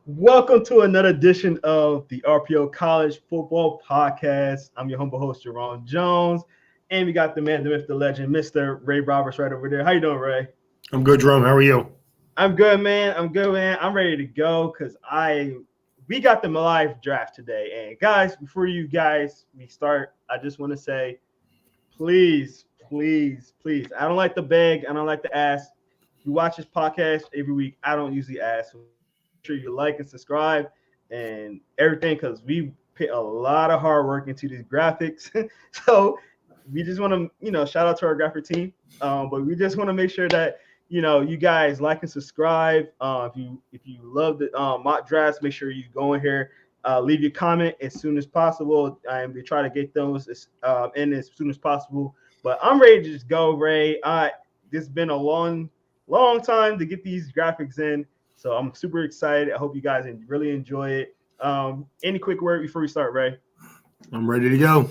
Welcome to another edition of the RPO College Football Podcast. I'm your humble host, Jerome Jones, and we got the man, the myth, the legend, Mr. Ray Roberts, right over there. How you doing, Ray? I'm good, Jerome. How are you? I'm good, man. I'm ready to go because we got the live draft today. And guys, before we start, I just want to say, please, please, please. I don't like to beg. I don't like to ask. You watch this podcast every week. I don't usually ask. So make sure you like and subscribe and everything because we put a lot of hard work into these graphics. So we just want to, shout out to our graphic team. But we just want to make sure that you guys like and subscribe. If you love the mock drafts, make sure you go in here, leave your comment as soon as possible, and we try to get those in as soon as possible. But I'm ready to just go, Ray. This has been a long time to get these graphics in, so I'm super excited. I hope you guys really enjoy it. Any quick word before we start, Ray? I'm ready to go.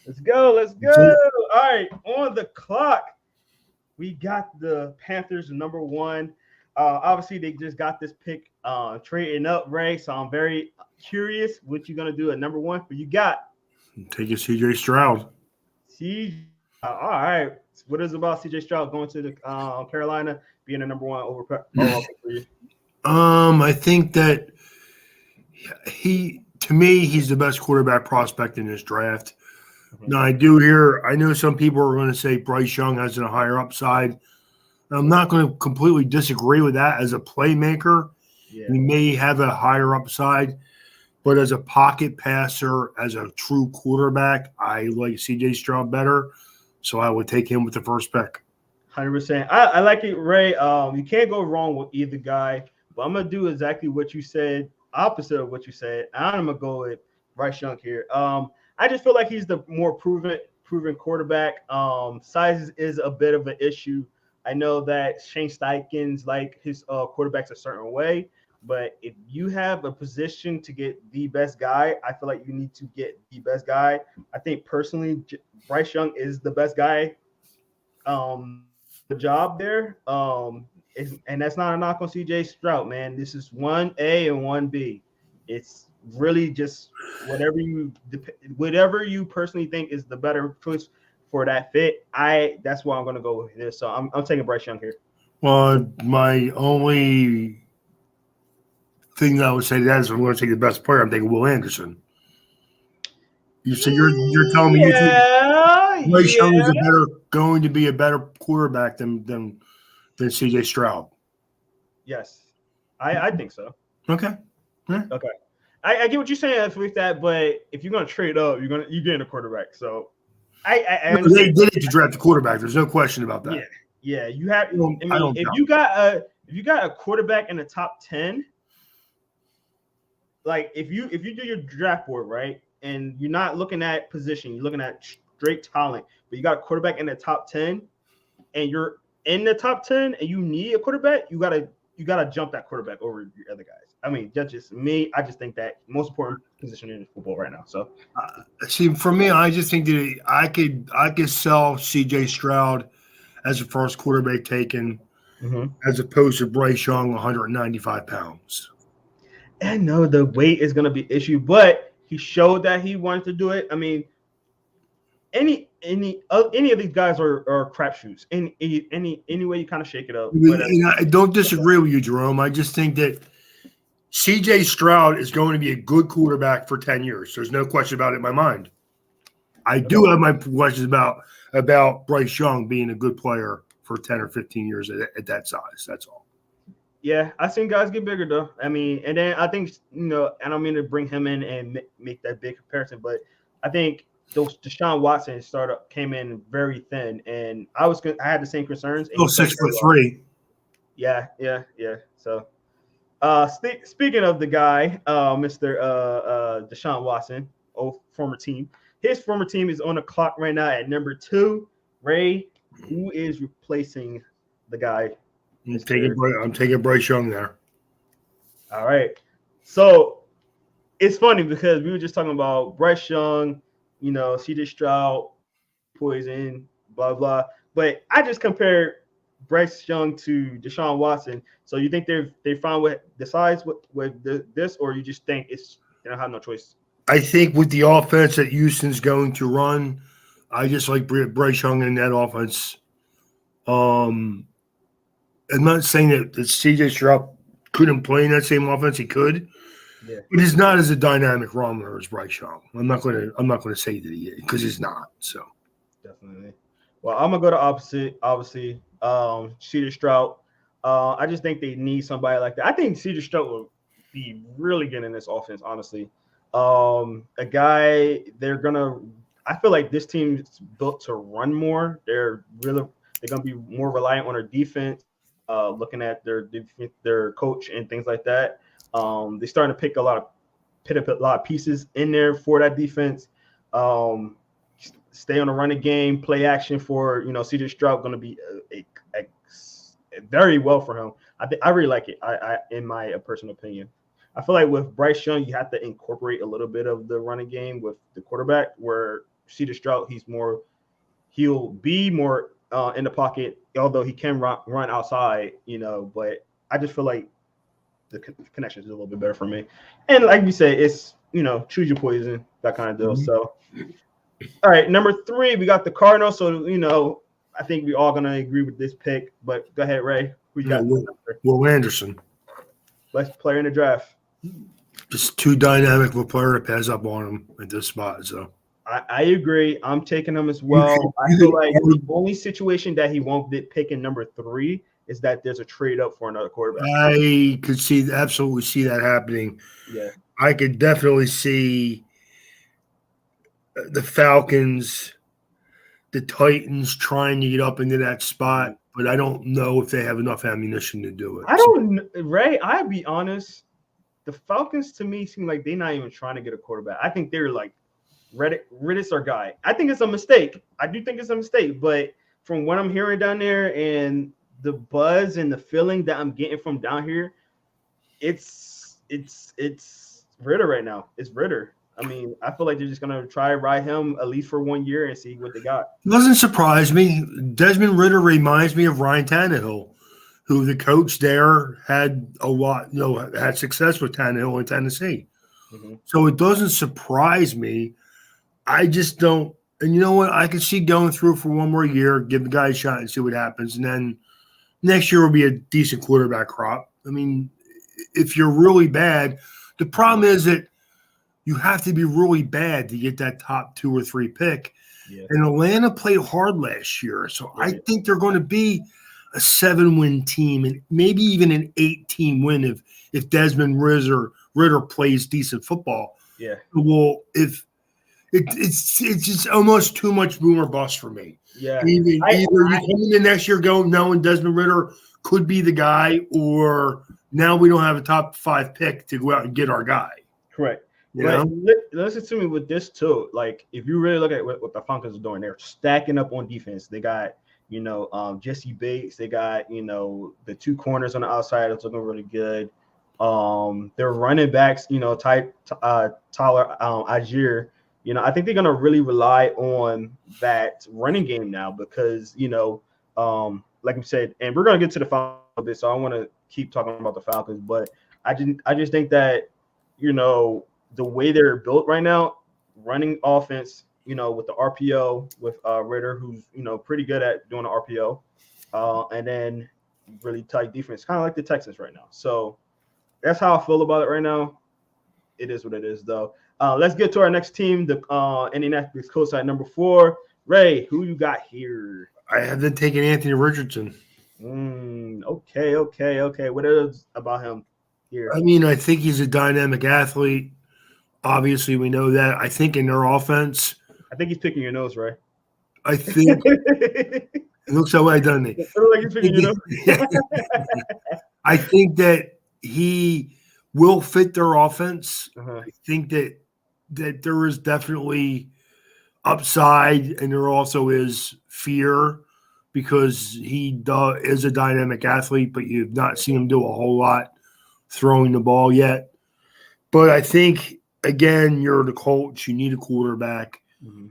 Let's go. Let's go. All right, on the clock. We got the Panthers number one. Obviously, they just got this pick trading up, Ray. So I'm very curious what you're gonna do at number one. But you got Take a CJ Stroud. All right. What is it about CJ Stroud going to the Carolina being the number one overall pick for you? I think that he's the best quarterback prospect in this draft. Mm-hmm. Now, I know some people are going to say Bryce Young has a higher upside. I'm not going to completely disagree with that. As a playmaker, he may have a higher upside, but as a pocket passer, as a true quarterback, I like CJ Stroud better. So I would take him with the first pick. 100%. I like it, Ray. You can't go wrong with either guy. But I'm gonna do exactly what you said, opposite of what you said. I'm gonna go with Bryce Young here. I just feel like he's the more proven quarterback. Size is a bit of an issue. I know that Shane Steichen's like his quarterbacks a certain way, but if you have a position to get the best guy, I feel like you need to get the best guy. I think personally, Bryce Young is the best guy. The job there. And that's not a knock on CJ Stroud, man. This is 1A and 1B. It's really just whatever you personally think is the better choice for that fit. That's why I'm going to go with this. So I'm taking Bryce Young here. Well, my only thing that I would say to that is I'm going to take the best player. I'm taking Will Anderson. So you're telling me you think Bryce Young is going to be a better quarterback than CJ Stroud? Yes, I think so. Okay. Yeah. Okay. I get what you're saying with that, but if you're going to trade up, you're getting a quarterback. So they did it to draft a quarterback. There's no question about that. Yeah. You have. If you got a quarterback in the top 10, like if you do your draft board right, and you're not looking at position, you're looking at straight talent, but you got a quarterback in the top 10, and you're in the top 10, and you need a quarterback, you gotta jump that quarterback over your other guys. I mean, that's just me. I just think that most important position in football right now. So, see, for me, I just think that I could sell CJ Stroud as a first quarterback taken, as opposed to Bryce Young, 195 pounds. I know the weight is going to be an issue, but he showed that he wanted to do it. I mean, any of these guys are crapshoots. Any way you kind of shake it up. I don't disagree with you, Jerome. I just think that CJ Stroud is going to be a good quarterback for 10 years. There's no question about it in my mind. I do have my questions about Bryce Young being a good player for 10 or 15 years at that size. That's all. Yeah, I've seen guys get bigger though. I mean, and then I think I don't mean to bring him in and make that big comparison, but I think those Deshaun Watson came in very thin, and I had the same concerns. Still 6'3". Yeah. So, speaking of the guy, Mr. Deshaun Watson, former team, his former team is on the clock right now at number 2. Ray, who is replacing the guy? I'm taking Bryce Young there. All right. So it's funny because we were just talking about Bryce Young, CJ Stroud, poison, blah, blah. But I just compared Bryce Young to Deshaun Watson. So you think they found what decides with this, or you just think they don't have no choice? I think with the offense that Houston's going to run, I just like Bryce Young in that offense. I'm not saying that CJ Stroud couldn't play in that same offense. He could, Yeah, but he's not as a dynamic runner as Bryce Young. I'm not gonna say that he is because he's not. So definitely. Well, I'm gonna go to opposite. Obviously, Cedar Stroud. I just think they need somebody like that. I think Cedar Stroud will be really good in this offense. Honestly, a guy they're gonna. I feel like this team is built to run more. They're gonna be more reliant on their defense. Looking at their coach and things like that. They're starting to put up a lot of pieces in there for that defense. Um, Stay on the running game, play action for CJ Stroud going to be very well for him. I really like it. I in my personal opinion, I feel like with Bryce Young, you have to incorporate a little bit of the running game with the quarterback. Where CJ Stroud, he'll be more in the pocket, although he can run outside. But I just feel like the connection is a little bit better for me. And like you say, it's choose your poison, that kind of deal. Mhm. So. All right, number 3, we got the Cardinals. So, I think we're all going to agree with this pick. But go ahead, Ray. Who you got? Will Anderson, Best player in the draft. just too dynamic of a player to pass up on him at this spot. So I agree. I'm taking him as well. I feel like the only situation that he won't get pick in number 3 is that there's a trade up for another quarterback. I could absolutely see that happening. Yeah. I could definitely see the Falcons, the Titans trying to get up into that spot, but I don't know if they have enough ammunition to do it. I don't, Ray, I'll be honest. The Falcons to me seem like they're not even trying to get a quarterback. I think they're like Redditt's our guy. I think it's a mistake. I do think it's a mistake, but from what I'm hearing down there and the buzz and the feeling that I'm getting from down here, it's Ritter right now. It's Ritter. I mean, I feel like they're just gonna try to ride him at least for 1 year and see what they got. It doesn't surprise me. Desmond Ritter reminds me of Ryan Tannehill, who the coach there had had success with Tannehill in Tennessee. Mm-hmm. So it doesn't surprise me. I just don't. And you know what? I could see going through for 1 more year, give the guy a shot and see what happens. And then next year will be a decent quarterback crop. I mean, if you're really bad, the problem is that you have to be really bad to get that top 2 or 3 pick. Yeah. And Atlanta played hard last year. So I think they're going to be a 7-win team and maybe even an 8-team win if Desmond Ritter plays decent football. Yeah. Well, if it's just almost too much boom or bust for me. Yeah. Either you come in the next year going, knowing Desmond Ritter could be the guy, or now we don't have a top 5 pick to go out and get our guy. Correct. But listen to me with this too. Like, if you really look at what the Falcons are doing, they're stacking up on defense. They got, Jesse Bates. They got, the 2 corners on the outside that's looking really good. Their running backs, Tyler Algier. I think they're gonna really rely on that running game now because, like we said, and we're gonna get to the Falcons a bit, so I want to keep talking about the Falcons, but I just think that, the way they're built right now, running offense, with the RPO, with Ritter, who's, pretty good at doing the RPO, and then really tight defense, kind of like the Texans right now. So that's how I feel about it right now. It is what it is, though. Let's get to our next team, the Indianapolis Colts at number 4. Ray, who you got here? I have been taking Anthony Richardson. Okay. What is about him here? I mean, I think he's a dynamic athlete. Obviously, we know that. I think in their offense, I think he's picking your nose, Ray. I think it looks that way, doesn't it? It looks like he's picking your nose. I think that he will fit their offense. Uh-huh. I think that there is definitely upside, and there also is fear because he is a dynamic athlete, but you've not seen him do a whole lot throwing the ball yet. But I think, again, you're the coach. You need a quarterback. Mm-hmm.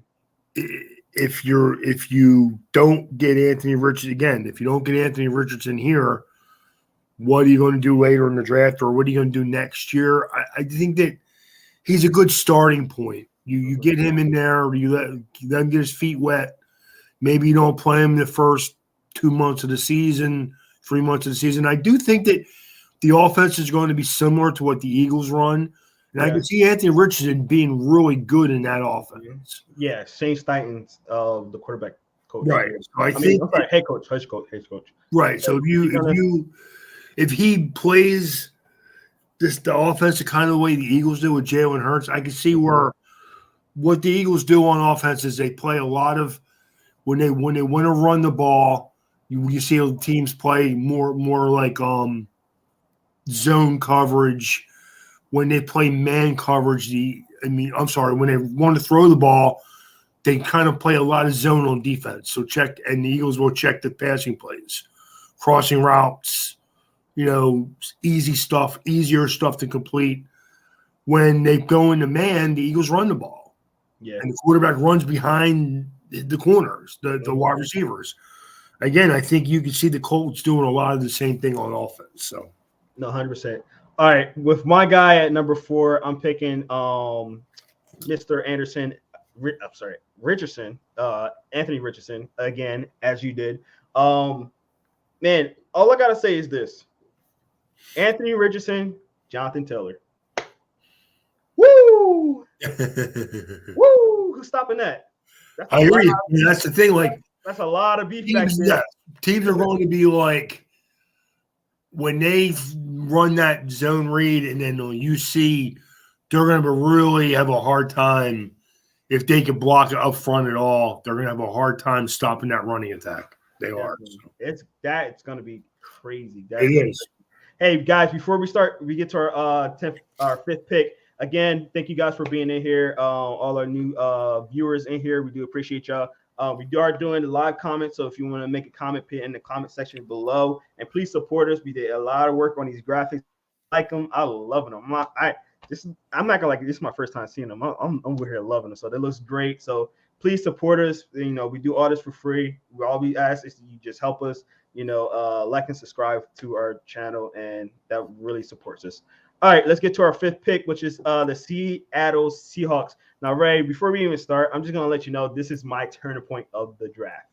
if you don't get Anthony Richardson again, if you don't get Anthony Richardson here, what are you going to do later in the draft, or what are you going to do next year? I think that he's a good starting point. You get him in there, you let him get his feet wet. Maybe you don't play him the first 2 months of the season, 3 months of the season. I do think that the offense is going to be similar to what the Eagles run. And I can see Anthony Richardson being really good in that offense. Yeah, Shane Steichen, the quarterback coach. Right. So I'm sorry, head coach. Right. So if he plays the offense the kind of the way the Eagles do with Jalen Hurts, I can see where what the Eagles do on offense is they play a lot of when they want to run the ball. You see teams play more like zone coverage. When they play man coverage, when they want to throw the ball, they kind of play a lot of zone on defense. So and the Eagles will check the passing plays, crossing routes, easier stuff to complete. When they go into man, the Eagles run the ball. Yeah. And the quarterback runs behind the corners, the wide receivers. Again, I think you can see the Colts doing a lot of the same thing on offense. So, no, 100%. All right, with my guy at number 4, I'm picking Mr. Richardson, Anthony Richardson, again, as you did. Man, all I gotta say is this: Anthony Richardson, Jonathan Taylor. Woo! Woo! Who's stopping that? I hear you. That's the thing. Like, that's a lot of beef teams, back there. Teams are going to be like, when they run that zone read and then you see, they're going to really have a hard time if they can block it up front at all. They're going to have a hard time stopping that running attack. They are. So. It's going to be crazy. It is. Hey guys, before we get to our 5th pick. Again, thank you guys for being in here. All our new viewers in here, we do appreciate y'all. We are doing live comments, so if you want to make a comment, put it in the comment section below, and please support us. We did a lot of work on these graphics. I like them. I love them. I'm not gonna like this is my first time seeing them. I'm over here loving them. So that looks great. So please support us. We do all this for free. All we ask is you just help us. Like and subscribe to our channel, and that really supports us. All right, let's get to our 5th pick, which is the Seattle Seahawks. Now, Ray, before we even start, I'm just going to let you know this is my turning point of the draft.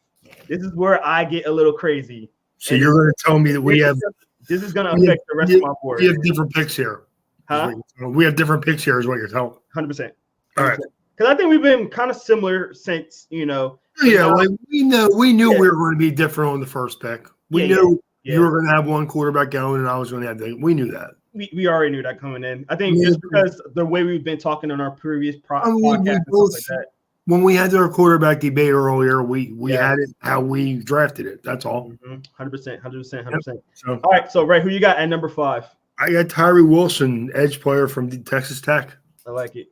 This is where I get a little crazy. So you're going to tell me that this is going to affect the rest of my board. We have different picks here. Huh? We have different picks here is what you're telling. 100%. All right. Because I think we've been kind of similar since, Yeah, like we knew we were going to be different on the first pick. We knew you were going to have one quarterback going and I was going to have we knew that. We already knew that coming in. I think just because the way we've been talking on our previous podcast and stuff like that. When we had our quarterback debate earlier, we had it how we drafted it. That's all. 100%. Yep. So, all right. So, Ray, who you got at number 5? I got Tyree Wilson, edge player from Texas Tech. I like it.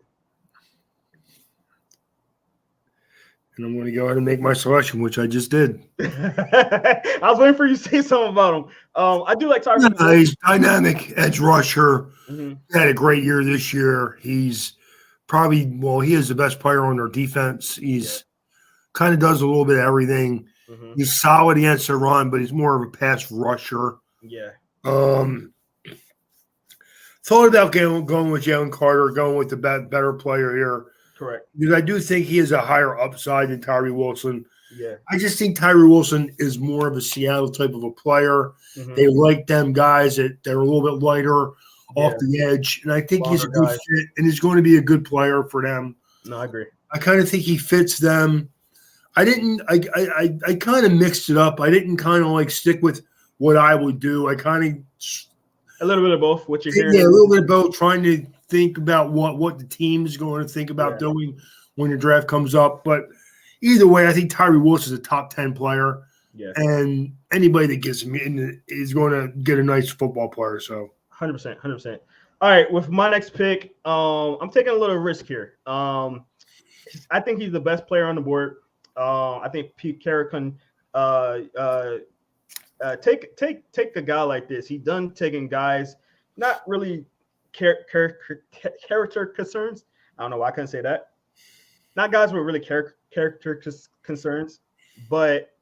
And I'm going to go ahead and make my selection, which I just did. I was waiting for you to say something about him. I do like Tyree. He's dynamic edge rusher. Mm-hmm. He had a great year this year. He's probably, he is the best player on their defense. He's kind of does a little bit of everything. Mm-hmm. He's solid against the run, but he's more of a pass rusher. Yeah. Thought about going with Jalen Carter, going with the better player here. Correct. Because I do think he has a higher upside than Tyree Wilson. Yeah. I just think Tyree Wilson is more of a Seattle type of a player. Mm-hmm. They like them guys that they're a little bit lighter off the edge. And I think he's a good fit and he's going to be a good player for them. No, I agree. I kind of think he fits them. I kind of mixed it up. I didn't kind of like stick with what I would do. I kind of a little bit of both. What you're hearing? Yeah, a little bit of both. Trying to think about what the team is going to think about doing when the draft comes up. But either way, I think Tyree Wilson is a top 10 player. Yeah. And anybody that gets him in is going to get a nice football player. So 100%. All right, with my next pick, I'm taking a little risk here. I think he's the best player on the board. I think Pete Carroll can take a guy like this. He done taking guys not really character concerns. I don't know why I couldn't say that. Not guys with really character character concerns, but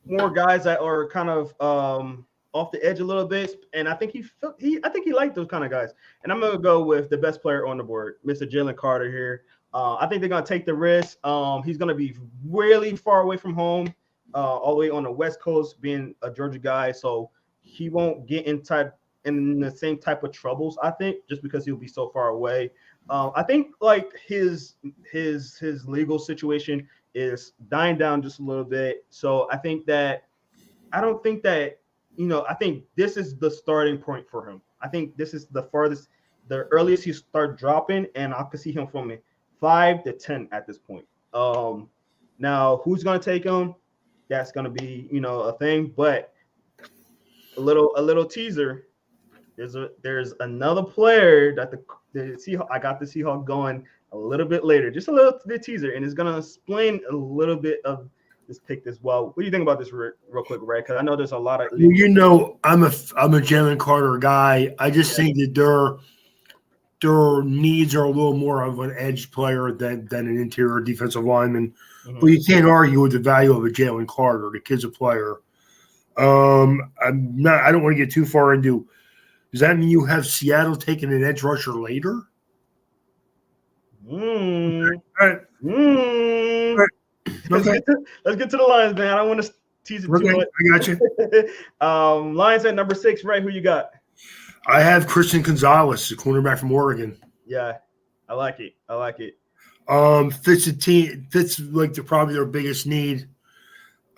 more guys that are kind of off the edge a little bit, and I think I think he liked those kind of guys. And I'm gonna go with the best player on the board, Mr. Jalen Carter here. I think they're gonna take the risk. He's gonna be really far away from home, all the way on the West Coast, being a Georgia guy, so he won't get in the same type of troubles. I think just because he'll be so far away. I think like his legal situation is dying down just a little bit. So I don't think that I think this is the starting point for him. I think this is the earliest he start dropping, and I can see him from 5 to 10 at this point. Now who's gonna take him? That's gonna be a thing, but a little teaser. There's another player that the Seahawks. I got the Seahawks going a little bit later, just a little bit teaser, and it's gonna explain a little bit of this pick as well. What do you think about this real quick, Ray? Because I know there's a lot of. I'm a Jalen Carter guy. I just think that their needs are a little more of an edge player than an interior defensive lineman. Mm-hmm. But you can't argue with the value of a Jalen Carter. The kid's a player. I don't want to get too far into. Does that mean you have Seattle taking an edge rusher later? Okay. All right. All right. Let's get to the Lions, man. I don't want to tease it too much. I got you. Lions at number 6, right? Who you got? I have Christian Gonzalez, the cornerback from Oregon. Yeah, I like it. Fits the team. Fits like probably their biggest need.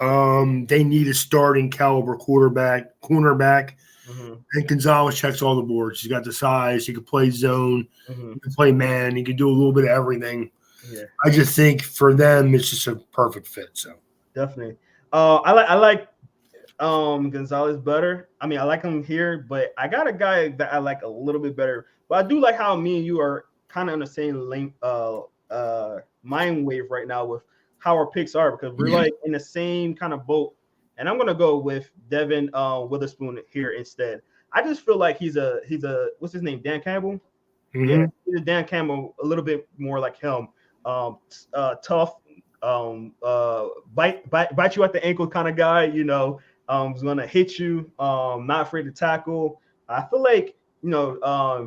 They need a starting caliber cornerback. Mm-hmm. And Gonzalez checks all the boards. He's got the size. He can play zone. Mm-hmm. He can play man. He can do a little bit of everything. Yeah. I just think for them, it's just a perfect fit. So definitely. I like Gonzalez better. I mean, I like him here, but I got a guy that I like a little bit better. But I do like how me and you are kind of on the same mind wave right now with how our picks are, because we're like in the same kind of boat. And I'm gonna go with Devin Witherspoon here instead. I just feel like he's a what's his name? Dan Campbell. Mm-hmm. Yeah, he's a Dan Campbell, a little bit more like him. Tough, bite you at the ankle kind of guy. Is gonna hit you. Not afraid to tackle. I feel like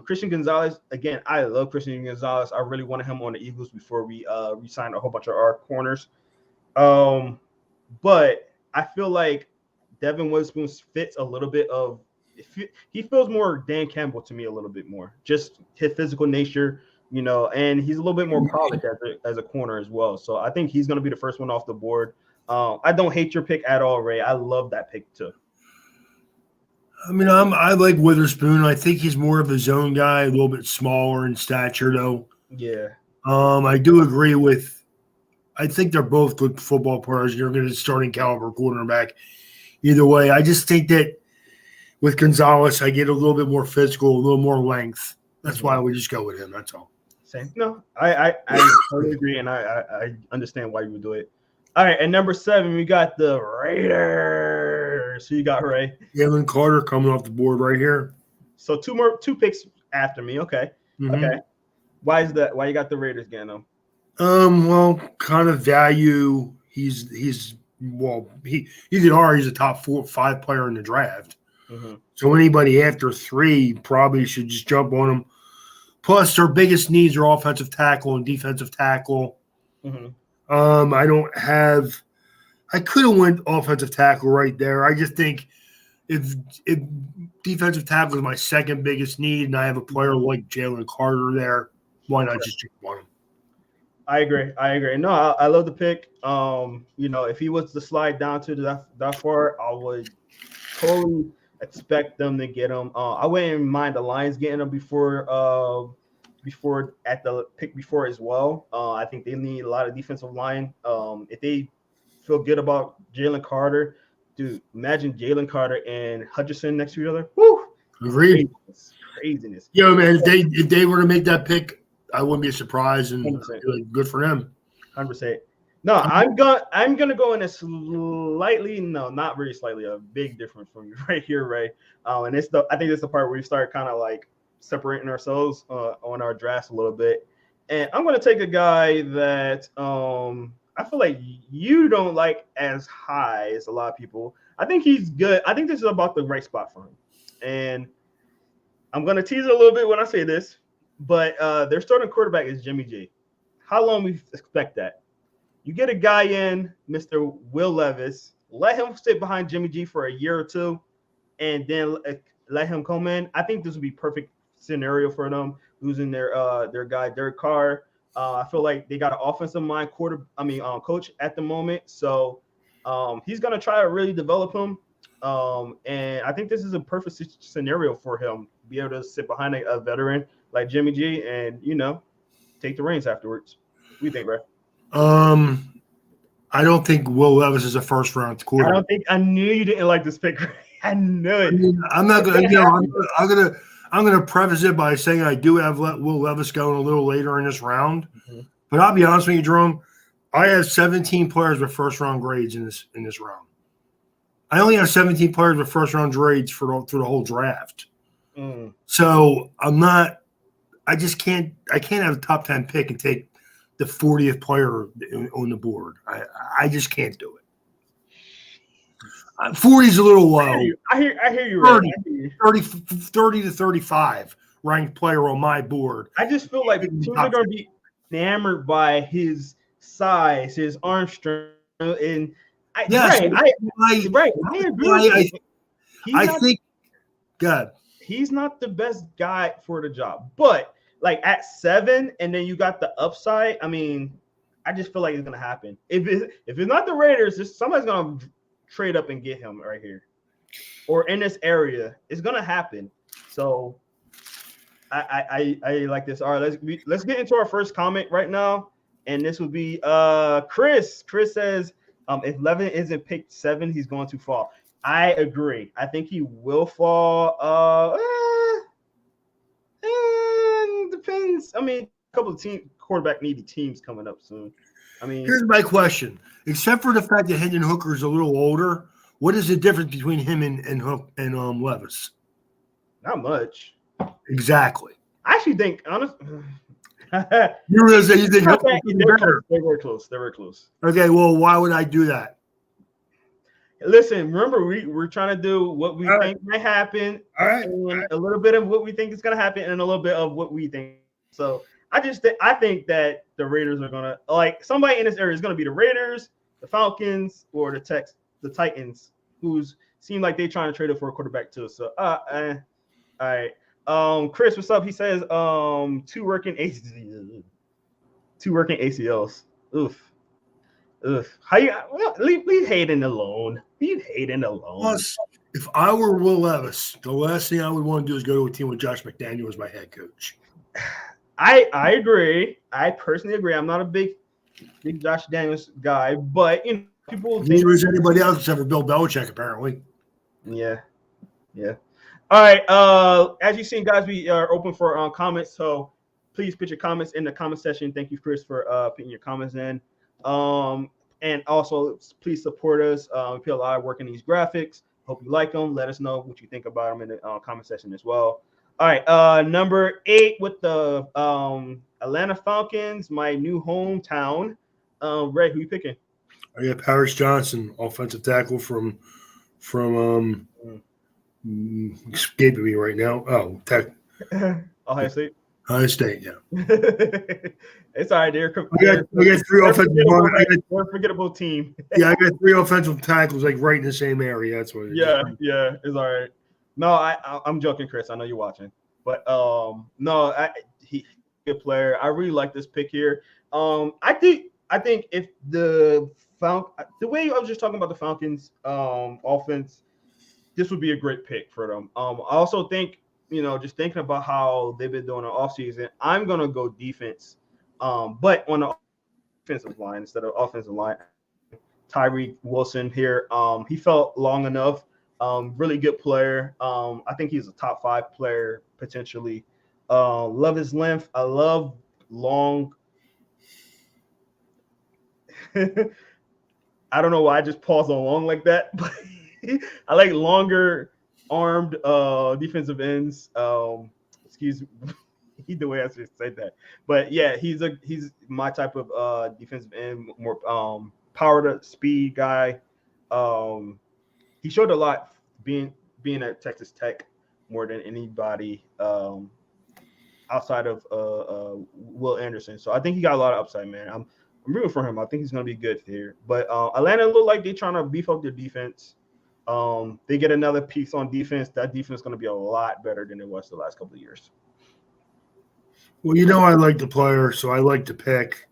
Christian Gonzalez. Again, I love Christian Gonzalez. I really wanted him on the Eagles before we signed a whole bunch of our corners. But I feel like Devin Witherspoon fits a little bit of. He feels more Dan Campbell to me a little bit more. Just his physical nature, and he's a little bit more polished as a corner as well. So I think he's going to be the first one off the board. I don't hate your pick at all, Ray. I love that pick too. I mean, I like Witherspoon. I think he's more of a zone guy, a little bit smaller in stature, though. Yeah. I do agree with. I think they're both good football players. You're going to starting caliber cornerback. Either way, I just think that with Gonzalez, I get a little bit more physical, a little more length. That's why we just go with him. That's all. Same. No, I totally agree, and I understand why you would do it. All right, at number 7, we got the Raiders. Who you got, Ray? Jalen Carter coming off the board right here. So two picks after me. Okay. Mm-hmm. Okay. Why is that? Why you got the Raiders getting them? Well, kind of value. He's you could argue he's a top 4 or 5 player in the draft. Mm-hmm. So anybody after 3 probably should just jump on him. Plus, their biggest needs are offensive tackle and defensive tackle. Mm-hmm. I could have went offensive tackle right there. I just think if defensive tackle is my second biggest need, and I have a player like Jalen Carter there, why not just jump on him? I agree. No, I love the pick. If he was to slide down to that far, I would totally expect them to get him. I wouldn't mind the Lions getting him before at the pick before as well. I think they need a lot of defensive line. If they feel good about Jalen Carter, dude, imagine Jalen Carter and Hutchinson next to each other. Woo! Agreed. Craziness. Yo, man, if they were to make that pick, I wouldn't be surprised, and good for them. 100%. No, I'm gonna go in a slightly, no, not very slightly, a big difference from you right here, Ray. And I think it's the part where we start kind of like separating ourselves on our drafts a little bit. And I'm gonna take a guy that I I feel like you don't like as high as a lot of people. I think he's good. I think this is about the right spot for him. And I'm gonna tease it a little bit when I say this, but their starting quarterback is Jimmy G. How long we expect that? You get a guy in, Mr. Will Levis, let him sit behind Jimmy G for a year or two, and then let him come in. I think this would be perfect scenario for them losing their guy Derek Carr. I feel like they got an offensive mind coach at the moment, so he's gonna try to really develop him. And I think this is a perfect scenario for him, be able to sit behind a veteran like Jimmy G and take the reins afterwards. What do you think, Ray? I don't think Will Levis is a first round quarterback. I knew you didn't like this pick. I knew it. I mean, I'm not gonna. I'm gonna preface it by saying I do have Will Levis going a little later in this round. Mm-hmm. But I'll be honest with you, Jerome. I have 17 players with first round grades in this round. I only have 17 players with first round grades through the whole draft. Mm. So I'm not. I just can't. I can't have a top 10 pick and take the 40th player on the board. I just can't do it. 40 is a little low. I hear you. 30 to 35 ranked player on my board. I just feel like teams are going to be enamored by his size, his arm strength, and I agree. God, he's not the best guy for the job, but like at 7, and then you got the upside. I mean, I just feel like it's gonna happen. If it's not the Raiders, somebody's gonna trade up and get him right here, or in this area. It's gonna happen. So I like this. All right, let's get into our first comment right now, and this would be Chris. Chris says, if Levin isn't picked 7, he's going to fall. I agree. I think he will fall. Depends. I mean, a couple of quarterback needy teams coming up soon. I mean, here's my question. Except for the fact that Hendon Hooker is a little older, what is the difference between him and Levis? Not much. Exactly. I actually think, honestly, you really say you think they were close. Okay, well, why would I do that? Listen, remember we're trying to do what we think might happen. All right. And a little bit of what we think is going to happen, and a little bit of what we think. So I think that the Raiders are going to somebody in this area is going to be the Raiders, the Falcons, or the Titans, who's seem like they're trying to trade it for a quarterback too. So all right. Chris, what's up? He says 2 working ACLs. Oof. How you leave Hayden alone? Plus, if I were Will Levis, the last thing I would want to do is go to a team with Josh McDaniel as my head coach. I agree. I personally agree. I'm not a big Josh Daniels guy, but people think neither is anybody else except for Bill Belichick, apparently. Yeah. All right. As you've seen, guys, we are open for comments. So please put your comments in the comment section. Thank you, Chris, for putting your comments in. And also please support us. We put a lot of work in these graphics. Hope you like them. Let us know what you think about them in the comment section as well. All right, number 8 with the Atlanta Falcons, my new hometown. Ray, who you picking? I got Paris Johnson, offensive tackle from escaping me right now. Ohio State. Ohio State, yeah. It's all right. I got 3 offensive. Unforgettable team. Yeah, I got 3 offensive tackles right in the same area. That's what it is. Yeah, it's all right. No, I'm joking, Chris. I know you're watching, but he's a good player. I really like this pick here. I think if the way I was just talking about the Falcons offense, this would be a great pick for them. I also think, just thinking about how they've been doing the offseason, I'm gonna go defense. But on the offensive line instead of offensive line, Tyreek Wilson here. He felt long enough. Really good player. I think he's a top 5 player potentially. Love his length. I love long. I don't know why I just paused on long like that, but I like longer armed defensive ends. Excuse me. the way I just said that. But yeah, he's my type of defensive end, more power to speed guy. He showed a lot being at Texas Tech more than anybody outside of Will Anderson. So I think he got a lot of upside, man. I'm rooting for him. I think he's going to be good here. But Atlanta look like they're trying to beef up their defense. They get another piece on defense. That defense is going to be a lot better than it was the last couple of years. Well, I like the player, so I like to pick.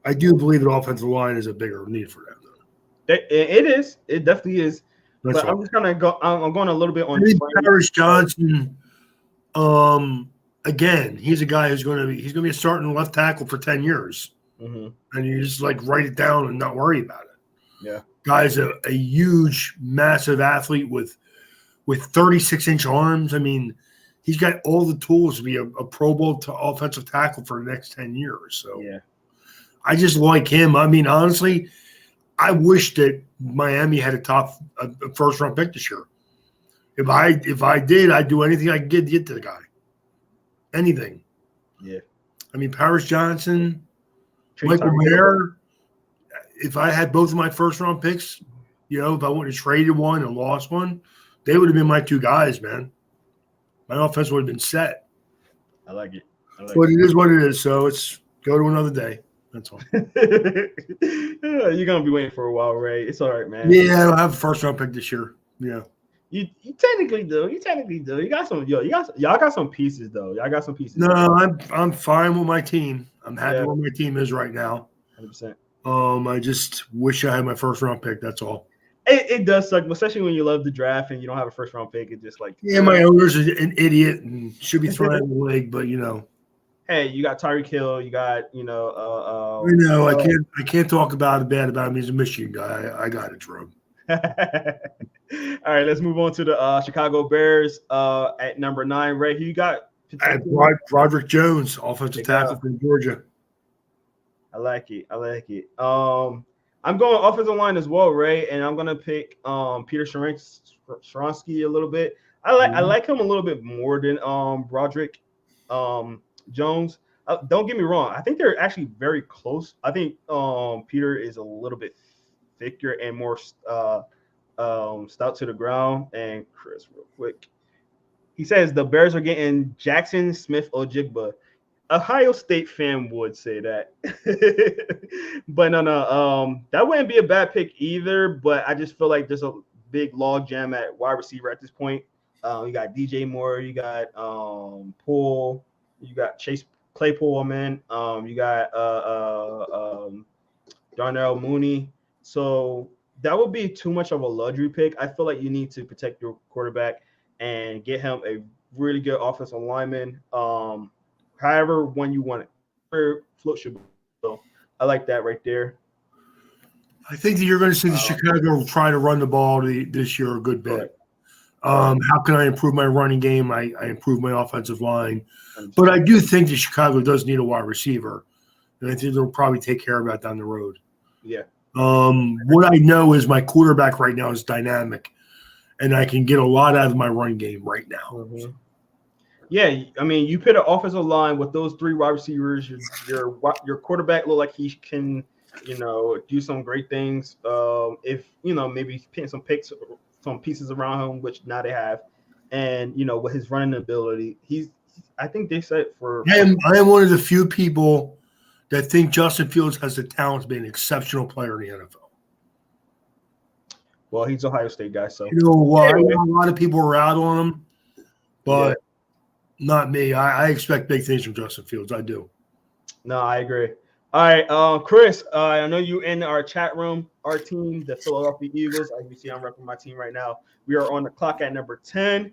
I do believe the offensive line is a bigger need for them, though. It is. It definitely is. That's but right. I'm just going to go. I'm going a little bit on Paris Johnson. Again, he's a guy who's going to be a starting left tackle for 10 years. And you just like write it down and not worry about it. Yeah. Guy's a huge, massive athlete with 36-inch arms. I mean, he's got all the tools to be a Pro Bowl to offensive tackle for the next 10 years. So yeah, I just like him. I mean, honestly, I wish that Miami had a first-round pick this year. If I did, I'd do anything I could get to get to the guy. Anything. Yeah. I mean, Paris Johnson, Michael Mayer. If I had both of my first-round picks, if I wouldn't have traded one and lost one, they would have been my two guys, man. My offense would have been set. I like it. But it is what it is, so it's go to another day. That's all. You're going to be waiting for a while, Ray. It's all right, man. Yeah, I don't have a first-round pick this year. Yeah. You technically do. You got some. Y'all got some pieces though. Y'all got some pieces. No, I'm fine with my team. I'm happy where my team is right now. 100%. I just wish I had my first round pick. That's all. It does suck, especially when you love the draft and you don't have a first round pick. It's just like my owner's an idiot and should be thrown out of the league. But hey, you got Tyreek Hill. You got I can't talk bad about him. He's a Michigan guy. I got it, Jerome. All right, let's move on to the Chicago Bears at number 9. Ray, who you got? Broderick Jones, offensive tackle from Georgia. I like it. I'm going offensive line as well, Ray, and I'm gonna pick Peter Sharonsky a little bit. I like him a little bit more than Broderick Jones. Don't get me wrong. I think they're actually very close. I think Peter is a little bit thicker and more stout to the ground. And Chris, real quick, he says the Bears are getting Jackson Smith-Ojigba. Ohio State fan would say that, but no, that wouldn't be a bad pick either. But I just feel like there's a big log jam at wide receiver at this point. You got DJ Moore, you got Poole, you got Chase Claypool, man. You got Darnell Mooney. So that would be too much of a luxury pick. I feel like you need to protect your quarterback and get him a really good offensive lineman. However, when you want it, float your boat. So I like that right there. I think that you're going to see the Chicago try to run the ball this year a good bit. How can I improve my running game? I improve my offensive line. But I do think that Chicago does need a wide receiver. And I think they'll probably take care of that down the road. Yeah. What I know is my quarterback right now is dynamic, and I can get a lot out of my run game right now. Mm-hmm. Yeah, I mean, you put an offensive line with those 3 wide receivers. Your quarterback look like he can, do some great things. If maybe pin some pieces around him, which now they have, and with his running ability, I think they said for. I am one of the few people that think Justin Fields has the talent to be an exceptional player in the NFL. Well, he's Ohio State guy, so I know a lot of people are out on him, but not me. I expect big things from Justin Fields. I do. No, I agree. All right, Chris, I know you in our chat room. Our team, the Philadelphia Eagles, as you see, I'm repping my team right now. We are on the clock at number 10.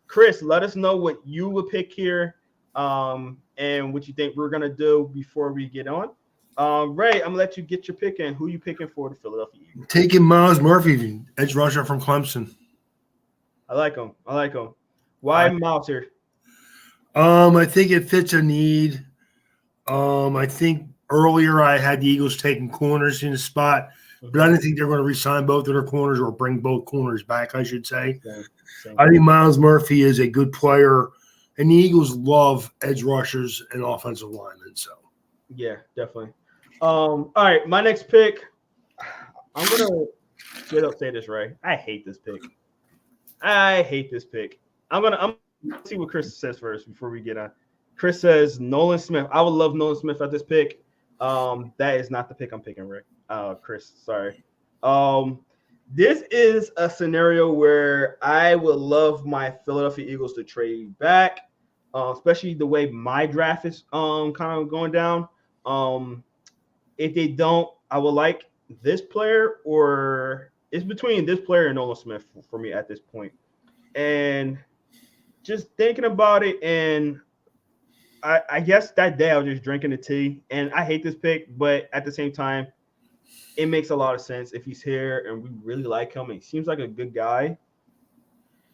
Chris, let us know what you would pick here and what you think we're going to do before we get on. Ray, I'm going to let you get your pick in. Who you picking for the Philadelphia Eagles? Taking Miles Murphy, edge rusher from Clemson. I like him. Why Miles here? I think it fits a need. I think earlier I had the Eagles taking corners in the spot, but I didn't think they're going to re-sign both of their corners or bring both corners back, I should say. Same. I think Miles Murphy is a good player, and the Eagles love edge rushers and offensive linemen. So yeah, definitely. All right, my next pick. I'm gonna straight up say this, right? I hate this pick. I'm gonna see what Chris says first before we get on. Chris says Nolan Smith. I would love Nolan Smith at this pick. That is not the pick I'm picking, Rick. Chris, sorry. This is a scenario where I would love my Philadelphia Eagles to trade back, especially the way my draft is kind of going down. If they don't, I would like this player, or it's between this player and Nolan Smith for me at this point. And just thinking about it, and I guess that day I was just drinking the tea, and I hate this pick, but at the same time, it makes a lot of sense if he's here and we really like him. And he seems like a good guy.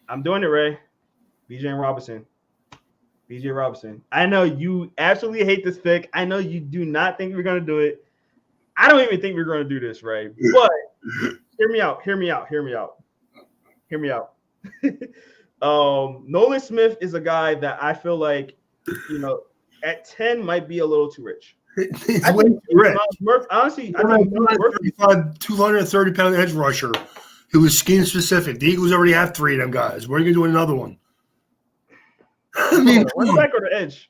I'm doing it, Ray. BJ Robinson. I know you absolutely hate this pick. I know you do not think we're going to do it. I don't even think we're going to do this, Ray. But hear me out. Nolan Smith is a guy that I feel like, at 10 might be a little too rich. It's way too rich. Honestly, I think 230-pound edge rusher who is scheme specific. The Eagles already have 3 of them guys. Where are you going to do another one? I mean, running back or the edge?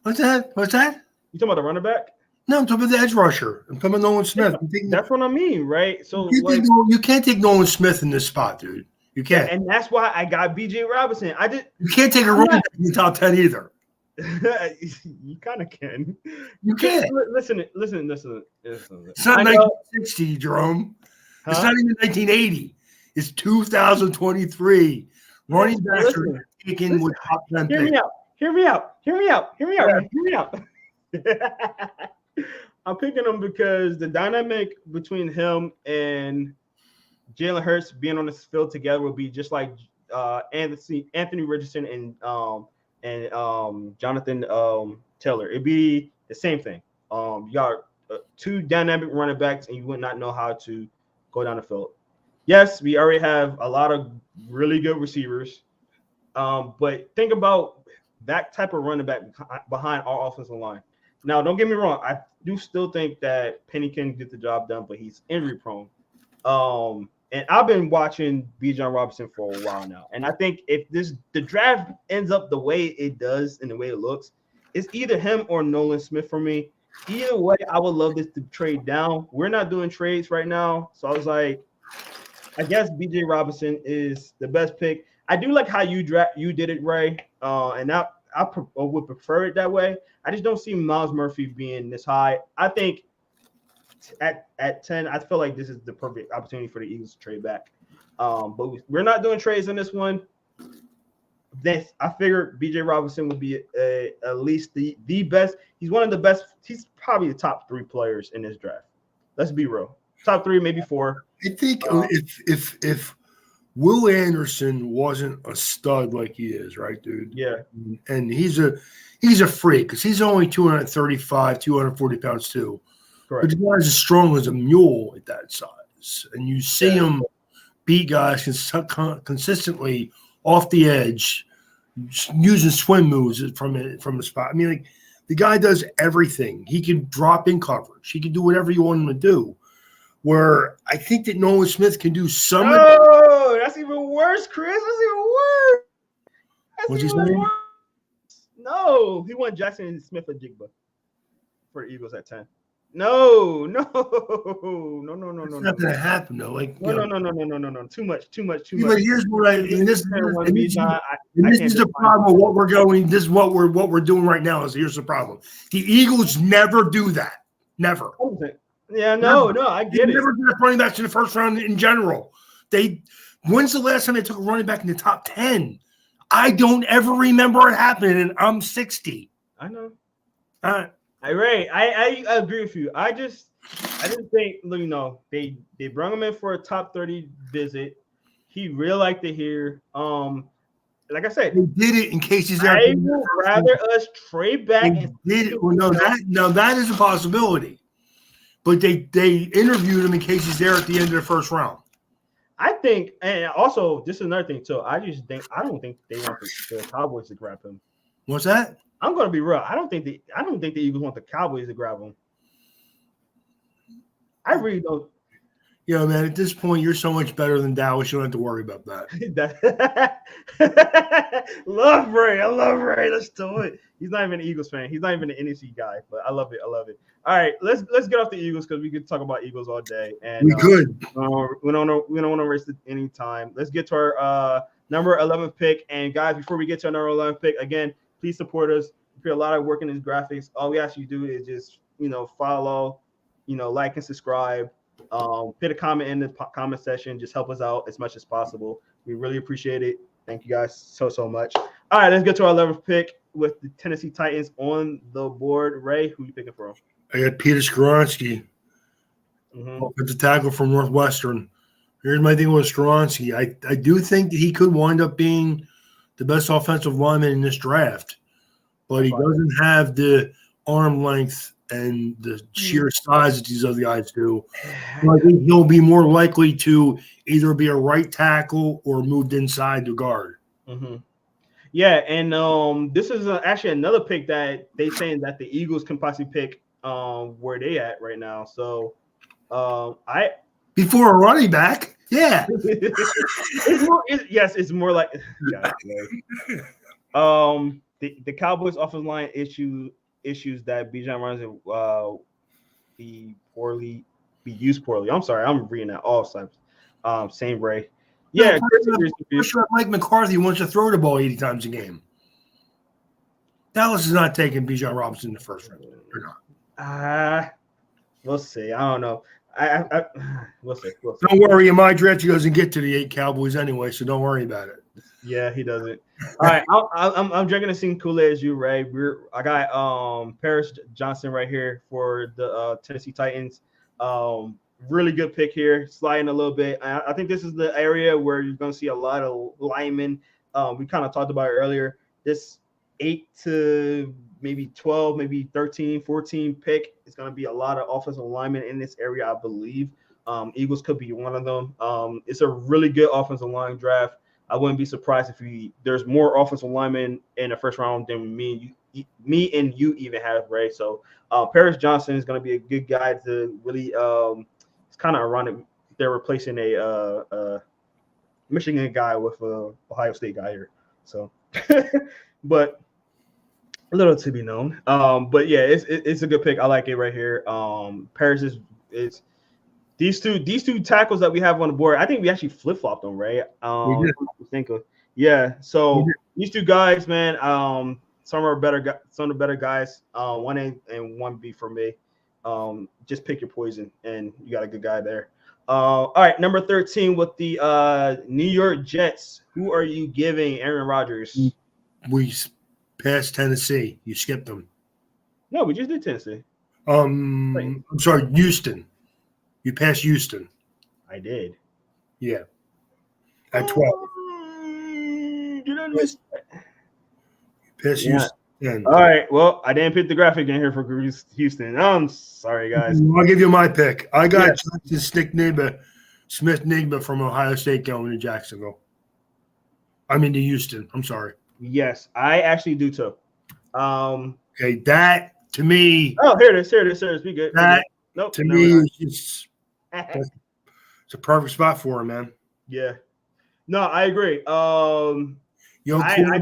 What's that? You talking about the running back? No, I'm talking about the edge rusher. I'm talking about Nolan Smith. That's what I mean, right? So you can't take Nolan Smith in this spot, dude. You can't. And that's why I got BJ Robinson. You can't take a running back in the top 10 either. You kind of can. You can't. Listen. It's not 1960, Jerome. Huh? It's not even 1980. It's 2023. Running backs are taken with top 10 picks. Hear me out. I'm picking him because the dynamic between him and Jalen Hurts being on this field together will be just like Anthony Richardson and Jonathan Taylor. It'd be the same thing. You got 2 dynamic running backs, and you would not know how to go down the field. Yes, we already have a lot of really good receivers, but think about that type of running back behind our offensive line. Now, don't get me wrong. I do still think that Penny can get the job done, but he's injury prone. And I've been watching Bijan Robinson for a while now. And I think if the draft ends up the way it does and the way it looks, it's either him or Nolan Smith for me. Either way, I would love this to trade down. We're not doing trades right now. So I was like, I guess BJ Robinson is the best pick. I do like how you did it, Ray. And I would prefer it that way. I just don't see Myles Murphy being this high. I think at 10, I feel like this is the perfect opportunity for the Eagles to trade back. But we're not doing trades in this one. I figured BJ Robinson would be at least the best. He's one of the best. He's probably the top 3 players in this draft. Let's be real. Top 3, maybe 4. I think if Will Anderson wasn't a stud like he is, right, dude? Yeah. And he's a freak because he's only 235, 240 pounds too. Correct. But the guy's as strong as a mule at that size. And you see him beat guys consistently off the edge, using swim moves from the spot. I mean, like, the guy does everything. He can drop in coverage. He can do whatever you want him to do. Where I think that Nolan Smith can do some. Oh, that's even worse, Chris. That's even worse. What's he saying? No, he won Jackson Smith-Njigba for the Eagles at 10. No. It's not going to happen though. Like no. Too much. But here's what this is the problem with what we're going. This is what we're doing right now. Here's the problem. The Eagles never do that. Never. Yeah, no, I get it. Never draft running backs in the first round in general. When's the last time they took a running back in the top 10? I don't ever remember it happening, and I'm 60. I know. Ray, I agree with you. I didn't think, they brought him in for a top 30 visit. He really liked it here. Like I said, they did it in case he's there. I would rather us trade back. They did it. Well, that is a possibility. But they interviewed him in case he's there at the end of the first round. I think, and also this is another thing too. I don't think they want the Cowboys to grab him. What's that? I'm gonna be real. I don't think the Eagles want the Cowboys to grab him. I really don't. You know, man, at this point, you're so much better than Dallas. You don't have to worry about that. Love Ray. I love Ray. Let's do it. He's not even an Eagles fan. He's not even an NFC guy, but I love it. I love it. All right, let's get off the Eagles because we could talk about Eagles all day. And We could. we don't want to waste any time. Let's get to our number 11 pick. And guys, before we get to our number 11 pick, again, please support us. We put a lot of work in these graphics. All we ask you to do is just follow, like and subscribe. Put a comment in the comment section. Just help us out as much as possible. We really appreciate it. Thank you guys so much. All right, let's get to our 11th pick with the Tennessee Titans on the board. Ray, who you picking from? I got Peter Skoronski, offensive tackle from Northwestern. Here's my thing with Skoronski. I do think that he could wind up being the best offensive lineman in this draft, but he doesn't have the arm length and the sheer size that these other guys do. I think he'll be more likely to either be a right tackle or moved inside to guard. Yeah, and this is actually another pick that they saying that the Eagles can possibly pick where they at right now. So before a running back, yeah. It's more like the Cowboys offensive line issues that Bijan runs be used poorly. I'm sorry, I'm reading that all times. Same Ray. Yeah, I'm sure Mike McCarthy wants to throw the ball 80 times a game. Dallas is not taking Bijan Robinson in the first round. Or not. We'll see. I don't know. We'll see. Don't worry. In my draft, he doesn't get to the 8 Cowboys anyway, so don't worry about it. Yeah, he doesn't. All right, I'm drinking the same Kool-Aid as you, Ray. I got Paris Johnson right here for the Tennessee Titans. Really good pick here, sliding a little bit. I think this is the area where you're going to see a lot of linemen. We kind of talked about it earlier. This 8 to maybe 12, maybe 13, 14 pick is going to be a lot of offensive linemen in this area, I believe. Eagles could be one of them. It's a really good offensive line draft. I wouldn't be surprised if there's more offensive linemen in the first round than me and you even have, Ray. So Paris Johnson is going to be a good guy to really it's kind of ironic they're replacing a Michigan guy with a Ohio State guy here. So but a little to be known. But yeah, it's a good pick. I like it right here. Paris is these two tackles that we have on the board. I think we actually flip-flopped them, right? Yeah. So these two guys, man, some of the better guys. 1A and 1B for me. Just pick your poison, and you got a good guy there. All right, number 13 with the New York Jets. Who are you giving Aaron Rodgers? We passed Tennessee. You skipped them. No, we just did Tennessee. I'm sorry, Houston. You passed Houston. I did. Yeah. At 12. Did I miss that? Passed Houston. All right. Well, I didn't put the graphic in here for Houston. I'm sorry, guys. I'll give you my pick. I got Smith-Nigba from Ohio State going to Jacksonville. I mean to Houston. I'm sorry. Yes, I actually do too. Okay, that to me. Oh, here it is. Be good. That nope, to me is just it's a perfect spot for him, man. Yeah. No, I agree. I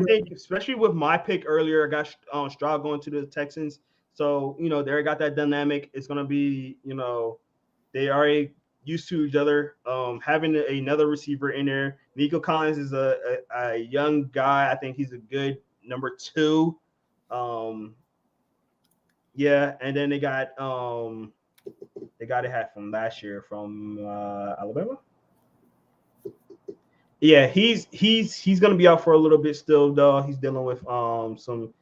think especially with my pick earlier, I got Stroud going to the Texans. So, they got that dynamic. It's going to be, they already used to each other. Having another receiver in there. Nico Collins is a young guy. I think he's a good number 2. Yeah, and then they got it from last year from Alabama. Yeah, he's gonna be out for a little bit still, though. He's dealing with some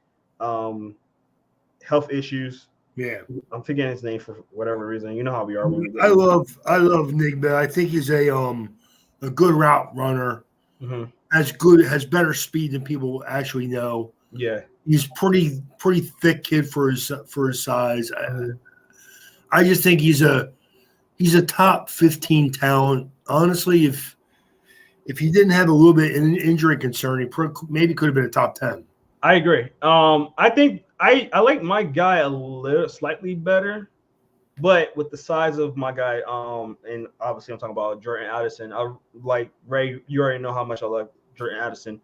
health issues. Yeah, I'm forgetting his name for whatever reason. You know how we are. I love Nigba. I think he's a good route runner. Mm-hmm. Has better speed than people actually know. Yeah, he's pretty thick kid for his size. I just think he's a top 15 talent. Honestly, if he didn't have a little bit of an injury concern, he maybe could have been a top 10. I agree. I think I like my guy a little slightly better, but with the size of my guy, and obviously I'm talking about Jordan Addison. I like Ray. You already know how much I like Jordan Addison.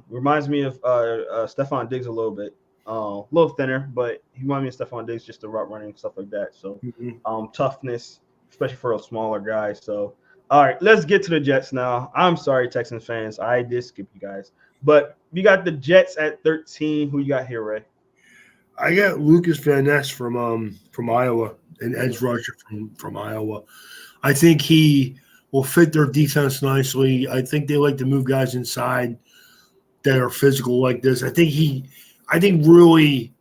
Reminds me of Stephon Diggs a little bit. A little thinner, but he reminds me of Stephon Diggs, just the route running stuff like that. So, Mhm. toughness, especially for a smaller guy. So, all right, let's get to the Jets now. I'm sorry, Texans fans, I did skip you guys, but we got the Jets at 13. Who you got here, Ray? I got Lucas Van Ness from Iowa, an edge Mhm. rusher from Iowa. I think he will fit their defense nicely. I think they like to move guys inside that are physical like this. I think really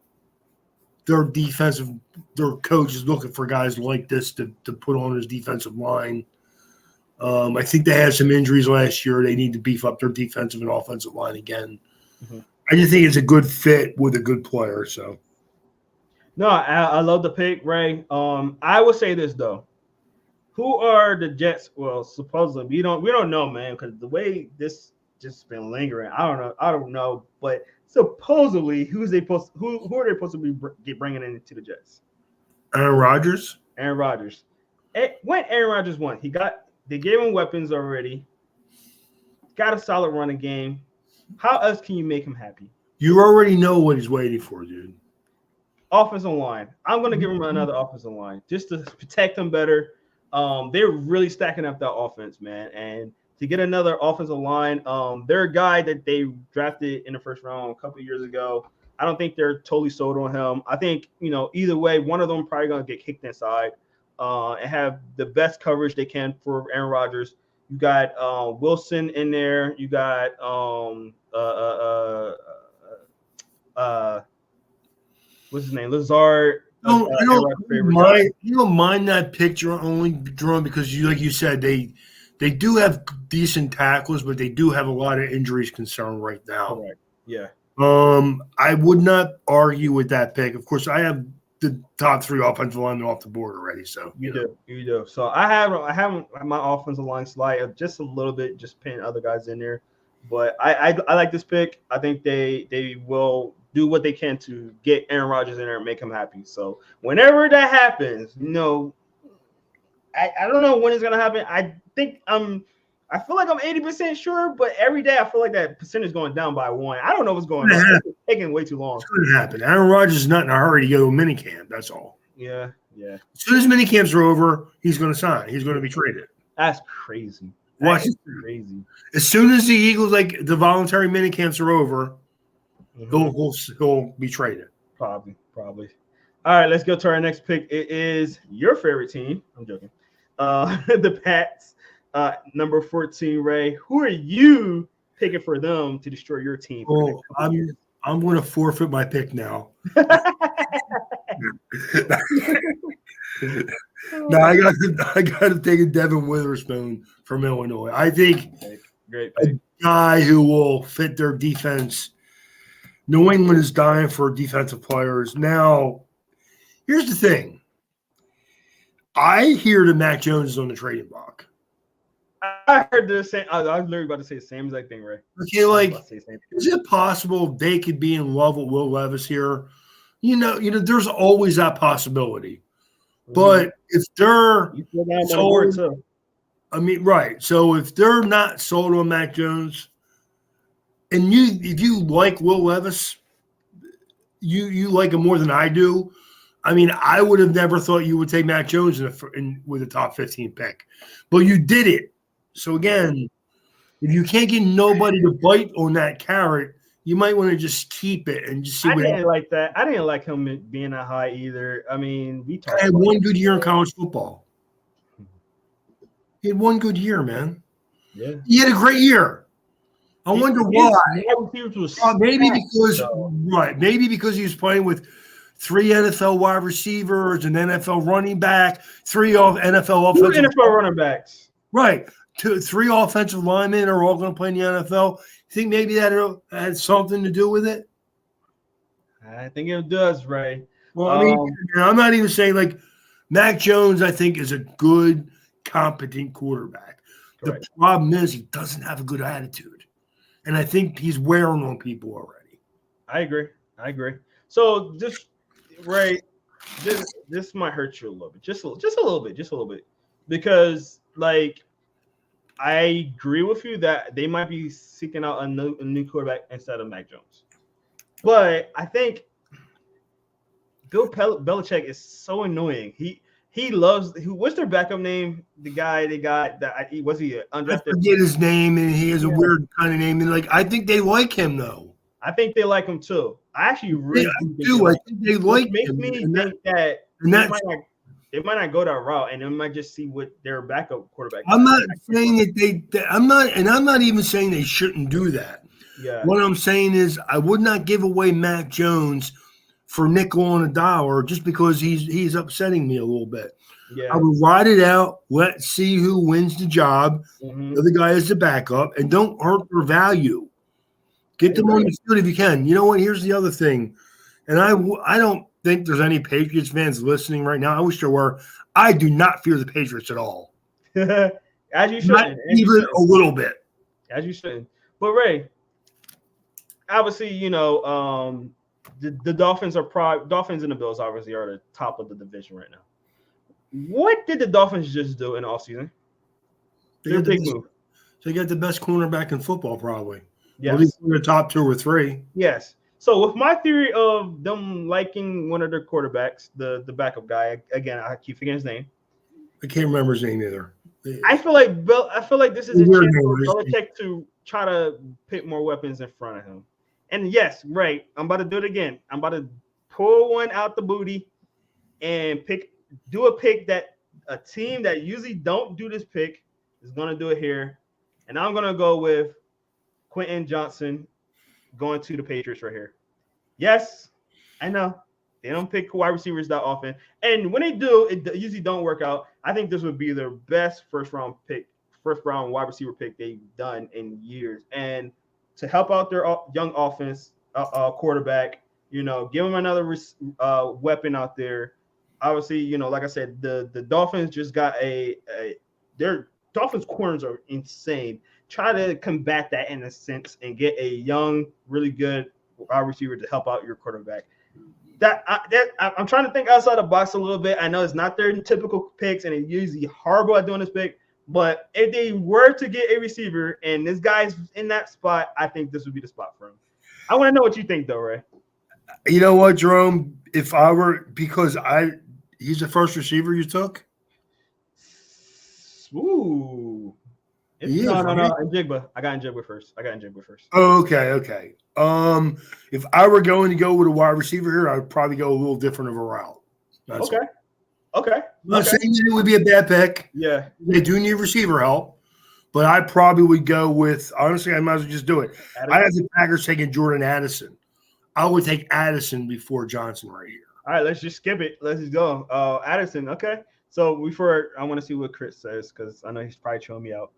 their defensive, their coach is looking for guys like this to put on his defensive line. I think they had some injuries last year. They need to beef up their defensive and offensive line again. Mhm. I just think it's a good fit with a good player. So No, I love the pick, Ray. I will say this though. Who are the Jets? Well, supposedly we don't know, man, because the way this just been lingering, I don't know, but supposedly who are they supposed to be bringing into the Jets? Aaron Rodgers, Aaron Rodgers. When Aaron Rodgers won, they gave him weapons already. Got a solid running game. How else can you make him happy? you already know what he's waiting for, dude. Offensive line. I'm going to give him another offensive line just to protect him better. They're really stacking up that offense, man. And to get another offensive line, they're a guy that they drafted in the first round a couple of years ago. I don't think they're totally sold on him. I think, either way, one of them probably going to get kicked inside and have the best coverage they can for Aaron Rodgers. You got Wilson in there. You got uh, what's his name? Lazard. No, I Aaron don't Rodgers' favorite guy. mind. You don't mind that picture only drawn because like you said, they do have decent tackles, but they do have a lot of injuries concerned right now. Correct. Yeah. I would not argue with that pick. Of course, I have the top three offensive linemen off the board already. So You do. So I have my offensive line slide just a little bit, just pinning other guys in there. But I like this pick. I think they will do what they can to get Aaron Rodgers in there and make him happy. So whenever that happens, I don't know when it's gonna happen. I feel like I'm 80% sure, but every day I feel like that percentage is going down by one. I don't know what's going on. It's taking way too long. It's going to happen. Aaron Rodgers is not in a hurry to go to minicamp. That's all. Yeah. As soon as minicamps are over, he's going to sign. He's going to be traded. That's crazy. Watch That's crazy. As soon as the Eagles, like the voluntary minicamps are over, he'll be traded. Probably. All right, let's go to our next pick. It is your favorite team. I'm joking. The Pats, number 14, Ray. Who are you picking for them to destroy your team? Oh, I'm going to forfeit my pick now. No, I got to take a Devin Witherspoon from Illinois. I think great pick. A guy who will fit their defense. New England is dying for defensive players. Now, here's the thing. I hear that Mac Jones is on the trading block. I heard the same. I was literally about to say the same exact thing, Ray. Okay, is it possible they could be in love with Will Levis here? There's always that possibility. But if they're sold, right. So if they're not sold on Mac Jones, and if you like Will Levis, you like him more than I do. I mean, I would have never thought you would take Mac Jones with a top 15 pick, but you did it. So again, if you can't get nobody to bite on that carrot, you might want to just keep it and just see. I didn't like that. I didn't like him being that high either. I mean, we talked. He had one good year in college football. He had one good year, man. Yeah, he had a great year. I wonder why. Maybe because he was playing with 3 NFL wide receivers, an NFL running back, 3 NFL offensive running backs. Right. 3 offensive linemen are all going to play in the NFL. You think maybe that had something to do with it? I think it does, Ray. Well, I mean, I'm not even saying like Mac Jones, I think, is a good, competent quarterback. Correct. The problem is he doesn't have a good attitude. And I think he's wearing on people already. I agree. I agree. So just right, this might hurt you a little bit, just a little bit, just a little bit, because like I agree with you that they might be seeking out a new quarterback instead of Mac Jones, but I think Belichick is so annoying. He loves what's their backup name? The guy they got that was he I undrafted? forget his name, and he has a Yeah, weird kind of name. And like, I think they like him though. I think they like him too. I actually Yeah, really I do think they do. I like him, think they which like makes him, me and think that that's. they might not go that route, and they might just see what their backup quarterback I'm got. not saying I'm not, and I'm not even saying they shouldn't do that. Yeah, What I'm saying is, I would not give away Mac Jones for nickel on a dollar just because he's upsetting me a little bit. I yeah. would ride it out. Let's see who wins the job. The Hmm. other guy is the backup, and don't hurt their value. I Get them on agree. the field if you can. You know what? Here's the other thing, and I don't think there's any Patriots fans listening right now. I wish there were. I do not fear the Patriots at all, As you not shouldn't, as you even a shouldn't, little bit. as you shouldn't. But Ray, obviously, the Dolphins and the Bills obviously are the top of the division right now. What did the Dolphins just do in all season? They Their got the big best. move. They got the best cornerback in football, probably. Or at least Yes. in the top two or three. Yes. So with my theory of them liking one of their quarterbacks, the backup guy, again, I keep forgetting his name. I can't remember his name either. I feel like this is a Weird chance for name. Belichick to try to pick more weapons in front of him. And yes, right, I'm about to do it again. I'm about to pull one out the booty and do a pick that a team that usually don't do this pick is going to do it here. And I'm going to go with Quentin Johnson going to the Patriots right here. Yes, I know they don't pick wide receivers that often, and when they do, it usually don't work out. I think this would be their best first round wide receiver pick they've done in years, and to help out their young offense quarterback, give them another weapon out there. Obviously, like I said, the Dolphins just got their Dolphins corners are insane. Try to combat that in a sense and get a young, really good wide receiver to help out your quarterback. I'm trying to think outside the box a little bit. I know it's not their typical picks, and they're usually horrible at doing this pick. But if they were to get a receiver and this guy's in that spot, I think this would be the spot for him. I want to know what you think, though, Ray. You know what, Jerome? If I were he's the first receiver you took. Ooh. He No, is, no, right? no. Njigba. I got Njigba first. Oh, okay. If I were going to go with a wide receiver here, I would probably go a little different of a route. That's Okay. all. Okay. I'm not Okay. saying that it would be a bad pick. Yeah. They do need receiver help, but I probably would go with, honestly, I might as well just do it. I have the Packers taking Jordan Addison. I would take Addison before Johnson right here. All right, let's just skip it. Let's just go. Addison. Okay. So before I want to see what Chris says because I know he's probably chewing me out.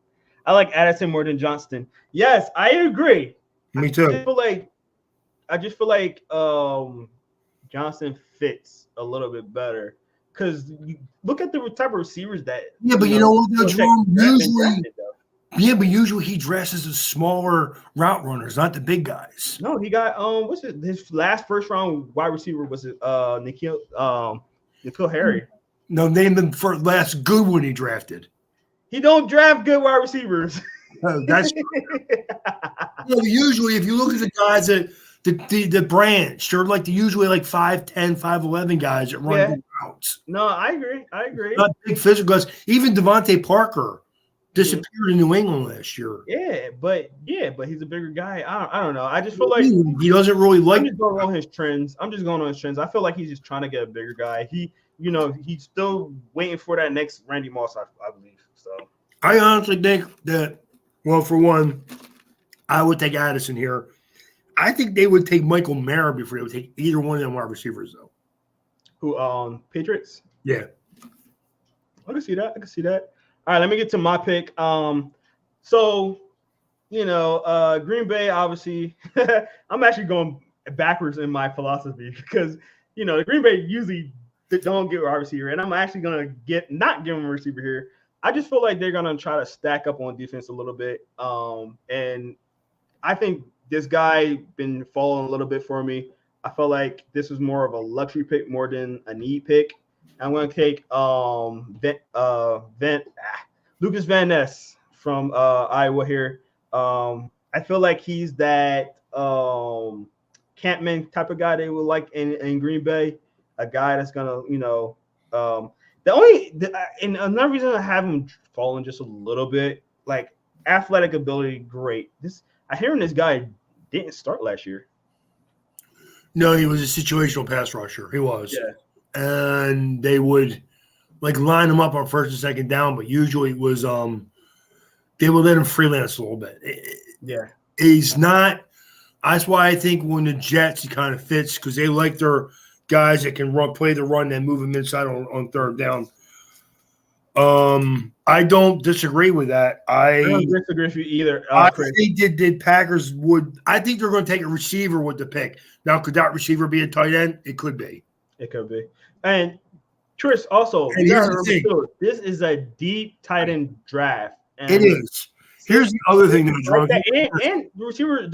I like Addison more than Johnston. Yes, I agree. Me too. I just feel like Johnson fits a little bit better because you look at the type of receivers that. Yeah, but you know what, though, Jerome? Usually, Usually he dresses the smaller route runners, not the big guys. No, he got what's it? His last first round wide receiver was Nikhil Harry. No, name them for last good one he drafted. He don't draft good wide receivers. Oh, that's usually if you look at the guys that the branch, they're like usually like 5'10", 5'11" guys that run good routes. No, I agree. Not big physical guys. Even Devontae Parker disappeared in New England last year. Yeah, but he's a bigger guy. I don't know. I just feel like he doesn't really like. I'm just going on his trends. I feel like he's just trying to get a bigger guy. He's still waiting for that next Randy Moss, I believe. So I honestly think that, well, for one, I would take Addison here. I think they would take Michael Mayer before they would take either one of them wide receivers, though. Who, Patriots? Yeah. I can see that. All right, let me get to my pick. So, Green Bay, obviously, I'm actually going backwards in my philosophy because, the Green Bay usually don't get a wide receiver, and I'm actually going to not give them a receiver here. I just feel like they're going to try to stack up on defense a little bit. And I think this guy been falling a little bit for me. I felt like this was more of a luxury pick more than a need pick. I'm going to take Lucas Van Ness from Iowa here. I feel like he's that Campman type of guy they would like in Green Bay, a guy that's gonna, and another reason I have him fallen just a little bit, like athletic ability, great. I hearing this guy didn't start last year. No, he was a situational pass rusher. He was. Yeah. And they would line him up on first and second down, but usually it was they would let him freelance a little bit. Yeah. He's not. That's why I think when the Jets, he kind of fits because they like their guys that can play the run, and move him inside on third down. I don't disagree with that. I don't disagree with you either. I think did Packers would. I think they're going to take a receiver with the pick. Now, could that receiver be a tight end? It could be. It could be. And Chris, also, this is a deep tight end draft. And it is. Here's the other thing that's wrong. And the receiver.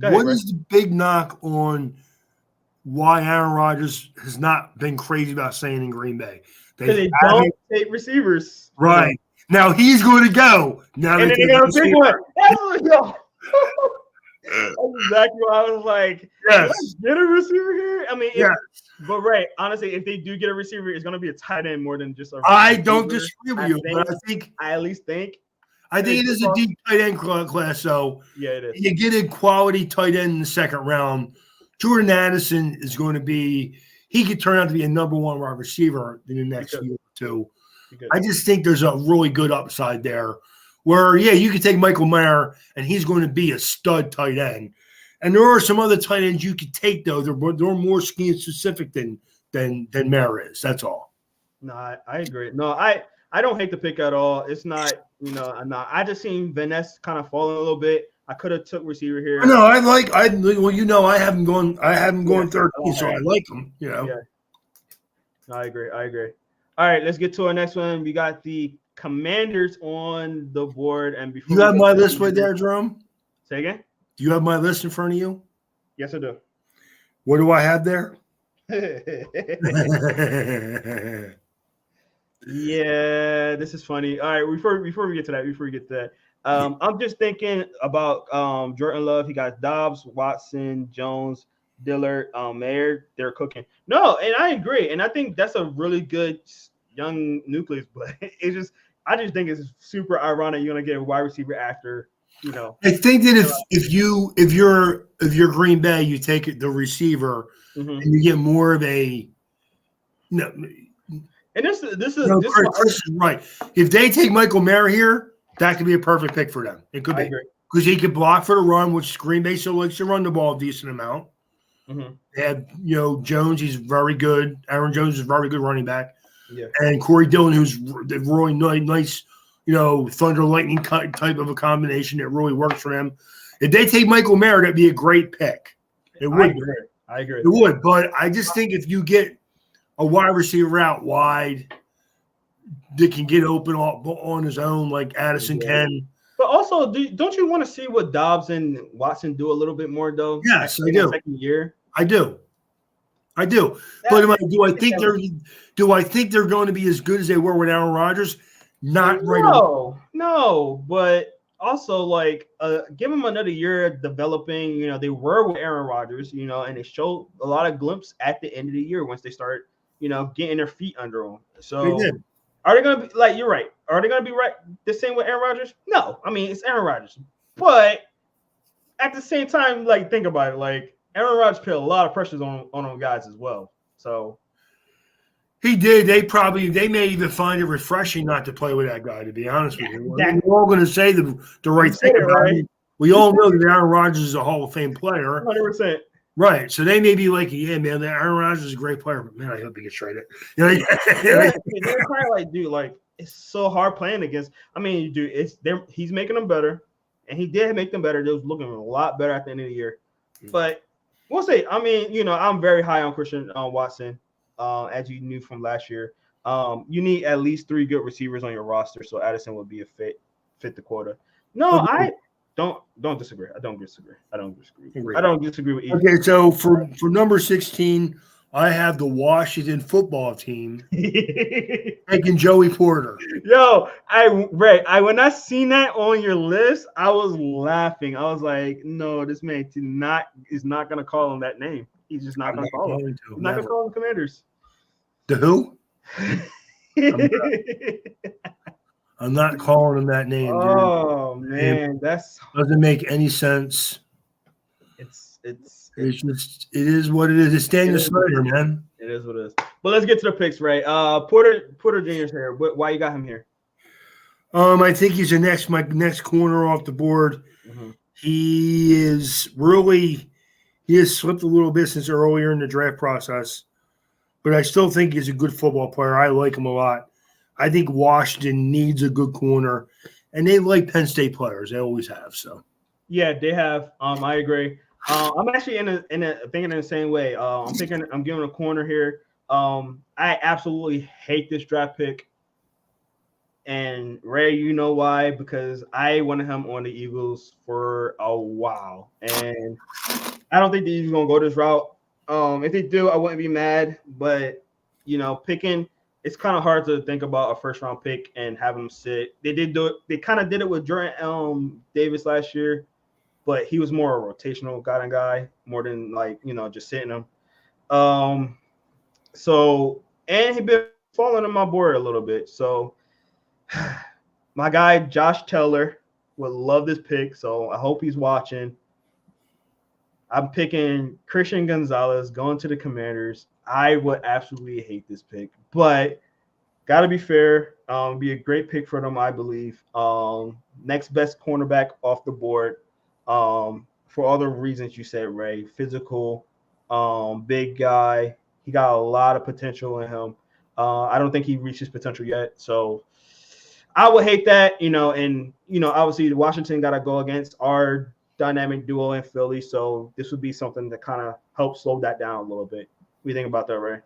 What is the big knock on why Aaron Rodgers has not been crazy about staying in Green Bay? They don't take receivers. Right. Now he's going to go. Now and they're going to pick one. That's exactly what I was like. Yes. Get a receiver here? I mean, yes. But honestly, if they do get a receiver, it's going to be a tight end more than just a receiver. I don't disagree with you, but I at least think. I think it is a deep tight end class, so yeah, it is. You get a quality tight end in the second round. Jordan Addison is going to be – he could turn out to be a number one wide receiver in the next year or two. I just think there's a really good upside there where, yeah, you could take Michael Mayer, and he's going to be a stud tight end. And there are some other tight ends you could take, though. They're more scheme-specific than Mayer is. That's all. No, I agree. No, I don't hate the pick at all. It's not, I just seen Van Ness kind of falling a little bit. I could have took receiver here. No, I have him going 13, so I like him, Yeah. No, I agree. All right, let's get to our next one. We got the Commanders on the board. And before you have my list right there, Jerome? Say again? Do you have my list in front of you? Yes, I do. What do I have there? Yeah, this is funny. All right, before we get to that, I'm just thinking about Jordan Love. He got Dobbs, Watson, Jones, Dillard, Mayer. They're cooking. No, and I agree, and I think that's a really good young nucleus. But I just think it's super ironic you're gonna get a wide receiver after. I think that if you're Green Bay, you take the receiver and you get more of a And this Chris is right. If they take Michael Mayer here, that could be a perfect pick for them. It could be because he could block for the run, which Green Bay still likes to run the ball a decent amount. Mm-hmm. They have Jones. He's very good. Aaron Jones is a very good running back. Yeah. And Corey Dillon, who's really nice. Thunder lightning type of a combination that really works for them. If they take Michael Mayer, that'd be a great pick. It would. I agree. It would, but I just think if you get a wide receiver out wide that can get open on his own like Addison can. But also, don't you want to see what Dobbs and Watson do a little bit more, though? Yes, I do. Second year, I do. But do I think they're going to be as good as they were with Aaron Rodgers? Not right away. No, but also give them another year developing. They were with Aaron Rodgers, and they showed a lot of glimpses at the end of the year once they start, getting their feet under them. So are they going to be you're right? Are they going to be right the same with Aaron Rodgers? No, I mean it's Aaron Rodgers, but at the same time, think about it, Aaron Rodgers put a lot of pressures on them guys as well. So. He did. They may even find it refreshing not to play with that guy, to be honest with you. We're all going to say the right thing about it. We all know that Aaron Rodgers is a Hall of Fame player. 100%. Right. So they may be like, yeah, man, Aaron Rodgers is a great player, but man, I hope he gets traded. They're kind of dude, it's so hard playing against. I mean, dude, he's making them better, and he did make them better. They was looking a lot better at the end of the year. But we'll see. I mean, I'm very high on Christian Watson. As you knew from last year, you need at least 3 good receivers on your roster, so Addison would be a fit the quota. No, don't disagree. I don't disagree. I don't disagree. Agree. I don't disagree with either. Okay, so for number 16, I have the Washington football team taking Joey Porter. Yo, when I seen that on your list, I was laughing. I was like, no, this man is not gonna call him that name. He's just not gonna call him. He's not gonna call him Commanders. The who? I'm not calling him that name. Oh dude. man, that's doesn't make any sense. It's just it is what it is. It's Daniel Snyder, man. It is what it is. But let's get to the picks, Ray. Porter Jr.'s here. Why you got him here? I think he's my next corner off the board. Mm-hmm. He has slipped a little bit since earlier in the draft process, but I still think he's a good football player. I like him a lot. I think Washington needs a good corner, and they like Penn State players. They always have. So yeah, they have. I agree. I'm actually thinking in the same way. I'm giving a corner here. I absolutely hate this draft pick. And Ray, you know why? Because I wanted him on the Eagles for a while. And I don't think the Eagles gonna go this route. If they do, I wouldn't be mad. But it's kind of hard to think about a first round pick and have him sit. They did do it. They kind of did it with Jordan Davis last year. But he was more a rotational guy more than just sitting him. So and he been falling on my board a little bit. So my guy Josh Teller would love this pick. So I hope he's watching. I'm picking Christian Gonzalez going to the Commanders. I would absolutely hate this pick, but gotta be fair. Be a great pick for them, I believe. Next best cornerback off the board. For all the reasons you said, Ray, physical, big guy. He got a lot of potential in him. I don't think he reached his potential yet. So I would hate that, and obviously Washington got to go against our dynamic duo in Philly. So this would be something that kind of helps slow that down a little bit. What do you think about that, Ray?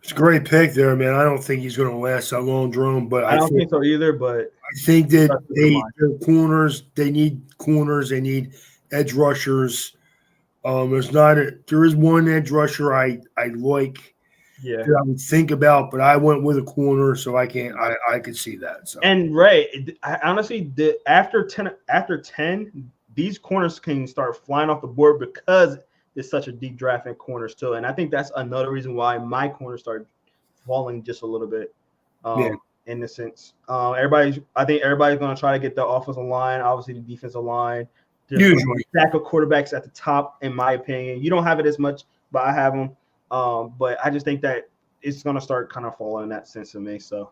It's a great pick there, man. I don't think he's going to last that long, Jerome. But I don't think so either. But I think that they need corners. They need edge rushers. There is one edge rusher I like. Yeah, that I would think about, but I went with a corner, so I could see that. So and Ray, I honestly did after 10, these corners can start flying off the board because it's such a deep draft in corners too. And I think that's another reason why my corners started falling just a little bit. In the sense, I think everybody's going to try to get the offensive line, obviously the defensive line. Usually, stack of quarterbacks at the top, in my opinion. You don't have it as much, but I have them. But I just think that it's going to start kind of falling in that sense to me. So,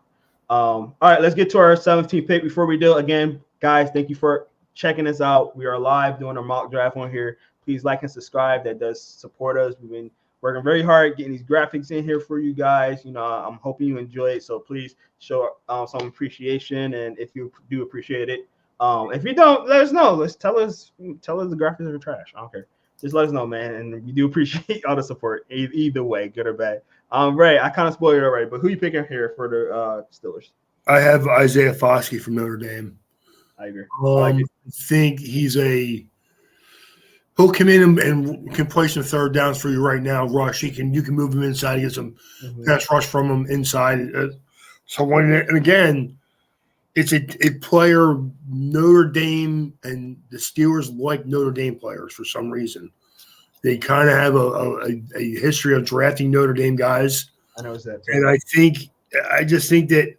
all right, let's get to our 17th pick. Before we do, again, guys, thank you for checking us out. We are live doing a mock draft on here. Please like and subscribe. That does support us. We've been working very hard getting these graphics in here for you guys. I'm hoping you enjoy it. So please show some appreciation. And if you do appreciate it, if you don't, let us know. Let's tell us the graphics are trash. I don't care. Just let us know, man. And we do appreciate all the support either way, good or bad. Ray, I kind of spoiled it already, but who you picking here for the Steelers? I have Isaiah Foskey from Notre Dame. I agree. I think he'll come in and can play some third downs for you right now. Rush, you can move him inside, get some pass rush from him inside. And again, it's a player Notre Dame and the Steelers like Notre Dame players for some reason. They kind of have a history of drafting Notre Dame guys. I know that too. And I just think that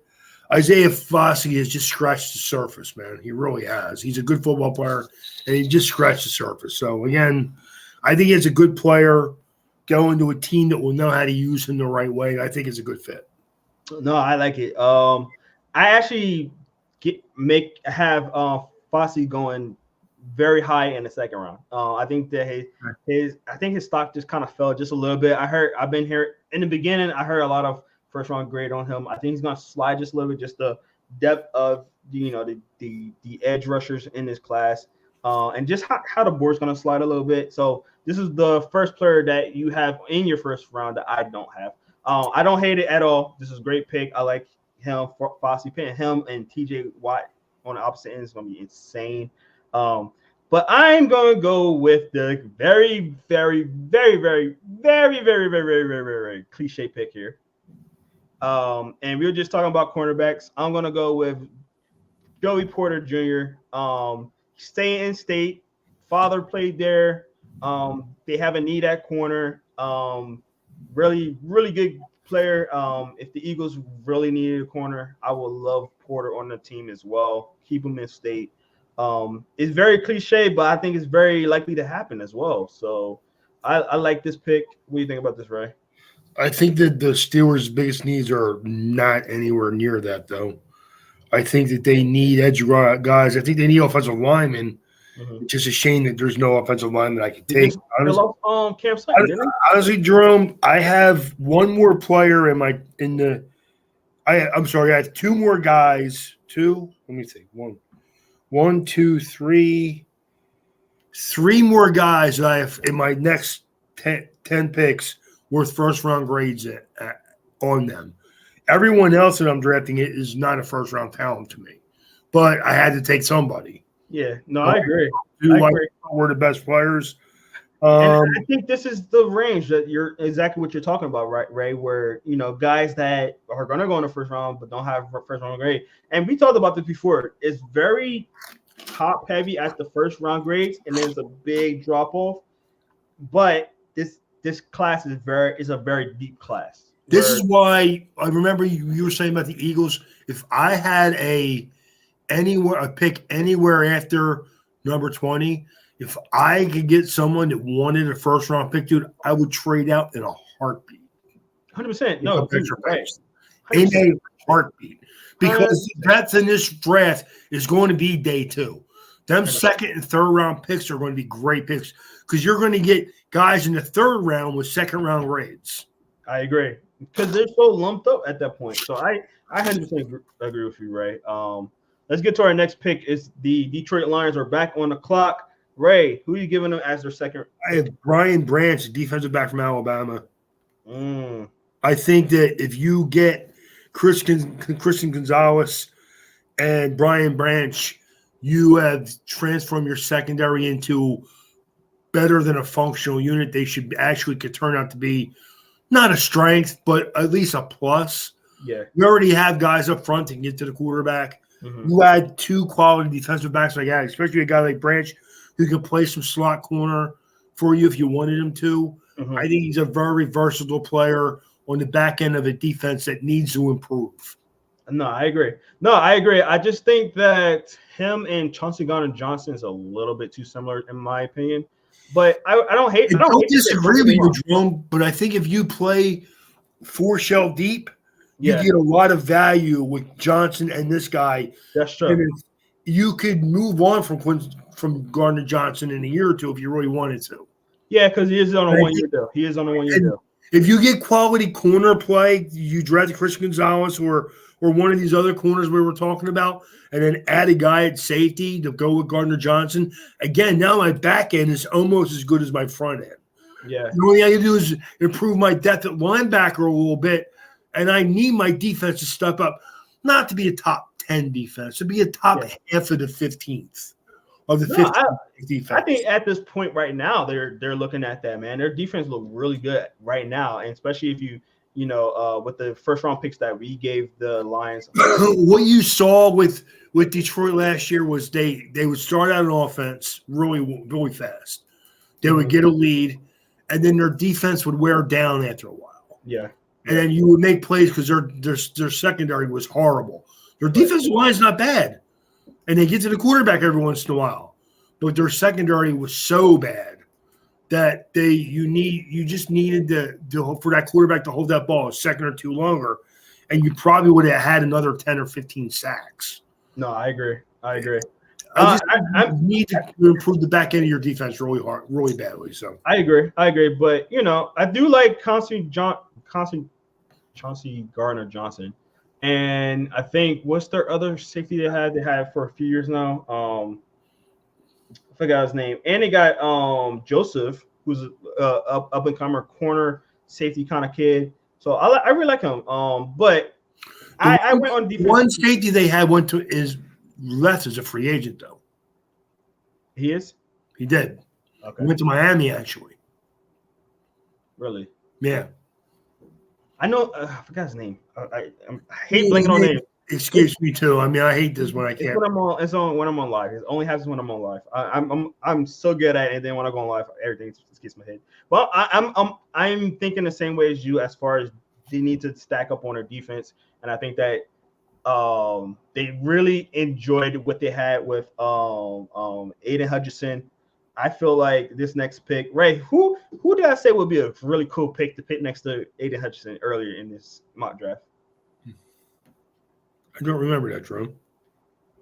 Isaiah Foskey has just scratched the surface, man. He really has. He's a good football player, and he just scratched the surface. So, again, I think he's a good player going to a team that will know how to use him the right way. I think it's a good fit. No, I like it. I actually have Foskey going very high in the second round. I think that his stock just kind of fell just a little bit. I've been here in the beginning. I heard a lot of first round grade on him. I think he's going to slide just a little bit, just the depth of the edge rushers in this class, and just how the board's going to slide a little bit. So this is the first player that you have in your first round that I don't have. I don't hate it at all. This is a great pick. I like him. Foskey, picking him and TJ Watt on the opposite end is going to be insane. But I'm going to go with the very, very, very, very, very, very, very, very, very, very cliche pick here. And we were just talking about cornerbacks. I'm going to go with Joey Porter Jr. Staying in state. Father played there. They have a need at corner. Really, really good player. If the Eagles really needed a corner, I would love Porter on the team as well. Keep him in state. It's very cliche, but I think it's very likely to happen as well. So I like this pick. What do you think about this, Ray? I think that the Steelers' biggest needs are not anywhere near that, though. I think that they need edge guys. I think they need offensive linemen. It's just a shame that there's no offensive lineman I can take. Honestly, Jerome, I have one more player I'm sorry, I have two more guys. Let me think. One, two, three more guys that I have in my next 10 picks worth first-round grades on them. Everyone else that I'm drafting is not a first-round talent to me. But I had to take somebody. Yeah, no, I agree. We're the best players. And I think this is the range that you're exactly what you're talking about, right, Ray? Where, guys that are going to go in the first round but don't have first-round grade. And we talked about this before. It's very top-heavy at the first-round grades, and there's a big drop-off. But this class is a very deep class. This is why I remember you were saying about the Eagles. If I had a pick anywhere after number 20, if I could get someone that wanted a first round pick, dude, I would trade out in a heartbeat. 100%. No, right. In a heartbeat. Because that's in this draft is going to be day 2. Them second and third round picks are going to be great picks because you're going to get guys in the third round with second round grades. I agree because they're so lumped up at that point. So I 100% agree with you, Ray. Let's get to our next pick. Is the Detroit Lions are back on the clock. Ray, who are you giving them as their second? I have Brian Branch, defensive back from Alabama. I think that if you get Christian Gonzalez and Brian Branch, you have transformed your secondary into better than a functional unit. They could turn out to be not a strength, but at least a plus. Yeah. You already have guys up front to get to the quarterback. You add 2 quality defensive backs like that, especially a guy like Branch who can play some slot corner for you if you wanted him to. I think he's a very versatile player on the back end of a defense that needs to improve. No, I agree. I just think that him and Chauncey Gardner-Johnson is a little bit too similar in my opinion. But I don't disagree with you, Jerome, but I think if you play 4 shell deep, you get a lot of value with Johnson and this guy. That's true. You could move on from Gardner Johnson in a year or 2 if you really wanted to. Yeah, because he is on a 1-year deal. If you get quality corner play, you draft Christian Gonzalez or one of these other corners we were talking about, and then add a guy at safety to go with Gardner Johnson. Again, now my back end is almost as good as my front end. Yeah. The only thing I can do is improve my depth at linebacker a little bit, and I need my defense to step up, not to be a top 10 defense, to be a top half of the 15th of the 15th defense. I think at this point right now, they're looking at that, man. Their defense look really good right now, and especially if you with the first round picks that we gave the Lions. What you saw with Detroit last year was they would start out an offense really, really fast. They would get a lead, and then their defense would wear down after a while. Yeah. And then you would make plays because their secondary was horrible. Their defensive line is not bad, and they get to the quarterback every once in a while. But their secondary was so bad that you just needed for that quarterback to hold that ball a second or 2 longer, and you probably would have had another 10 or 15 sacks. No, I agree. I need to improve the back end of your defense really badly. So I agree. But I do like Chauncey Gardner-Johnson, and I think what's their other safety they had for a few years now. I forgot his name, and they got Joseph, who's a up and comer corner safety kind of kid. So I really like him. But I went on defense. One safety they had left as a free agent though. He is? He did. Okay. He went to Miami, actually. Really? Yeah. I know. I forgot his name. I hate blanking on names. Excuse me too. I mean, I hate this when I It's can't. when I'm on. It's on when I'm on live. It only happens when I'm on live. I'm so good at it, and then when I go on live, everything just gets my head. Well, I'm thinking the same way as you as far as they need to stack up on their defense, and I think that they really enjoyed what they had with Aiden Hutchinson. I feel like this next pick, Ray, who did I say would be a really cool pick to pick next to Aiden Hutchinson earlier in this mock draft? I don't remember that, Jerome.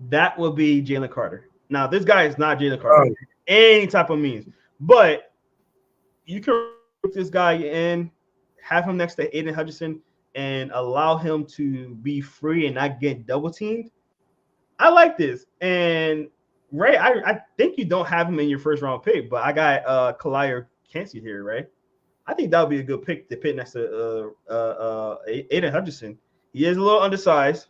That would be Jalen Carter. Now, this guy is not Jalen Carter, Oh. any type of means, but you can put this guy in, have him next to Aiden Hutchinson, and allow him to be free and not get double teamed. I like this. And Ray, I think you don't have him in your first round pick, but I got Kalaya Cansey here, right? I think that would be a good pick to pick next to Aiden Hutchinson. He is a little undersized.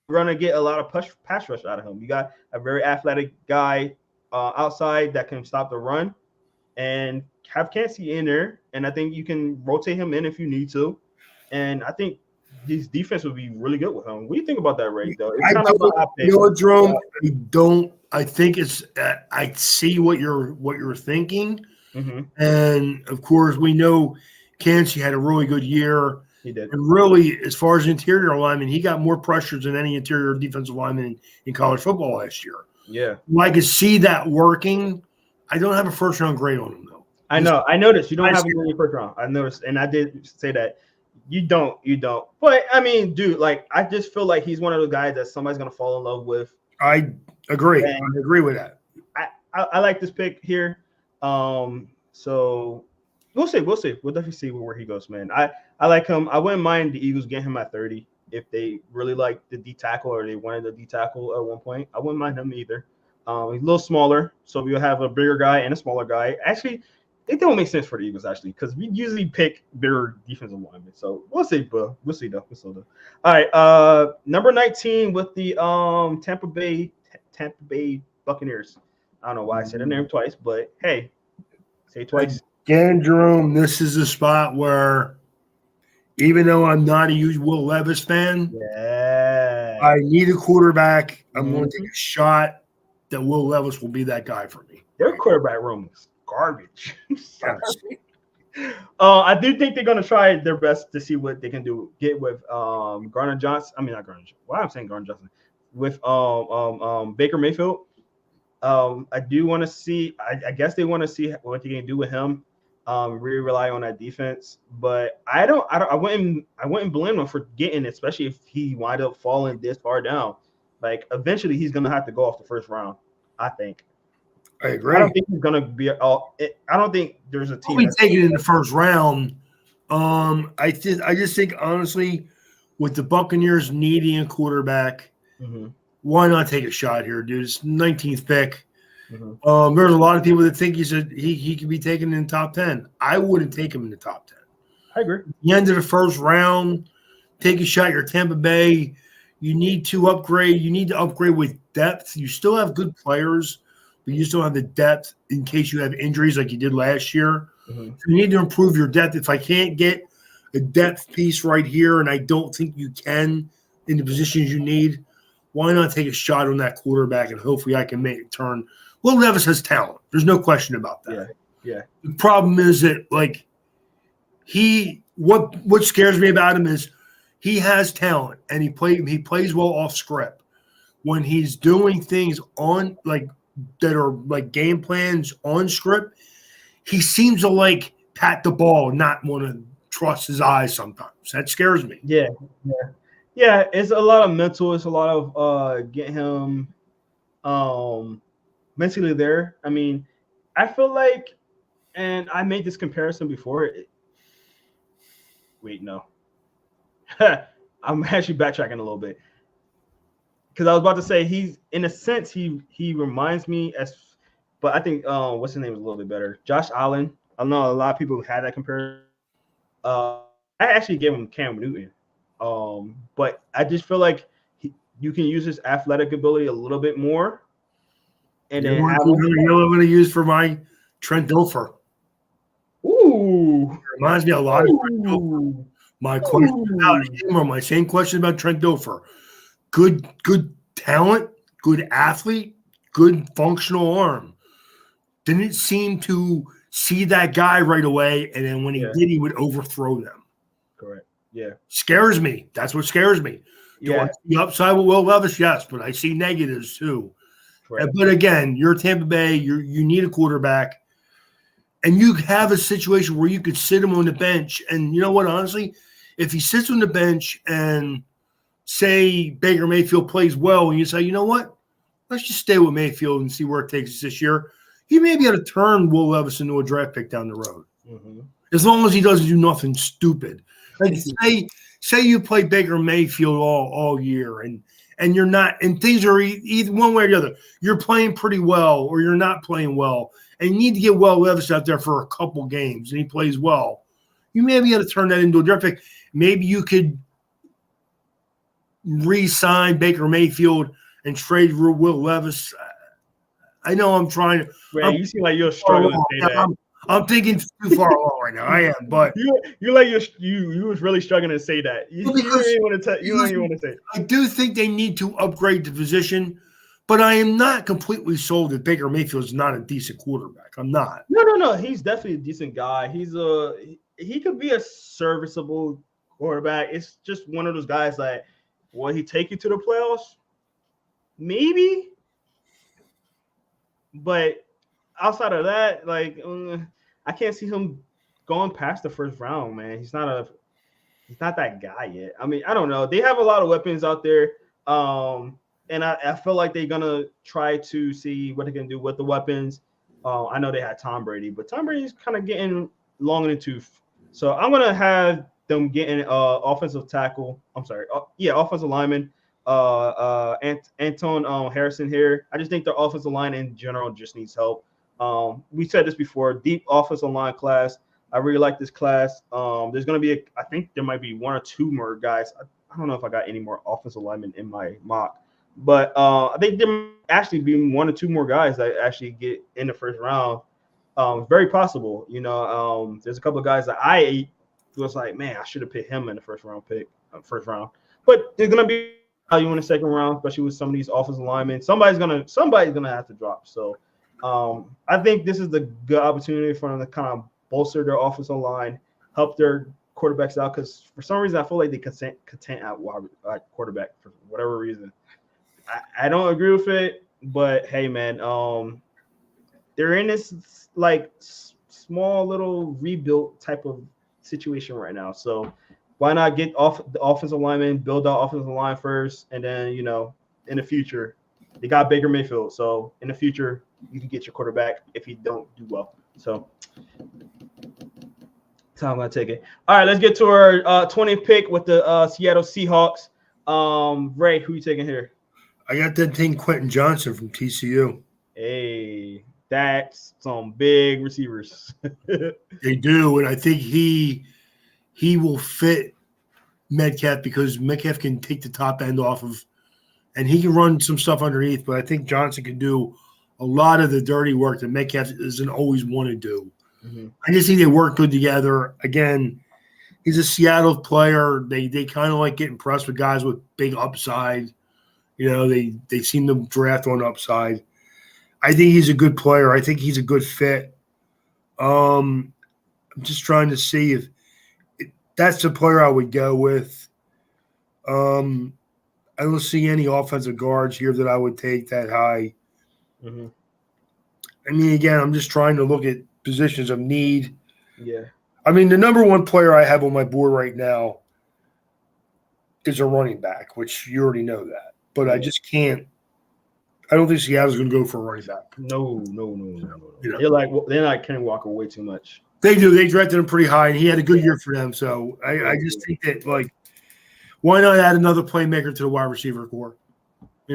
We're gonna get a lot of pass rush out of him. You got a very athletic guy outside that can stop the run, and have Cansey in there. And I think you can rotate him in if you need to. And I think this defense would be really good with him. What do you think about that, Ray? Though it's kind of an optic. You know what, Jerome? I don't. I think it's. I see what you're thinking, and of course we know Cansey had a really good year. He did. And really, as far as interior alignment, he got more pressures than any interior defensive lineman in college football last year. Yeah. Well, I could see that working. I don't have a first round grade on him though. I know. I noticed you don't have him in your first round. I noticed, and I did say that. You don't. But I mean, dude, like I just feel like he's one of those guys that somebody's gonna fall in love with. I agree. I agree with that. I like this pick here. So we'll see. We'll definitely see where he goes, man. I like him. I wouldn't mind the Eagles getting him at 30 if they really like the D tackle or they wanted the D tackle at one point. I wouldn't mind him either. He's a little smaller, so we'll have a bigger guy and a smaller guy. Actually, it don't make sense for the Eagles actually because we usually pick bigger defensive linemen. So we'll see, bro. We'll see though. All right, number 19 with the Tampa Bay Buccaneers. I don't know why I said their name twice, but hey, say it twice. Again, Jerome, this is a spot where even though I'm not a huge Will Levis fan, I need a quarterback. I'm going to take a shot that Will Levis will be that guy for me. Their quarterback room is garbage. I do think they're going to try their best to see what they can get with Garner Johnson. I mean, not Garner Johnson. Why I'm saying Garner Johnson with Baker Mayfield. I do want to see. I guess they want to see what they can do with him. Really rely on that defense, but I wouldn't blame him for getting, especially if he wind up falling this far down. Like eventually, he's going to have to go off the first round. I think. I agree. I don't think he's gonna be. I don't think there's a team. We'll be taken in the first round. I just think honestly, with the Buccaneers needing a quarterback, why not take a shot here, dude? It's 19th pick. There's a lot of people that think he could be taken in the top 10. I wouldn't take him in the top 10. I agree. At the end of the first round, take a shot. You're Tampa Bay. You need to upgrade. You need to upgrade with depth. You still have good players, but you still have the depth in case you have injuries like you did last year. So you need to improve your depth. If I can't get a depth piece right here, and I don't think you can in the positions you need, why not take a shot on that quarterback and hopefully I can make it turn. Will Levis has talent. There's no question about that. Yeah. The problem is that like what scares me about him is he has talent and he plays well off script. When he's doing things on like that are like game plans on script, he seems to like pat the ball, not want to trust his eyes sometimes. That scares me. Yeah. It's a lot of mental. It's a lot of get him mentally there. I mean, I feel like, and I made this comparison before. Wait, no. I'm actually backtracking a little bit. Because I was about to say he's in a sense he reminds me but I think what's his name is a little bit better. Josh Allen. I know a lot of people had that comparison. I actually gave him Cam Newton. But I just feel like you can use his athletic ability a little bit more. and You know then what have them. I'm going to use for my Trent Dilfer? Ooh, It reminds me a lot of Trent Dilfer. ooh, My question about ooh. him, or my same question about Trent Dilfer. Good talent, good athlete, good functional arm. Didn't seem to see that guy right away, and then when he Yeah, did, he would overthrow them. correct. Yeah, Scares me. That's what scares me. Do I yeah, see upside with Will Levis? Yes, but I see negatives too. correct. But again, you're Tampa Bay. You need a quarterback, and you have a situation where you could sit him on the bench. And you know what? Honestly, if he sits on the bench and say Baker Mayfield plays well, and you say, you know what? Let's just stay with Mayfield and see where it takes us this year. He may be able to turn Will Levis into a draft pick down the road, as long as he doesn't do nothing stupid. Like say you play Baker Mayfield all year, and you're not, and things are either one way or the other. You're playing pretty well, or you're not playing well, and you need to get Will Levis out there for a couple games, and he plays well. You may be able to turn that into a draft pick. Maybe you could re-sign Baker Mayfield and trade Will Levis. I know I'm trying to. Ray, you seem like you're struggling to say that. I'm thinking too far along right now. I am, but you like you was really struggling to say that. You don't even want to you don't even want to say it. I do think they need to upgrade the position, but I am not completely sold that Baker Mayfield is not a decent quarterback. I'm not. No. He's definitely a decent guy. He could be a serviceable quarterback. It's just one of those guys that will he take you to the playoffs? Maybe. But outside of that, like I can't see him going past the first round, man. He's not that guy yet. I mean, I don't know. They have a lot of weapons out there. And I feel like they're gonna try to see what they can do with the weapons. I know they had Tom Brady, but Tom Brady's kind of getting long in the tooth. So I'm gonna have them getting offensive tackle. Offensive lineman. Anton Harrison here. I just think their offensive line in general just needs help. We said this before, deep offensive line class. I really like this class. There's going to be, I think there might be one or two more guys. I don't know if I got any more offensive linemen in my mock, but I think there might actually be one or two more guys that actually get in the first round. Very possible. There's a couple of guys that I was like, man, I should have picked him in the first round. But there's going to be value in the second round, especially with some of these offensive linemen. Somebody's gonna have to drop. So I think this is the good opportunity for them to kind of bolster their offensive line, help their quarterbacks out, because for some reason I feel like they content at quarterback for whatever reason. I don't agree with it, but hey, man, they're in this like small little rebuild type of situation right now. So why not get off the offensive lineman, build out offensive line first, and then in the future, they got Baker Mayfield. So in the future, you can get your quarterback if you don't do well. So that's how I'm gonna take it. All right, let's get to our 20th pick with the Seattle Seahawks. Ray, who you taking here? I got that thing Quentin Johnson from TCU. Hey, that's some big receivers. They do, and I think he will fit Metcalf because Metcalf can take the top end off of, and he can run some stuff underneath. But I think Johnson can do a lot of the dirty work that Metcalf doesn't always want to do. Mm-hmm. I just think they work good together. Again, he's a Seattle player. They kind of like get impressed with guys with big upside. They seem to draft on upside. I think he's a good player. I think he's a good fit. I'm just trying to see if that's the player I would go with. I don't see any offensive guards here that I would take that high. Mm-hmm. I mean, again, I'm just trying to look at positions of need. Yeah. I mean, the number one player I have on my board right now is a running back, which you already know that. But I just can't. I don't think Seattle's going to go for a running back. No. They're like Kenny Walker way too much. They do. They drafted him pretty high, and he had a good year for them. So I just think that, why not add another playmaker to the wide receiver core? I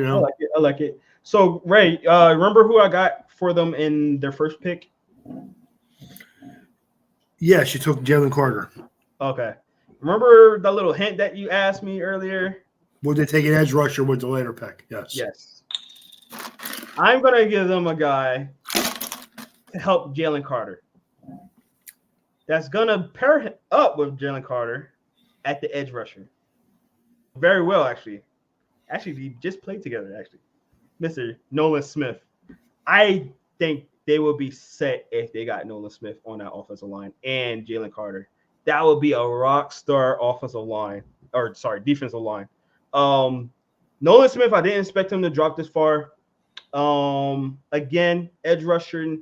like it. So, Ray, remember who I got for them in their first pick? Yeah, she took Jalen Carter. Okay. Remember the little hint that you asked me earlier? Would they take an edge rusher with the later pick? Yes. I'm gonna give them a guy to help Jalen Carter. That's gonna pair him up with Jalen Carter at the edge rusher. Very well, actually. Actually, we just played together. Actually, Mr. Nolan Smith. I think they will be set if they got Nolan Smith on that offensive line and Jalen Carter. That would be a rock star offensive line, or sorry, defensive line. Nolan Smith, I didn't expect him to drop this far. Again, edge rushers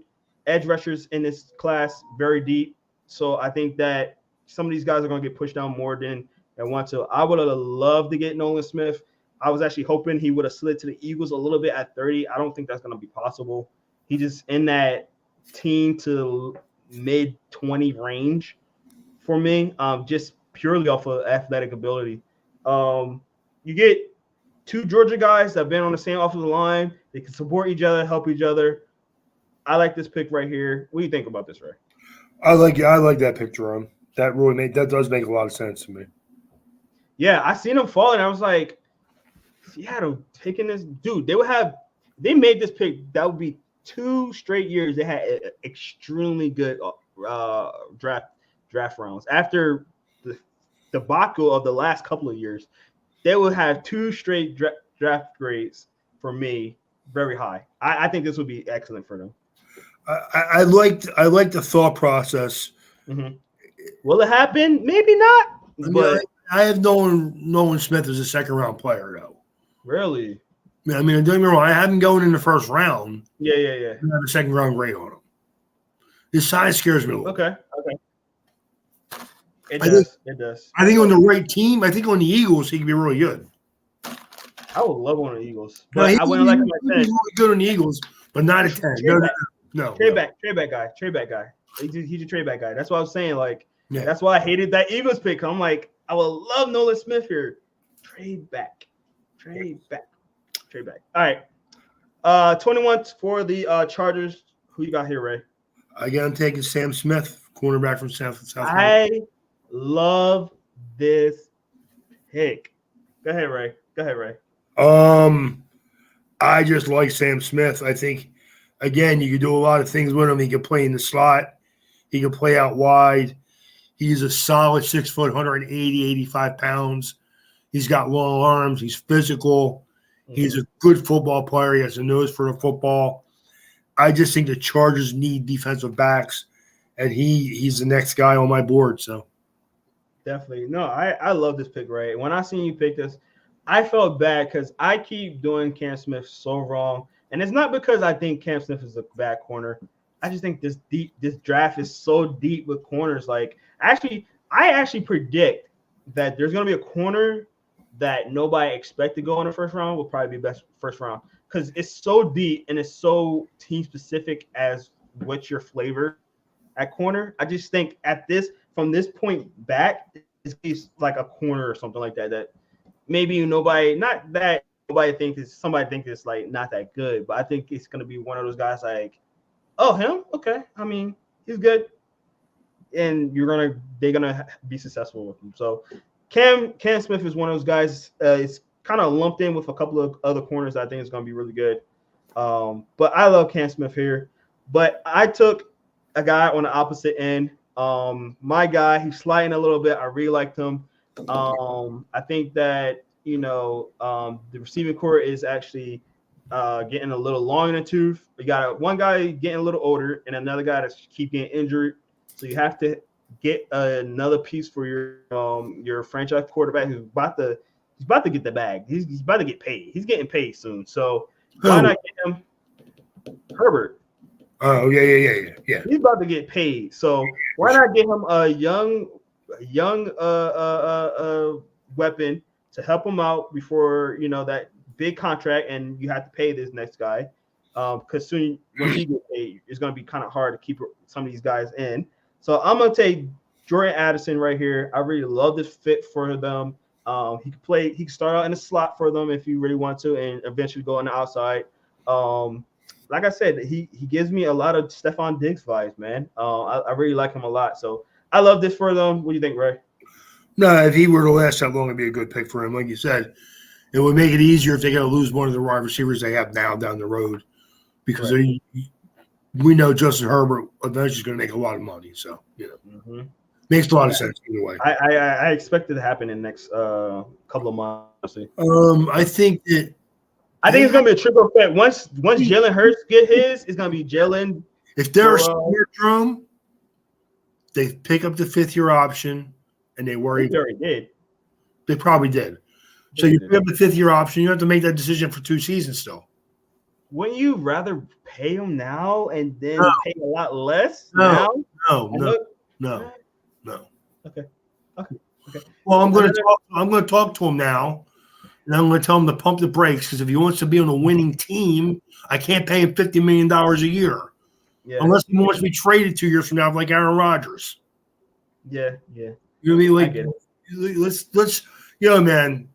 in this class very deep. So I think that some of these guys are going to get pushed down more than they want to. I would have loved to get Nolan Smith. I was actually hoping he would have slid to the Eagles a little bit at 30. I don't think that's going to be possible. He just in that teen to mid 20 range for me, just purely off of athletic ability. You get two Georgia guys that have been on the same offensive line. They can support each other, help each other. I like this pick right here. What do you think about this, Ray? I like that pick, Jerome. That does make a lot of sense to me. Yeah, I seen him fall, and I was like, Seattle taking this dude. They made this pick. That would be 2 straight years. They had extremely good draft rounds. After the debacle of the last couple of years, they would have 2 straight draft grades for me, very high. I think this would be excellent for them. I liked the thought process. Mm-hmm. Will it happen? Maybe not. But I have Nolan Smith as a second-round player, though. Really? I mean, don't get me wrong. I have him going in the first round. Yeah. I have a second-round grade on him. His size scares me a little. Okay. It does. I think on the right team, I think on the Eagles, he could be really good. I would love on the Eagles. But I wouldn't like him at 10. He's really good on the Eagles, but not at 10. No. Trade back guy. He's a trade back guy. That's what I was saying. Like, yeah. That's why I hated that Eagles pick. I'm like, I would love Nolan Smith here. Trade back. All right. 21 for the Chargers. Who you got here, Ray? Again, I'm taking Sam Smith, cornerback from South. I love this pick. Go ahead, Ray. I just like Sam Smith. I think, again, you could do a lot of things with him. He could play in the slot. He could play out wide. He's a solid 6 foot, 180, 85 pounds. He's got long arms. He's physical. Mm-hmm. He's a good football player. He has a nose for the football. I just think the Chargers need defensive backs, and he's the next guy on my board. So definitely. No, I love this pick, Ray. When I seen you pick this, I felt bad because I keep doing Cam Smith so wrong. And it's not because I think Cam Smith is a bad corner. I just think this draft is so deep with corners. Like, I actually predict that there's going to be a corner that nobody expect to go in the first round will probably be best first round because it's so deep and it's so team specific as what's your flavor at corner. I just think from this point back, it's like a corner or something like that maybe somebody think it's like not that good, but I think it's going to be one of those guys like, oh, him? Okay. I mean, he's good. And they're going to be successful with him. So Cam Smith is one of those guys. It's kind of lumped in with a couple of other corners I think is going to be really good. But I love Cam Smith here. But I took a guy on the opposite end. My guy, he's sliding a little bit. I really liked him. I think that, the receiving core is actually getting a little long in the tooth. You got one guy getting a little older and another guy that's keep getting injured. So you have to get another piece for your franchise quarterback who's about to get the bag. He's about to get paid. He's getting paid soon. So why not get him Herbert? Oh, yeah. He's about to get paid. So why not get him a young weapon to help him out before that big contract and you have to pay this next guy because soon when he gets paid, it's going to be kind of hard to keep some of these guys in. So I'm going to take Jordan Addison right here. I really love this fit for them. He can start out in the slot for them if you really want to and eventually go on the outside. Like I said, he gives me a lot of Stephon Diggs vibes, man. I really like him a lot. So I love this for them. What do you think, Ray? No, if he were to last that long, it'd be a good pick for him. Like you said, it would make it easier if they got to lose one of the wide receivers they have now down the road. because we know Justin Herbert eventually is going to make a lot of money. So, makes a lot of sense either way. I expect it to happen in the next couple of months. I think that I think it's gonna be a triple effect. Once Jalen Hurts get his, it's gonna be Jalen. If they're smart, Jerome, they pick up the 5th-year option and they worry. They already did. They probably did. So you pick up the 5th-year option, you have to make that decision for 2 seasons still. Wouldn't you rather pay him now and then pay a lot less No. Okay. Well, I'm going to talk to him now, and I'm going to tell him to pump the brakes because if he wants to be on a winning team, I can't pay him $50 million a year, unless he wants to be traded 2 years from now, like Aaron Rodgers. Yeah. You know what I mean? Like, let's, man.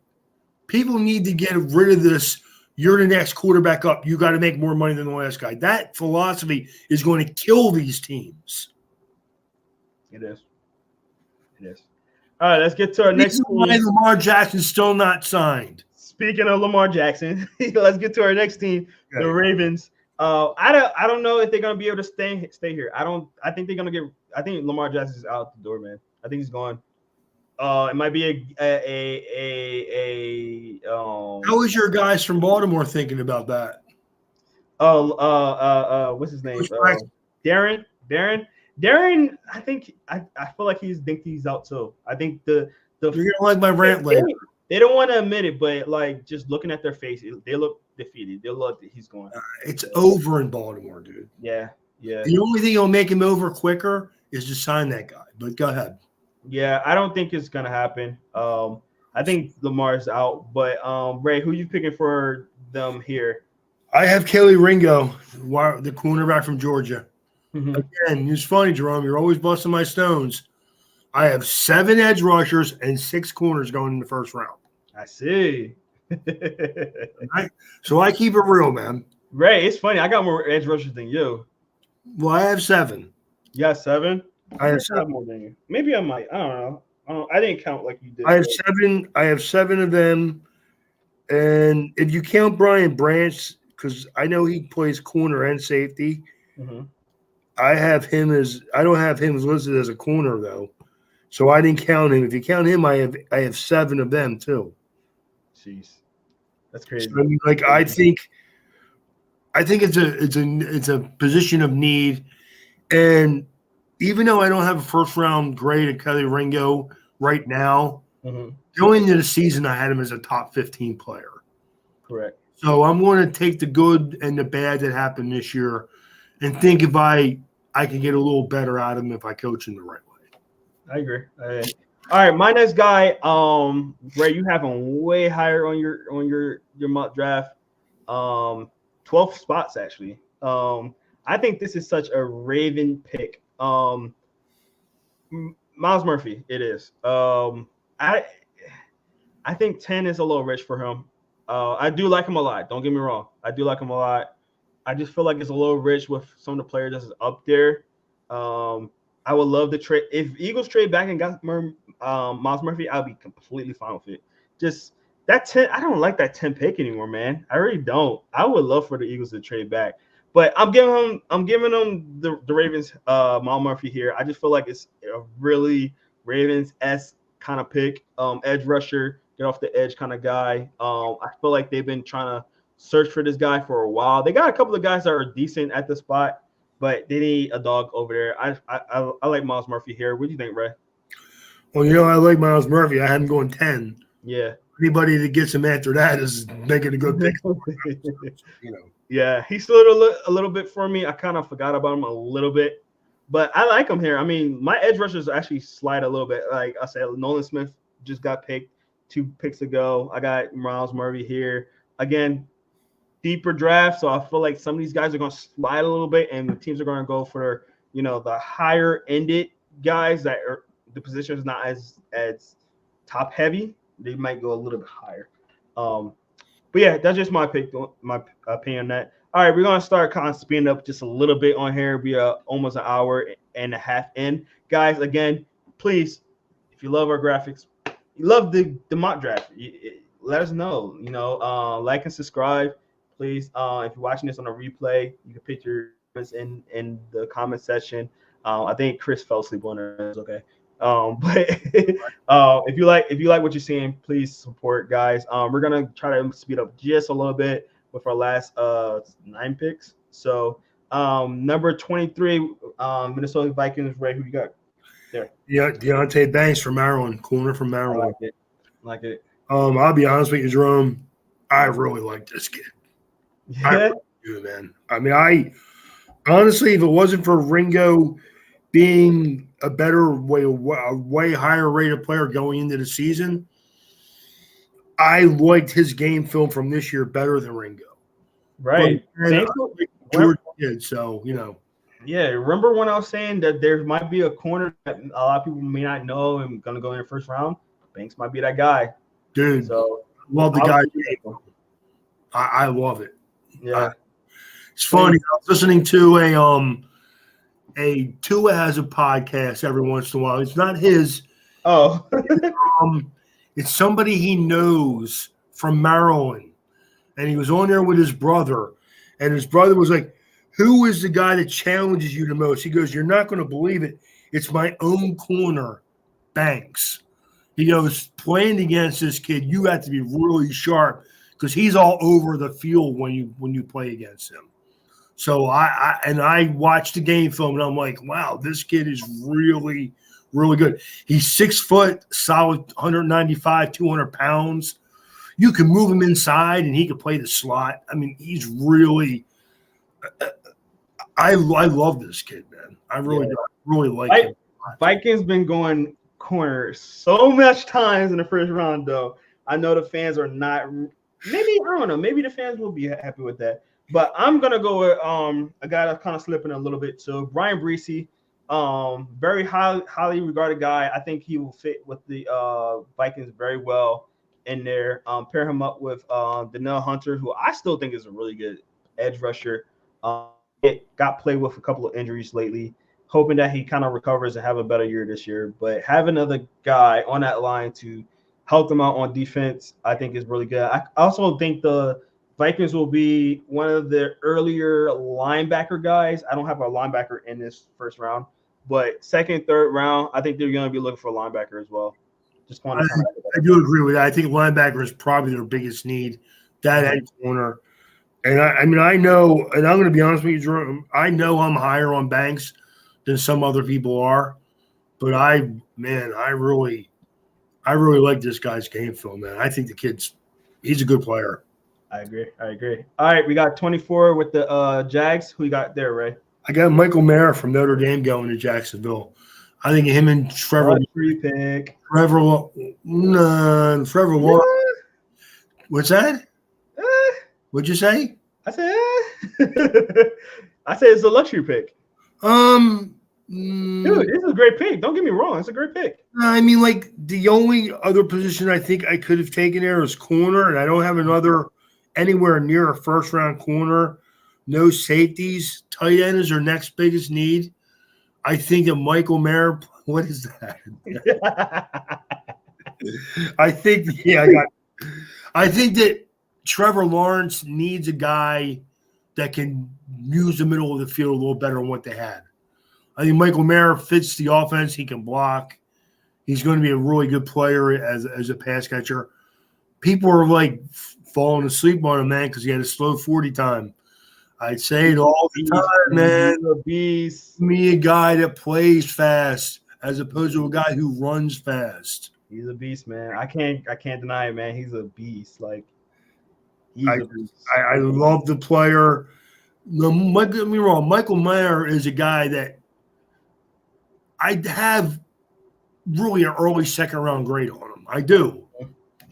People need to get rid of this. You're the next quarterback up. You got to make more money than the last guy. That philosophy is going to kill these teams. It is. All right, let's get to our next team. Why Lamar Jackson's still not signed. Speaking of Lamar Jackson, let's get to our next team, the Ravens. I don't know if they're gonna be able to stay here. I think they're gonna get. I think Lamar Jackson's out the door, man. I think he's gone. It might be How is your guys from Baltimore thinking about that? What's his name? Darren, I think I feel like he's out too. I think the you're gonna like my rant later. They don't want to admit it, but like just looking at their face, they look defeated. They look that he's going. It's over in Baltimore, dude. Yeah. The only thing that'll make him over quicker is to sign that guy. But go ahead. Yeah, I don't think it's gonna happen. I think Lamar's out, but Ray, who you picking for them here? I have Kelly Ringo, the cornerback from Georgia. Mm-hmm. Again, it's funny, Jerome. You're always busting my stones. I have 7 edge rushers and 6 corners going in the first round. I see. So I keep it real, man. Ray, it's funny. I got more edge rushers than you. Well, I have 7. You got 7? I have 7 more than you. Maybe I might. I don't know. I didn't count like you did. I have 7. I have 7 of them. And if you count Brian Branch, because I know he plays corner and safety, I have him as – I don't have him as listed as a corner, though. So I didn't count him. If you count him, I have 7 of them, too. Jeez. That's crazy. So, I think it's a position of need. And even though I don't have a first-round grade of Kelly Ringo right now, going into the season, I had him as a top 15 player. Correct. So I'm going to take the good and the bad that happened this year and think if I can get a little better out of him if I coach him the right way. I agree. All right, my next guy, Ray, you have him way higher on your mock draft. 12 spots actually. I think this is such a Raven pick. Miles Murphy, it is. I think 10 is a little rich for him. I do like him a lot. Don't get me wrong. I do like him a lot. I just feel like it's a little rich with some of the players that's up there. I would love to trade. If Eagles trade back and got Miles Murphy, I'll be completely fine with it. Just that 10, I don't like that 10 pick anymore, man. I really don't. I would love for the Eagles to trade back. But I'm giving them the Ravens Miles Murphy here. I just feel like it's a really Ravens-esque kind of pick. Edge rusher, get off the edge kind of guy. I feel like they've been trying to search for this guy for a while. They got a couple of guys that are decent at the spot, but they need a dog over there. I like Miles Murphy here. What do you think, Ray? Well, I like Miles Murphy. I had him going 10. Yeah. Anybody that gets him after that is making a good pick. Yeah, he slid a little bit for me. I kind of forgot about him a little bit, but I like him here. I mean, my edge rushers actually slide a little bit. Like I said, Nolan Smith just got picked 2 picks ago. I got Miles Murphy here. Again, deeper draft, so I feel like some of these guys are going to slide a little bit, and the teams are going to go for the higher-ended guys that are the position is not as top heavy. They might go a little bit higher. But yeah, that's just my pick, my opinion on that. All right, we're gonna start kind of speeding up just a little bit on here. Be almost an hour and a half in, guys. Again, please, if you love our graphics, you love the mock draft, let us know. Like and subscribe. please, if you're watching this on a replay, you can put your comments in the comment section. I think Chris fell asleep on it. It's okay. But if you like what you're seeing, please support, guys. We're gonna try to speed up just a little bit with our last 9 picks. So number 23, Minnesota Vikings. Ray, who you got there? Yeah, Deontay Banks from Maryland, corner from I Maryland. like it. I'll be honest with you, Jerome. I really like this kid. Yeah. I really do, man. I mean, I honestly, if it wasn't for Ringo being a way higher rated player going into the season, I liked his game film from this year better than Ringo. Right. George did, so Yeah, remember when I was saying that there might be a corner that a lot of people may not know and going to go in the first round? Banks might be that guy. Dude, so love the guy. I love it. Yeah. It's funny. I was listening to a Tua has a podcast every once in a while. It's not his. Oh. It's somebody he knows from Maryland. And he was on there with his brother. And his brother was like, who is the guy that challenges you the most? He goes, you're not going to believe it. It's my own corner, Banks. He goes, playing against this kid, you have to be really sharp because he's all over the field when you play against him. So I watched the game film and I'm like, wow, this kid is really, really good. He's 6 foot, solid 195, 200 pounds. You can move him inside and he can play the slot. I mean, he's really I love this kid, man. I really like him. Vikings been going corner so much times in the first round, though. I know the fans are not. Maybe I don't know. Maybe the fans will be happy with that. But I'm gonna go with a guy that's kind of slipping a little bit. So Brian Breesy, very highly regarded guy. I think he will fit with the Vikings very well in there. Pair him up with Danielle Hunter, who I still think is a really good edge rusher. It got played with a couple of injuries lately. Hoping that he kind of recovers and have a better year this year. But have another guy on that line to help them out on defense, I think is really good. I also think the Vikings will be one of the earlier linebacker guys. I don't have a linebacker in this first round, but second, third round, I think they're going to be looking for a linebacker as well. Just want to I do agree with that. I think linebacker is probably their biggest need, that end corner. And I mean, I know, and I'm going to be honest with you, Jerome, I know I'm higher on Banks than some other people are, but I really like this guy's game film, man. I think he's a good player. I agree. All right, we got 24 with the Jags. Who you got there, Ray? I got Michael Mayer from Notre Dame going to Jacksonville. I think him and Trevor. Pick. Trevor Lawrence. What's that? What'd you say? I said it's a luxury pick. Dude, this is a great pick. Don't get me wrong. It's a great pick. I mean, like, the only other position I think I could have taken there is corner, and I don't have another anywhere near a first-round corner. No safeties. Tight end is our next biggest need. I think that Michael Mayer – what is that? I think that Trevor Lawrence needs a guy that can use the middle of the field a little better than what they had. I think Michael Mayer fits the offense. He can block. He's going to be a really good player as a pass catcher. People are like falling asleep on him, man, because he had a slow 40 time. I say it all the time, man. He's a beast. Give me a guy that plays fast as opposed to a guy who runs fast. He's a beast, man. I can't deny it, man. He's a beast. Like, I love the player. Don't get me wrong. Michael Mayer is a guy that I have really an early second round grade on him. I do.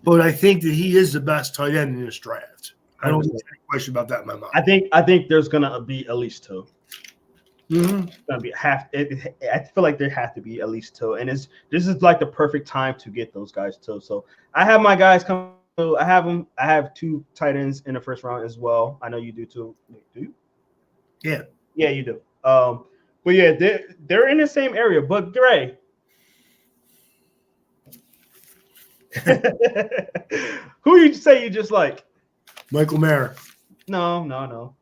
But I think that he is the best tight end in this draft. I don't think there's any question about that in my mind. I think there's gonna be at least 2. Mm-hmm. It's gonna be I feel like there have to be at least 2, and this is like the perfect time to get those guys too. So I have my guys come. I have them. I have 2 tight ends in the first round as well. I know you do too. Wait, do you? Yeah, you do. But yeah, they're in the same area. But Gray, who you say you just like? Michael Mayer. No.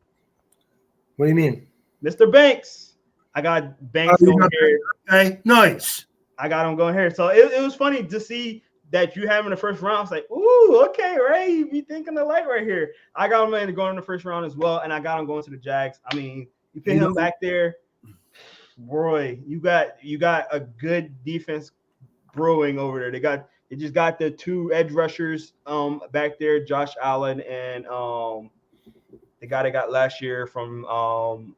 What do you mean? Mr. Banks. I got Banks going here. Okay, nice. I got him going here. So it was funny to see that you have in the first round. It's like, ooh, okay, Ray, you be thinking the light right here. I got him going in the first round as well, and I got him going to the Jags. I mean, you put him back there, Roy. You got a good defense brewing over there. They just got the two edge rushers back there, Josh Allen and the guy they got last year from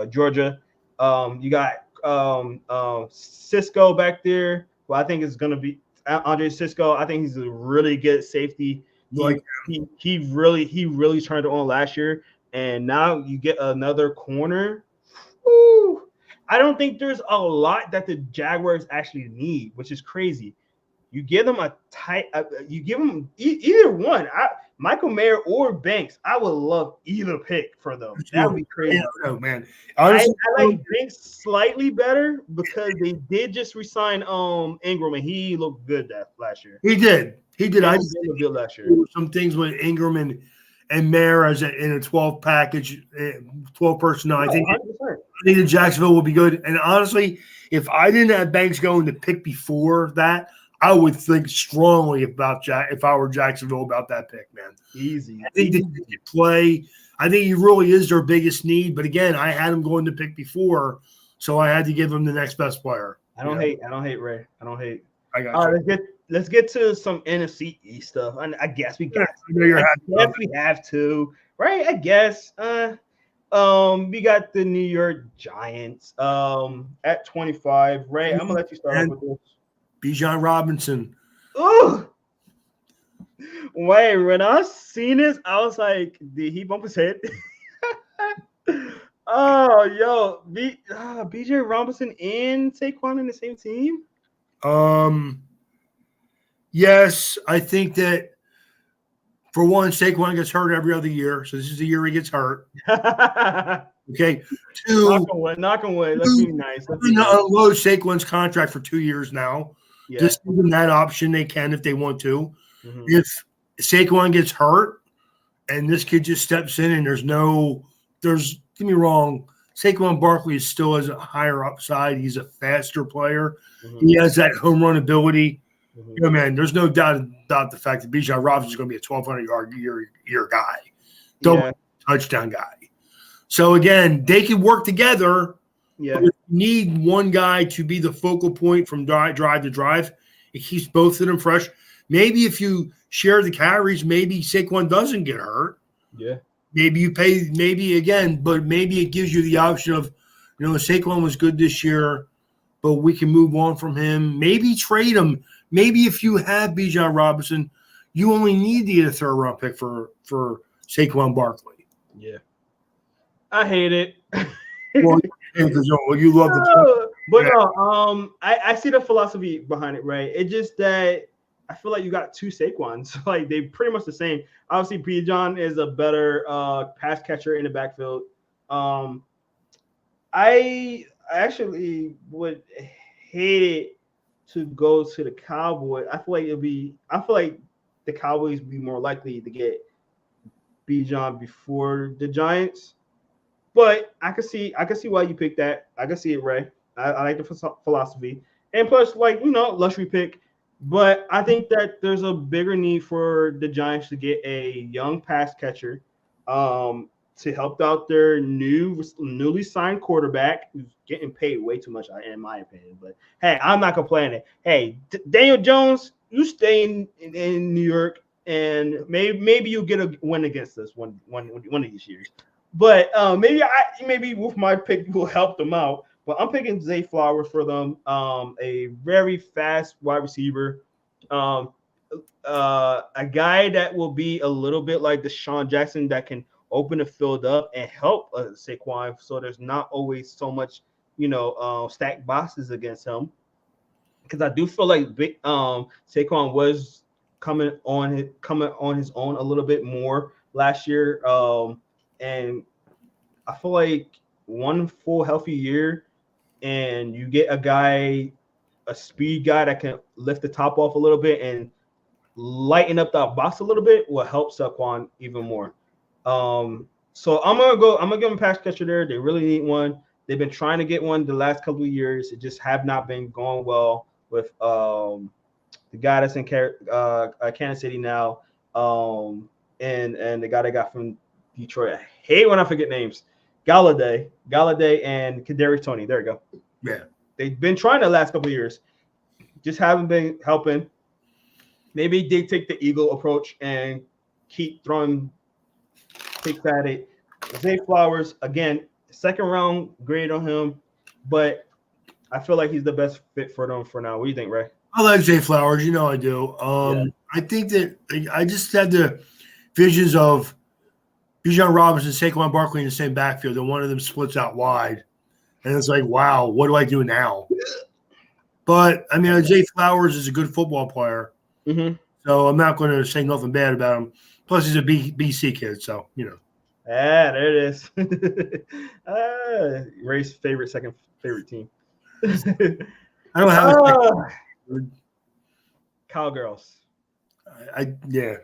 Georgia. You got Cisco back there, who I think is going to be Andre Cisco. I think he's a really good safety. He really turned it on last year, and now you get another corner. Woo. I don't think there's a lot that the Jaguars actually need, which is crazy. You give them you give them either one. Michael Mayer or Banks. I would love either pick for them. That would be crazy. Oh man, honestly, I like Banks slightly better because they did just resign Ingram, and he looked good that last year. He did. I just looked good last year. Some things with Ingram and Mayer as in a 12 package, 12 personnel. I think the Jacksonville will be good. And honestly, if I didn't have Banks going to pick before that, I would think strongly about if I were Jacksonville about that pick, man. Easy. I think they could play. I think he really is their biggest need. But again, I had him going to pick before, so I had to give him the next best player. I don't hate Ray. I don't hate. I got All right, let's get to some NFC East stuff. And I guess we got we have to, right? I guess. We got the New York Giants at 25. Ray, I'm gonna let you start off with this. Bijan Robinson. Ooh. Wait, when I seen this, I was like, did he bump his head? Oh, yo, BJ Robinson and Saquon in the same team? Yes, I think that for one, Saquon gets hurt every other year, so this is the year he gets hurt. Okay. Two, knock on wood. Let's be nice. Unload Saquon's contract for 2 years now. Yeah. Just give them that option. They can if they want to. Mm-hmm. If Saquon gets hurt and this kid just steps in and get me wrong, Saquon Barkley still has a higher upside. He's a faster player. Mm-hmm. He has that home run ability. Mm-hmm. You know, man, there's no doubt about the fact that Bijan Robinson is going to be a 1,200-yard year guy, touchdown guy. So, again, they can work together. Yeah. But if you need one guy to be the focal point from drive to drive. It keeps both of them fresh. Maybe if you share the carries, maybe Saquon doesn't get hurt. Yeah. Maybe you pay, but maybe it gives you the option of, Saquon was good this year, but we can move on from him. Maybe trade him. Maybe if you have Bijan Robinson, you only need to get a third-round pick for Saquon Barkley. Yeah. I hate it. Well, you love the but no, I see the philosophy behind it, right? It's just that I feel like you got two Saquons. Like, they pretty much the same. Obviously, Bijan is a better pass catcher in the backfield. I actually would hate it to go to the Cowboys. I feel like the Cowboys would be more likely to get Bijan before the Giants. But I can see why you picked that. I can see it, Ray. I like the philosophy. And plus, luxury pick. But I think that there's a bigger need for the Giants to get a young pass catcher to help out their newly signed quarterback who's getting paid way too much, in my opinion. But, hey, I'm not complaining. Hey, Daniel Jones, you stay in New York, and maybe you'll get a win against us one of these years. But maybe with my pick will help them out. But I'm picking Zay Flowers for them, a very fast wide receiver, a guy that will be a little bit like Deshaun Jackson that can open the field up and help Saquon, so there's not always so much, stacked boxes against him. Because I do feel like Saquon was coming on his own a little bit more last year. And I feel like one full healthy year and you get a speed guy that can lift the top off a little bit and lighten up that box a little bit will help Saquon even more. So I'm gonna give them pass catcher there. They really need one. They've been trying to get one the last couple of years. It just have not been going well with the guy that's in Kansas City now, and the guy they got from Detroit. I hate when I forget names. Galladay, and Kadarius Toney. There you go. Yeah, they've been trying the last couple of years, just haven't been helping. Maybe they take the Eagle approach and keep throwing picks at it. Zay Flowers again, second round grade on him, but I feel like he's the best fit for them for now. What do you think, Ray? I like Zay Flowers. I do. Yeah. I think that I just had the visions of Bijan Robinson, Saquon Barkley in the same backfield, and one of them splits out wide, and it's like, wow, what do I do now? But I mean, Zay Flowers is a good football player, so I'm not going to say nothing bad about him. Plus, he's a BC kid, so Ah, there it is. Ray's second favorite team. I don't have Cowgirls. Okay.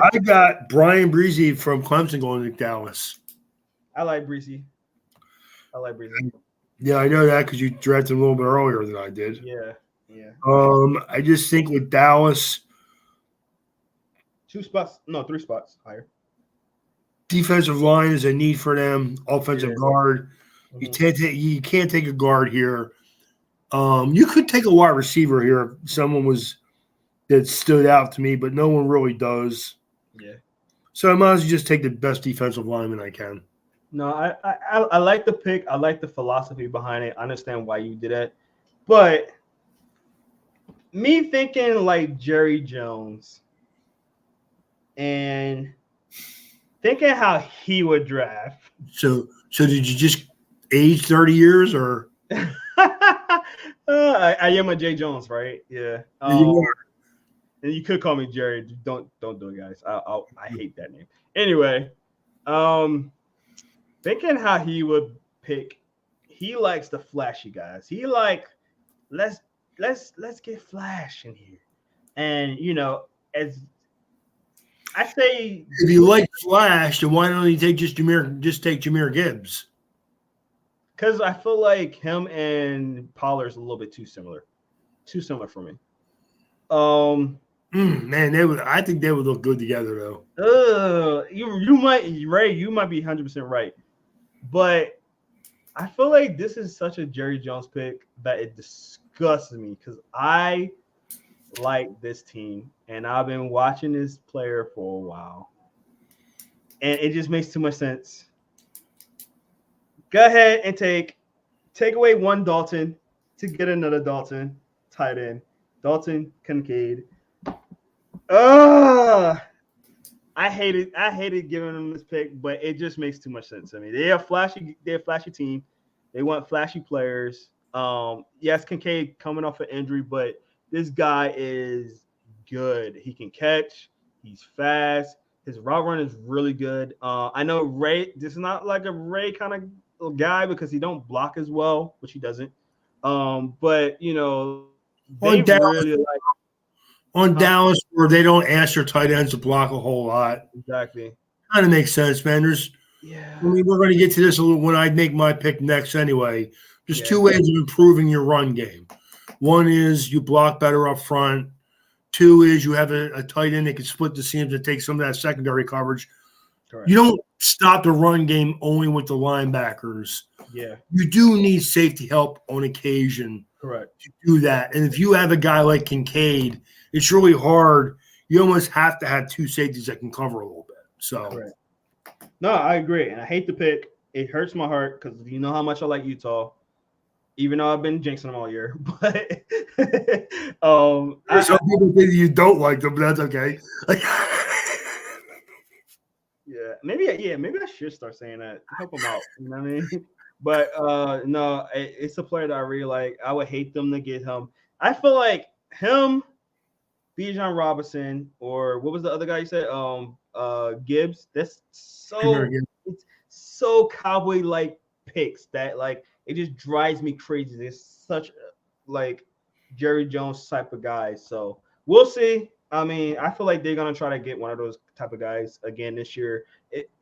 I got Brian Breezy from Clemson going to Dallas. I like Breezy. Yeah, I know that because you drafted him a little bit earlier than I did. Yeah. I just think with Dallas, 3 spots higher. Defensive line is a need for them. Offensive guard, you can't take a guard here. You could take a wide receiver here if someone that stood out to me, but no one really does. Yeah. So I might as well just take the best defensive lineman I can. No, I like the pick. I like the philosophy behind it. I understand why you did it. But me thinking like Jerry Jones and thinking how he would draft. So did you just age 30 years or? I am a Jay Jones, right? Yeah. And you could call me Jerry. Don't do it, guys. I hate that name. Anyway, thinking how he would pick, he likes the flashy guys. He like let's get Flash in here, and as I say, if you like Flash, then why don't you take take Jahmyr Gibbs? Because I feel like him and Pollard's a little bit too similar for me. Man, I think they would look good together, though. You might be 100% right, but I feel like this is such a Jerry Jones pick that it disgusts me because I like this team and I've been watching this player for a while, and it just makes too much sense. Go ahead and take away one Dalton to get another Dalton tight end. Dalton Kincaid. I hated giving them this pick, but it just makes too much sense. I mean, they're a flashy team. They want flashy players. Yes, Kincaid coming off an injury, but this guy is good. He can catch. He's fast. His route run is really good. I know Ray. This is not like a Ray kind of guy because he don't block as well, which he doesn't. But they really like on Dallas where they don't ask their tight ends to block a whole lot. Exactly. Kind of makes sense, man. I mean, we're going to get to this a little when I make my pick next anyway. There's two ways of improving your run game. One is you block better up front. Two is you have a tight end that can split the seams and take some of that secondary coverage. Correct. You don't stop the run game only with the linebackers. Yeah. You do need safety help on occasion. Correct. To do that. And if you have a guy like Kincaid, it's really hard. You almost have to have two safeties that can cover a little bit. So, correct. No, I agree. And I hate the pick. It hurts my heart because you know how much I like Utah, even though I've been jinxing them all year. But some people think you don't like them, but that's okay. Maybe I should start saying that to help them out. You know what I mean? But no, it's a player that I really like. I would hate them to get him. I feel like him, Bijan Robinson, or what was the other guy you said? Gibbs. That's it's so cowboy-like picks that like it just drives me crazy. It's such like Jerry Jones type of guy. So we'll see. I mean, I feel like they're gonna try to get one of those type of guys again this year.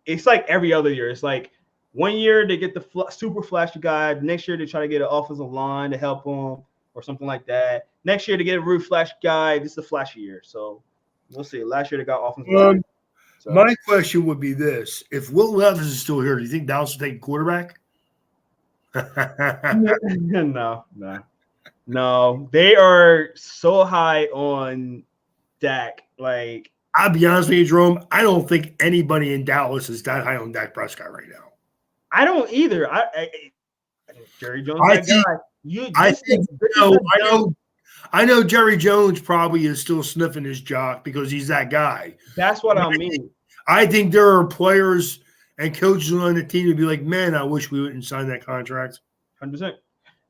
It's like every other year. It's like one year they get the super flashy guy. Next year they try to get an offensive line to help them or something like that. Next year they get a real flashy guy. This is a flashy year, so we'll see. Last year they got offensive line. So. My question would be this: if Will Levis is still here, do you think Dallas will take a quarterback? No. They are so high on Dak. Like, I'll be honest with you, Jerome. I don't think anybody in Dallas is that high on Dak Prescott right now. I don't either. Jerry Jones, that guy. I know Jerry Jones probably is still sniffing his jock because he's that guy. That's what I mean. I think there are players and coaches on the team who'd be like, man, I wish we wouldn't sign that contract. 100%.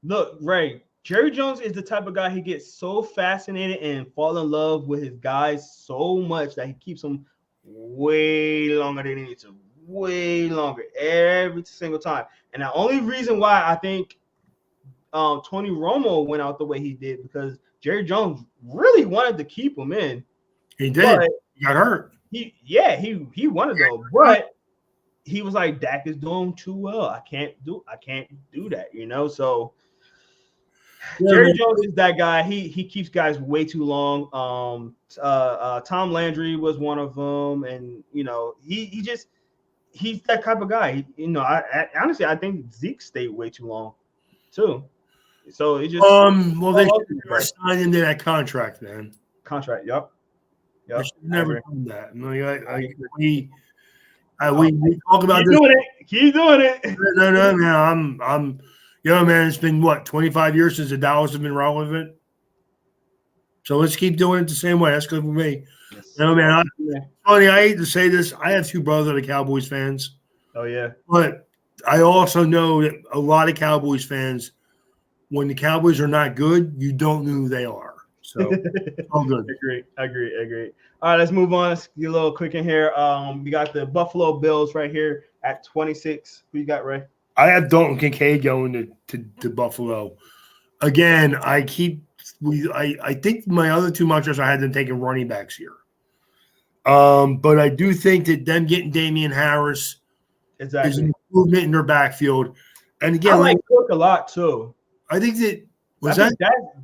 Look, Ray, Jerry Jones is the type of guy he gets so fascinated and fall in love with his guys so much that he keeps them way longer than he needs to. Way longer every single time. And the only reason why I think Tony Romo went out the way he did because Jerry Jones really wanted to keep him in. He did. He got hurt. He wanted to, but he was like, Dak is doing too well. I can't do that, you know. So Jerry Jones is that guy. He keeps guys way too long. Tom Landry was one of them, and you know, he's that type of guy. I honestly I think Zeke stayed way too long, too. So it just they should never sign into that contract, man. Contract, yep. I should never done that. We talk about this. Keep doing it. No, man. I'm man. It's been what 25 years since the Dallas have been relevant. So let's keep doing it the same way. That's good for me. Yes. Man. Funny, I hate to say this. I have two brothers that are Cowboys fans. Oh yeah. But I also know that a lot of Cowboys fans, when the Cowboys are not good, you don't know who they are. So all good. Agree. All right, let's move on. Let's get a little quick in here. We got the Buffalo Bills right here at 26. Who you got, Ray? I have Dalton Kincaid going to Buffalo. Again, I think my other two mantras I had them taking running backs here. But I do think that them getting Damian Harris is an improvement in their backfield. And again, I like Cook a lot too. I think that that's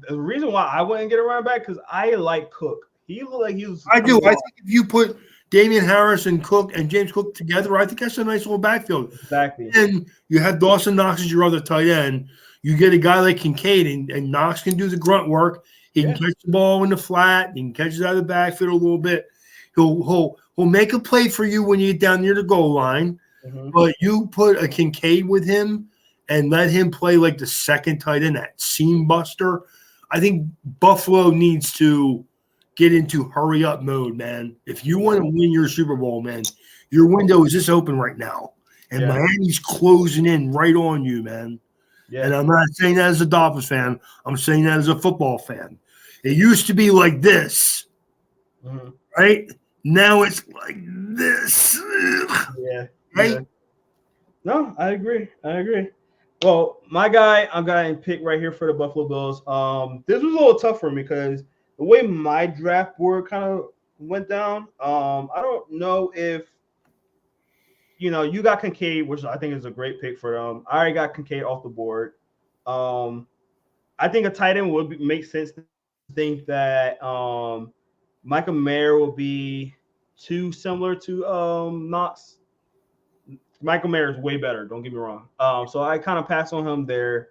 the reason why I wouldn't get a running back because I like Cook. He looked like he was. I do. I think if you put Damian Harris and Cook and James Cook together, I think that's a nice little backfield. Exactly. And you have Dawson Knox as your other tight end. You get a guy like Kincaid, and Knox can do the grunt work. He can catch the ball in the flat. He can catch it out of the backfield a little bit. He'll make a play for you when you get down near the goal line. Mm-hmm. But you put a Kincaid with him and let him play like the second tight end, that seam buster. I think Buffalo needs to get into hurry up mode, man. If you want to win your Super Bowl, man, your window is just open right now. And Miami's closing in right on you, man. Yeah. And I'm not saying that as a Dolphins fan. I'm saying that as a football fan. It used to be like this, right? Now it's like this. Yeah. Right? Yeah. No, I agree. Well, my guy, I'm going to pick right here for the Buffalo Bills. This was a little tough for me because the way my draft board kind of went down, I don't know if, you got Kincaid, which I think is a great pick for them. I already got Kincaid off the board. I think a tight end would make sense to think that Michael Mayer will be too similar to Knox. Michael Mayer is way better. Don't get me wrong. So I kind of pass on him there.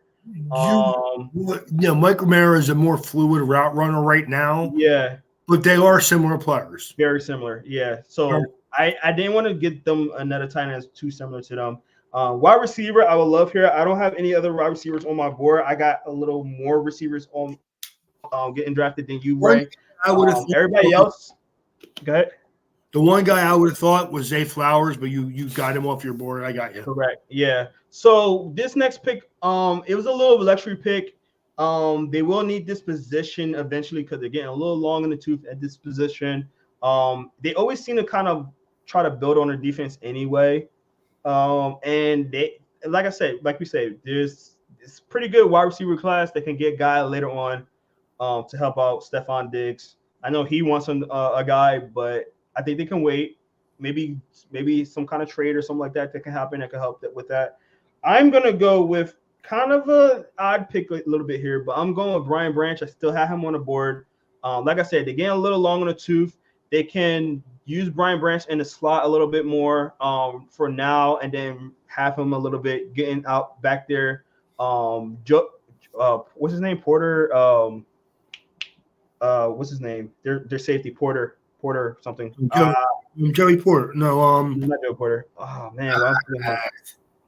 Michael Mayer is a more fluid route runner right now. Yeah, but they are similar players. Very similar. Yeah. So I didn't want to get them another tight end that's too similar to them. Wide receiver, I would love here. I don't have any other wide receivers on my board. I got a little more receivers on getting drafted than you, Ray. I would have everybody else. Go ahead. The one guy I would have thought was Zay Flowers, but you got him off your board. I got you. Correct. Yeah. So this next pick, it was a little luxury pick. They will need this position eventually because they're getting a little long in the tooth at this position. They always seem to kind of try to build on their defense anyway. And they, like we say, there's it's pretty good wide receiver class that can get guys later on to help out Stephon Diggs. I know he wants a guy, but I think they can wait. Maybe some kind of trade or something like that can happen that can help with that. I'm gonna go with kind of a odd pick a little bit here, but I'm going with Brian Branch. I still have him on the board. Like I said, they're getting a little long on the tooth. They can use Brian Branch in the slot a little bit more for now, and then have him a little bit getting out back there. What's his name? Porter. What's his name? Their safety Porter something. Joey Porter. No, Not Joe Porter. Oh man,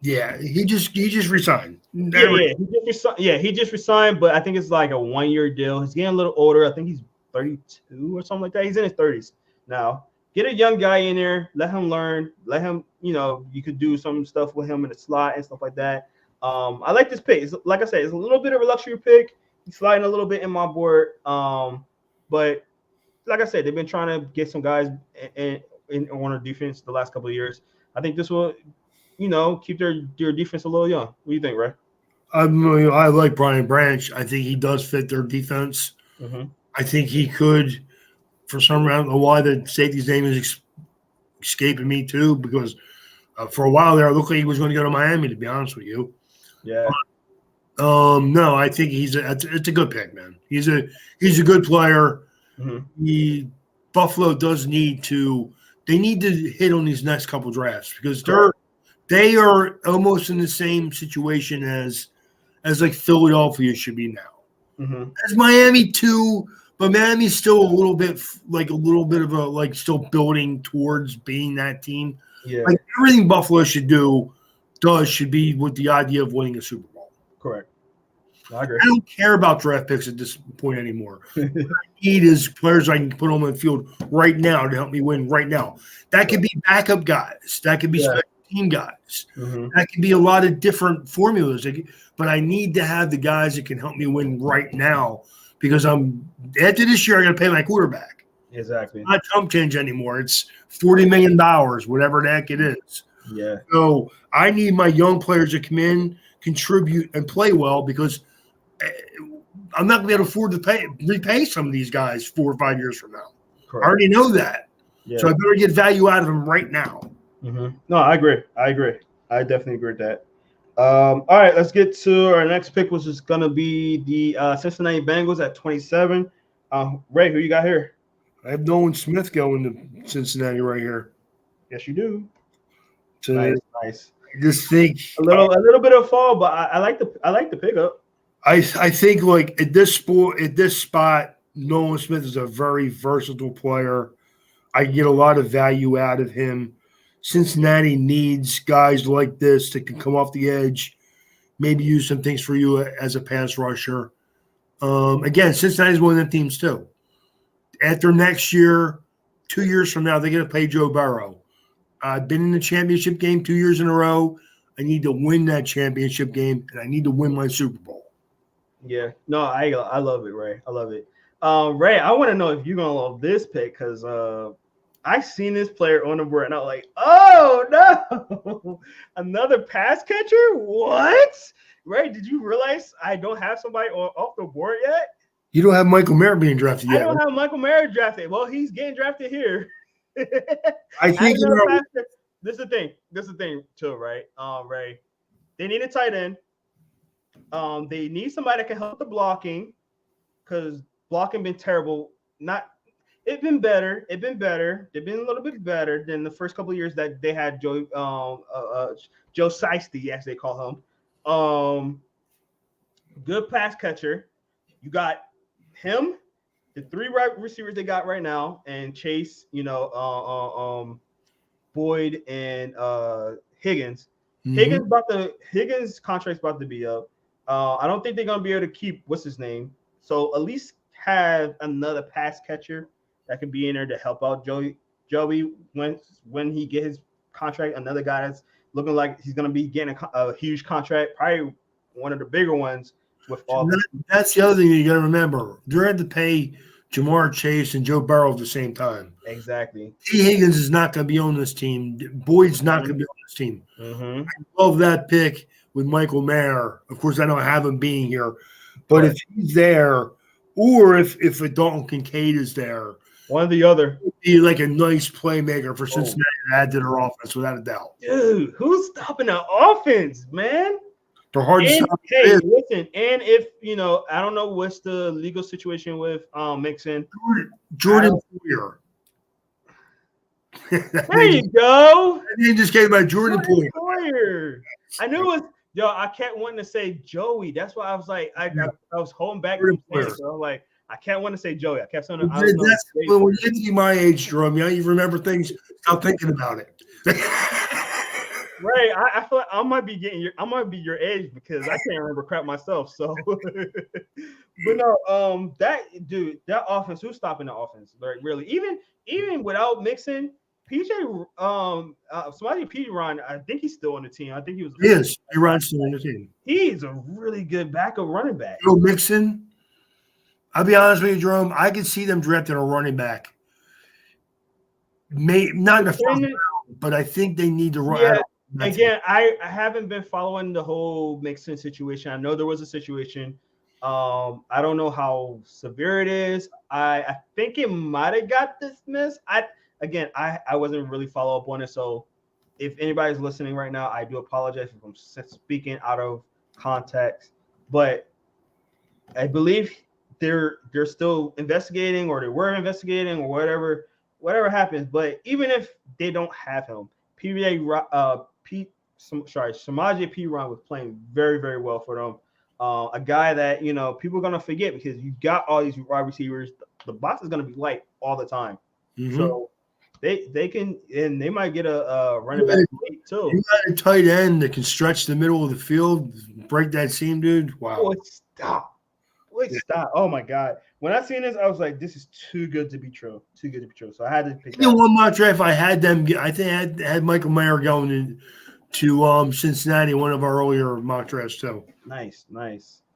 yeah, he just resigned. He just resigned, but I think it's like a 1-year deal. He's getting a little older. I think he's 32 or something like that. He's in his 30s now. Get a young guy in there, let him learn, let him, you could do some stuff with him in the slot and stuff like that. I like this pick. Like I said, it's a little bit of a luxury pick. He's sliding a little bit in my board. But like I said, they've been trying to get some guys in on our defense the last couple of years. I think this will, keep their defense a little young. What do you think, Ray? I like Brian Branch. I think he does fit their defense. Mm-hmm. I think he could, for some reason, I don't know why the safety's name is escaping me too, because for a while there, it looked like he was going to go to Miami, to be honest with you. Yeah. No, I think it's a good pick, man. He's a good player. Mm-hmm. Buffalo does need to hit on these next couple drafts because they are almost in the same situation as like Philadelphia should be now. Mm-hmm. As Miami too, but Miami's still a little bit of a still building towards being that team. Yeah. Like everything Buffalo should be with the idea of winning a Super Bowl. Correct. I agree. I don't care about draft picks at this point anymore. What I need is players I can put on the field right now to help me win right now. That could be backup guys. That could be special team guys. Mm-hmm. That could be a lot of different formulas. But I need to have the guys that can help me win right now because after this year, I got to pay my quarterback. Exactly. It's not chump change anymore. It's $40 million, whatever the heck it is. Yeah. So I need my young players to come in, contribute, and play well because I'm not going to be able to afford to repay some of these guys 4 or 5 years from now. Correct. I already know that. Yeah. So I better get value out of them right now. Mm-hmm. No, I agree. I definitely agree with that. All right, let's get to our next pick, which is going to be the Cincinnati Bengals at 27. Ray, who you got here? I have Nolan Smith going to Cincinnati right here. Yes, you do. So Nice. I just think a little bit of fall, but I like the pickup. I think like at this spot, Nolan Smith is a very versatile player. I get a lot of value out of him. Cincinnati needs guys like this that can come off the edge, maybe use some things for you as a pass rusher. Again, Cincinnati's one of them teams too. After next year, 2 years from now, they're going to play Joe Burrow. I've been in the championship game 2 years in a row. I need to win that championship game, and I need to win my Super Bowl. Yeah. No, I love it, Ray. I love it. Ray, I want to know if you're going to love this pick because I seen this player on the board, and I was like, oh, no. Another pass catcher? What? Ray, did you realize I don't have somebody off the board yet? You don't have Michael Mayer being drafted yet. I don't have Michael Mayer drafted. Well, he's getting drafted here. I think this is the thing too, right? Ray, they need a tight end. They need somebody that can help the blocking because blocking been terrible. It's been better. They've been a little bit better than the first couple of years that they had Joe Shiesty, as they call him. Good pass catcher. You got him, the 3 right receivers they got right now, and Chase, Boyd and Higgins. Mm-hmm. Higgins contract's about to be up. I don't think they're gonna be able to keep what's his name. So at least have another pass catcher that can be in there to help out Joey when he get his contract. Another guy that's looking like he's gonna be getting a huge contract, probably one of the bigger ones. That's the other thing you got to remember. They're going to pay Jamar Chase and Joe Burrow at the same time. Exactly. T. Higgins is not going to be on this team. Boyd's not going to be on this team. Mm-hmm. I love that pick with Michael Mayer. Of course, I don't have him being here. But if he's there, or if a Dalton Kincaid is there, one or the other. be like a nice playmaker for Oh. Cincinnati to add to their offense without a doubt. Dude, who's stopping the offense, man? They're hard to And stop. hey, listen, and if I don't know what's the legal situation with Mixon. Jordan Poyer. There you go. He just came by Jordan Poyer. I knew it was I kept wanting to say Joey. That's why I was like, I was holding back from saying it. So I'm like, I can't want to say Joey. I kept saying when you get to be my age, Jerome, you remember things, stop thinking about it. Right. I feel like I might be your age because I can't remember crap myself. So but no, that offense, who's stopping the offense? Like really, even without Mixon, PJ somebody P Ron, I think he's still on the team. I think he was P Ron's still on the team. He's a really good backup running back. Mixon, I'll be honest with you, Jerome, I could see them drafting a running back. Not in the first round, but I think they need to run. Yeah. Again, I haven't been following the whole Mixon situation. I know there was a situation. I don't know how severe it is. I think it might have got dismissed. I wasn't really follow up on it. So if anybody's listening right now, I do apologize if I'm speaking out of context. But I believe they're still investigating, or they were investigating, or whatever happens. But even if they don't have him, Samaje Perine was playing very, very well for them. A guy that people are gonna forget because you got all these wide receivers. The box is gonna be light all the time, so they can, and they might get a running back too. You got a tight end that can stretch the middle of the field, break that seam, dude. Wow! Boy, stop! Oh my god! When I seen this, I was like, "This is too good to be true. Too good to be true." So I had to pick. One mock draft, I had them. I think I had Michael Mayer going in to Cincinnati, one of our earlier mock drafts too. Nice.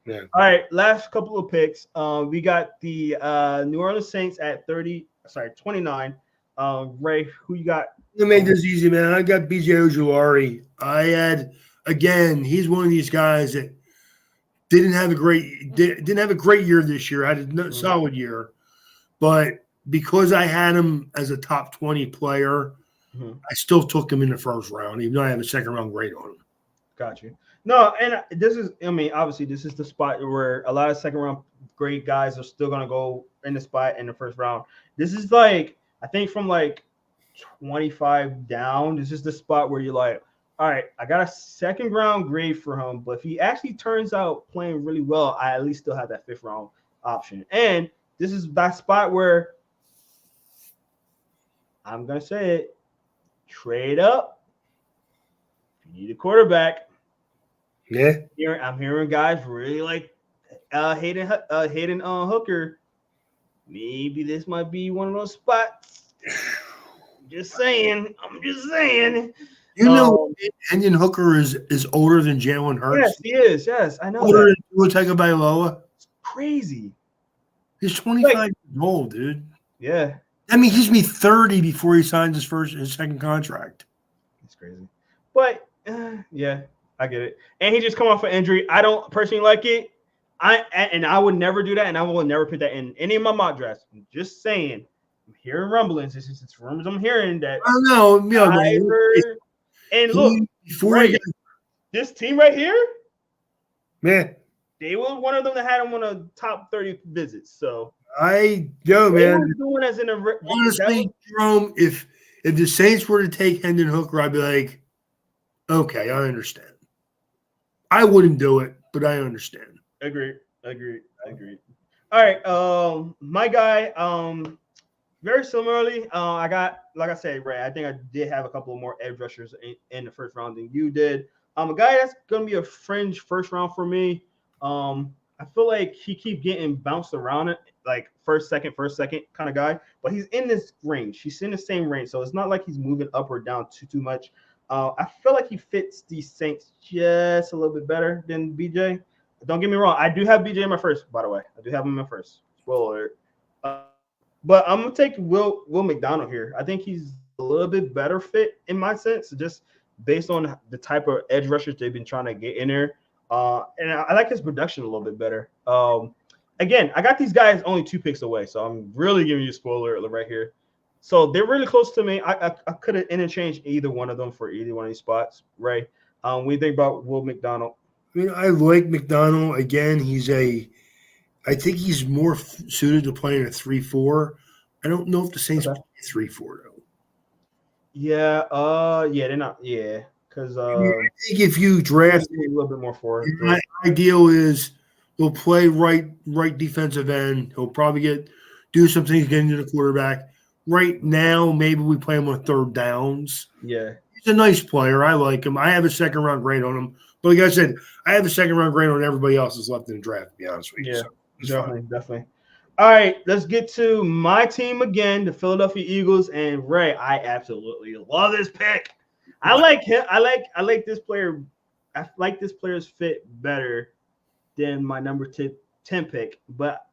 Yeah. All right, last couple of picks. We got the New Orleans Saints at 29. Ray, who you got? You made this easy, man. I got BJ Ojulari. He's one of these guys that didn't have a great year this year. I had a solid year, but because I had him as a top 20 player, I still took him in the first round, even though I have a second round grade on him. Got you. No, and this is, obviously this is the spot where a lot of second round grade guys are still gonna go in the spot in the first round. This is like, I think from like 25 down, this is the spot where you're like, all right, I got a second round grade for him, but if he actually turns out playing really well, I at least still have that fifth round option. And this is that spot where I'm gonna say it, trade up. If you need a quarterback. Yeah. I'm hearing guys really like Hayden Hooker. Maybe this might be one of those spots. I'm just saying. Hendon Hooker is older than Jalen Hurts. Yes, he is. Yes, I know. Older than Tua Tagovailoa. It's crazy. He's 25 years old, dude. Yeah. I mean, he's gonna be 30 before he signs his second contract. It's crazy. But yeah, I get it. And he just come off an injury. I don't personally like it. I would never do that, and I will never put that in any of my mock drafts. I'm just saying. I'm hearing rumblings. It's rumors I'm hearing that. I don't know. And look, this team right here, man, they were one of them that had him on a top 30 visits. So man. Honestly, Jerome, if the Saints were to take Hendon Hooker, I'd be like, okay, I understand. I wouldn't do it, but I understand. Agreed. All right, my guy, very similarly, I got, like I said, Ray, I think I did have a couple more edge rushers in the first round than you did. A guy that's going to be a fringe first round for me. I feel like he keep getting bounced around it, like first, second kind of guy, but he's in this range. He's in the same range, so it's not like he's moving up or down too much. I feel like he fits the Saints just a little bit better than BJ. Don't get me wrong. I do have BJ in my first, by the way. I do have him in my first. Spoiler alert. But I'm going to take Will McDonald here. I think he's a little bit better fit in my sense, just based on the type of edge rushers they've been trying to get in there. And I like his production a little bit better. again, I got these guys only 2 picks away, so I'm really giving you a spoiler alert right here. So they're really close to me. I could have interchanged either one of them for either one of these spots, right? What do you think about Will McDonald? I mean, I like McDonald. Again, I think he's more suited to playing a 3-4. I don't know if the Saints Okay. play 3-4 though. Yeah, yeah, they're not, yeah, because I think if you draft a little bit more for it. my ideal is he'll play right defensive end. He'll probably do some things getting to the quarterback. Right now, maybe we play him on third downs. Yeah, He's a nice player. I like him. I have a second round grade on him. But like I said, I have a second round grade on everybody else that's left in the draft, to be honest with you. yeah, So definitely. All right, let's get to my team again, the Philadelphia Eagles. And Ray, I absolutely love this pick. I like him. I like this player. I like this player's fit better than my number 10 pick. But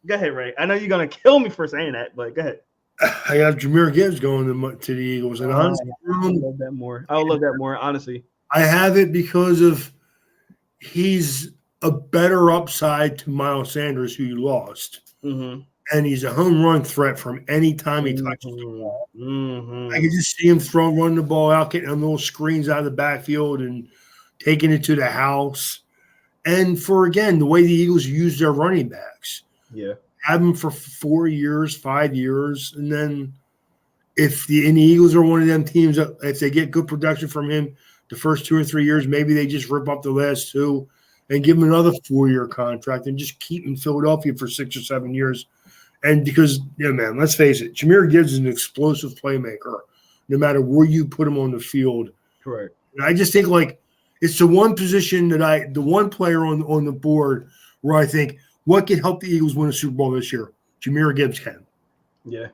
go ahead, Ray. I know you're gonna kill me for saying that, but go ahead. I have Jahmyr Gibbs going to the Eagles. And honestly, I would love that more. I would love that more, honestly. I have it because of he's a better upside to Miles Sanders, who you lost. Mm-hmm. And he's a home run threat from any time he touches the ball. I can just see him running the ball out, getting on little screens out of the backfield and taking it to the house. And for, again, the way the Eagles use their running backs. Yeah. Have him for 4 years, 5 years. And then if the Eagles are one of them teams that if they get good production from him the first 2 or 3 years, maybe they just rip up the last 2 and give him another 4-year contract and just keep him in Philadelphia for 6 or 7 years. And because, yeah, man, let's face it, Jahmyr Gibbs is an explosive playmaker no matter where you put him on the field. Correct. And I just think, like, it's the one position the one player on the board where I think, what can help the Eagles win a Super Bowl this year? Jahmyr Gibbs can. Yeah.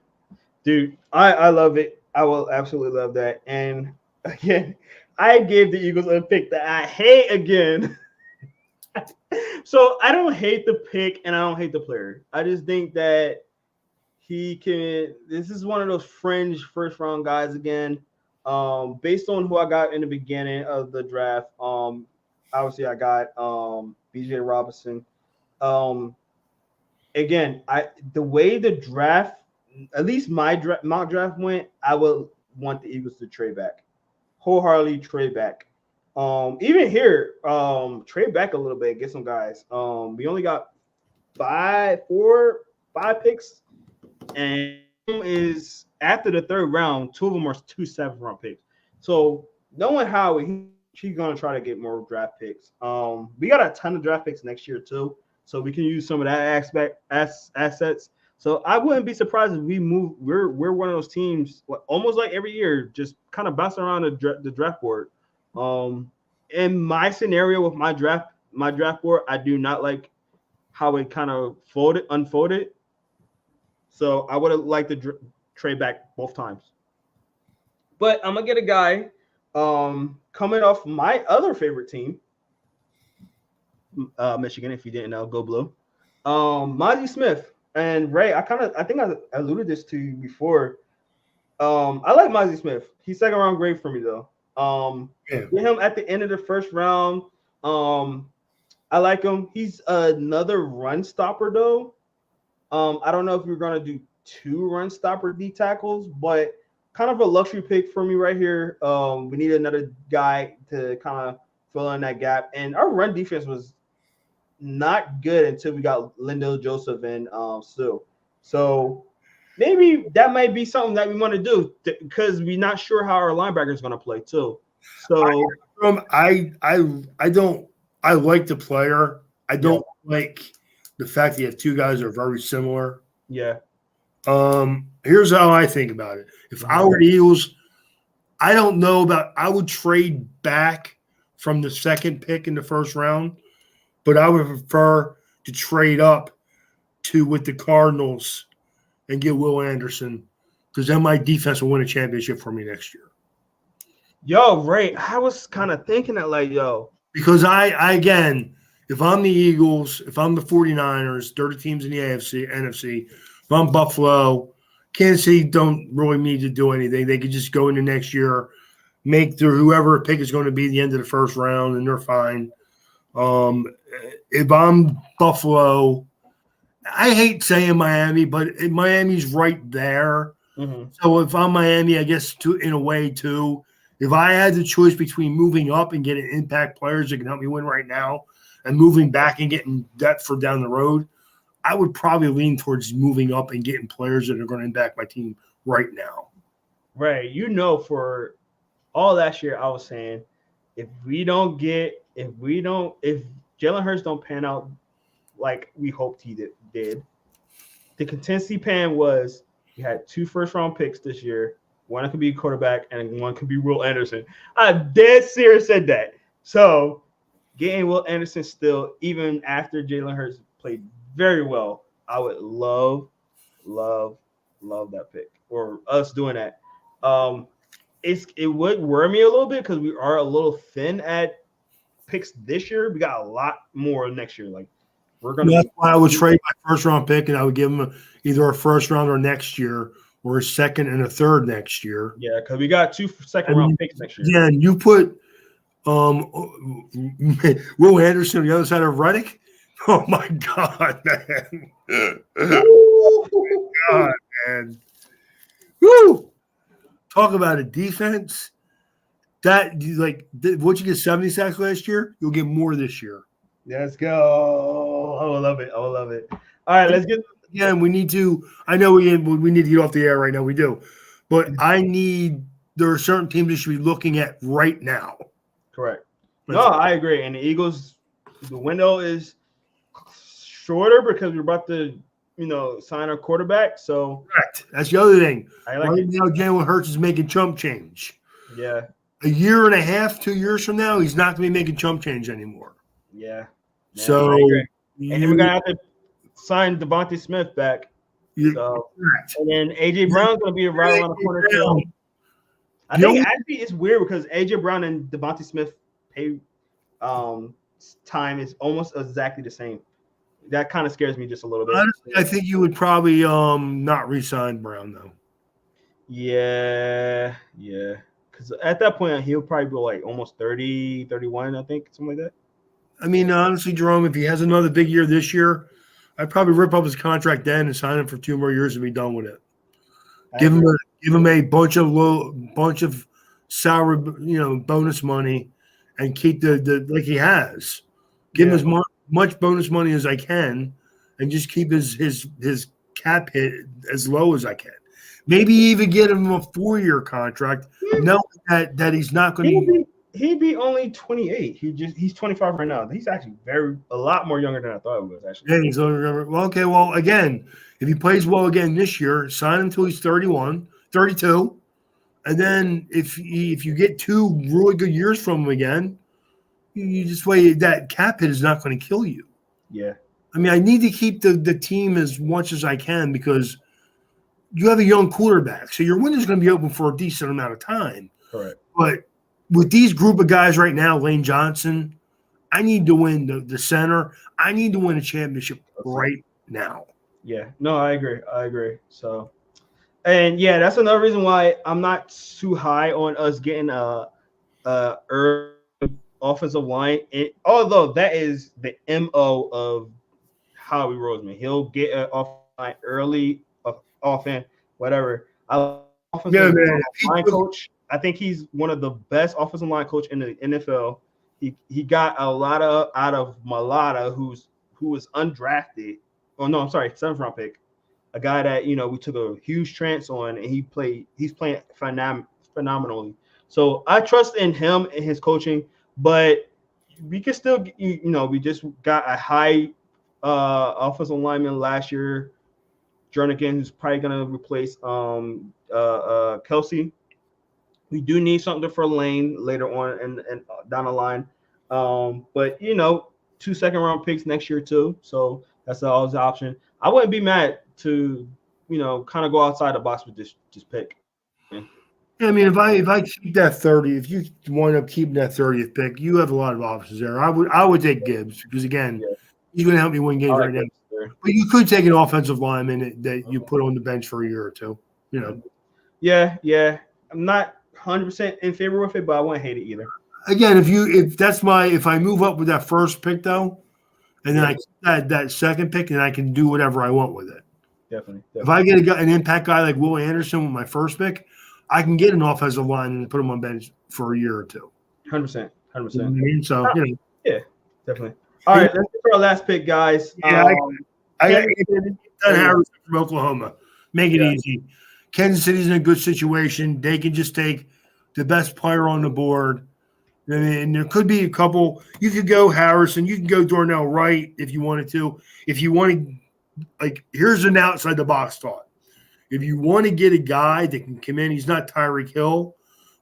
Dude, I love it. I will absolutely love that. And, again, I gave the Eagles a pick that I hate again. So I don't hate the pick and I don't hate the player. I just think that this is one of those fringe first round guys again. Based on who I got in the beginning of the draft, obviously I got BJ Robinson. Again, the way the draft, at least my mock draft went, I would want the Eagles to trade back. Wholeheartedly trade back. Even here, trade back a little bit, get some guys. We only got 5 picks, and is after the 3rd round, 2 of them are 2 7th round picks. So knowing how he's gonna try to get more draft picks. We got a ton of draft picks next year too, so we can use some of that assets. So I wouldn't be surprised if we move. We're one of those teams, almost like every year, just kind of bouncing around the draft board. In my scenario with my draft board, I do not like how it kind of unfolded. So I would have liked to trade back both times. But I'm gonna get a guy coming off my other favorite team, Michigan. If you didn't know, go blue. Mozzie Smith and Ray. I think I alluded this to you before. I like Mozzie Smith. He's 2nd round grade for me though. Get him at the end of the 1st round. I like him. He's another run stopper though. I don't know if you're gonna do 2 run stopper D tackles, but kind of a luxury pick for me right here. We need another guy to kind of fill in that gap, and our run defense was not good until we got Lindell Joseph and Sue. So maybe that might be something that we want to do because we're not sure how our linebacker is going to play too. So I like the player. I don't like the fact that you have 2 guys that are very similar. Yeah. Here's how I think about it. If I were the Eagles, I would trade back from the 2nd pick in the 1st round, but I would prefer to trade up with the Cardinals and get Will Anderson because then my defense will win a championship for me next year. Yo, Ray, I was kind of thinking that because I again, if I'm the Eagles, if I'm the 49ers, they're the teams in the NFC, if I'm Buffalo, Kansas City don't really need to do anything. They could just go into next year, make whoever pick is going to be the end of the 1st round, and they're fine. If I'm Buffalo I hate saying Miami, but Miami's right there. Mm-hmm. So if I'm Miami, I guess in a way too. If I had the choice between moving up and getting impact players that can help me win right now, and moving back and getting depth for down the road, I would probably lean towards moving up and getting players that are going to impact my team right now. Right. For all last year, I was saying if Jalen Hurts don't pan out like we hoped he did, the contingency plan was you had 2 first-round picks this year. One could be quarterback and one could be Will Anderson. I dead serious said that. So getting Will Anderson still, even after Jalen Hurts played very well, I would love that pick or us doing that. It would worry me a little bit because we are a little thin at picks this year. We got a lot more next year. Like we're gonna. That's why I would trade my first round pick and I would give him either a first rounder next year or a second and a third next year. Yeah, because we got 2 second-round picks next year. Yeah, and you put Will Anderson on the other side of Reddick. Oh my God, man! God, man! Woo! Talk about a defense. That what you get 70 sacks last year, you'll get more this year. Let's go! I will love it. All right, let's get. Yeah, we need to. I know we need to get off the air right now. We do, but there are certain teams that should be looking at right now. Correct. No, I agree. And the Eagles, the window is shorter because we're about to, sign our quarterback. So correct. That's the other thing. I like right now, Jalen Hurts is making chump change. Yeah. A year and a half, 2 years from now, he's not going to be making chump change anymore. Yeah. So and then we're gonna have to sign Devontae Smith back. So, and then AJ Brown's gonna be right around the corner too. I think actually it's weird because AJ Brown and Devontae Smith pay time is almost exactly the same. That kind of scares me just a little bit. Honestly, I think you would probably not re-sign Brown though. Yeah. Because at that point he'll probably be like almost 30, 31, I think, something like that. I mean, honestly, Jerome, if he has another big year this year, I'd probably rip up his contract then and sign him for 2 more years and be done with it. Give him a bunch of salary, bonus money, and keep the like he has. Give him as much bonus money as I can, and just keep his cap hit as low as I can. Maybe even get him a 4-year contract, knowing that he's not going to. He'd be only 28. He's 25 right now. He's actually a lot more younger than I thought he was actually. Yeah, he's well, okay. Well, again, if he plays well again this year, sign him until he's 31, 32. And then if you get 2 really good years from him again, you just wait. That cap hit is not going to kill you. Yeah. I mean, I need to keep the team as much as I can because you have a young quarterback. So your window's going to be open for a decent amount of time. Correct. But with these group of guys right now, Lane Johnson, I need to win the center. I need to win a championship right now. Yeah. No, I agree. So, and yeah, that's another reason why I'm not too high on us getting a early offensive line. Although that is the MO of Howie Roseman. He'll get an offensive line early, offense, whatever. Offensive line coach. I think he's one of the best offensive line coach in the NFL. He got a lot out of Malata, who was undrafted. Oh no, I'm sorry, 7th round pick. A guy that we took a huge chance on, and he's playing phenomenally. So I trust in him and his coaching, but we can still we just got a high offensive lineman last year, Jernigan, who's probably gonna replace Kelsey. We do need something for Lane later on and down the line. But 2 second-round picks next year too. So that's always an option. I wouldn't be mad to, kind of go outside the box with this pick. Yeah, I mean, if I keep that 30, if you wind up keeping that 30th pick, you have a lot of options there. I would take Gibbs because again, he's going to help me win games right now. But you could take an offensive lineman that you put on the bench for a year or two. Yeah. I'm not 100% in favor with it, but I wouldn't hate it either. Again, if I move up with that first pick though, and then I keep that second pick, and I can do whatever I want with it. Definitely. If I get an impact guy like Will Anderson with my first pick, I can get an offensive line and put him on bench for a year or two. 100%. 100%. You know what I mean? So, yeah, definitely. All right, let's get to our last pick, guys. Yeah, I got Kansas Harrison from Oklahoma. Make it Yeah. easy. Kansas City's in a good situation. They can just take the best player on the board. And there could be a couple. You could go Harrison. You can go Darnell Wright if you wanted to. If you want to, here's an outside the box thought. If you want to get a guy that can come in, he's not Tyreek Hill,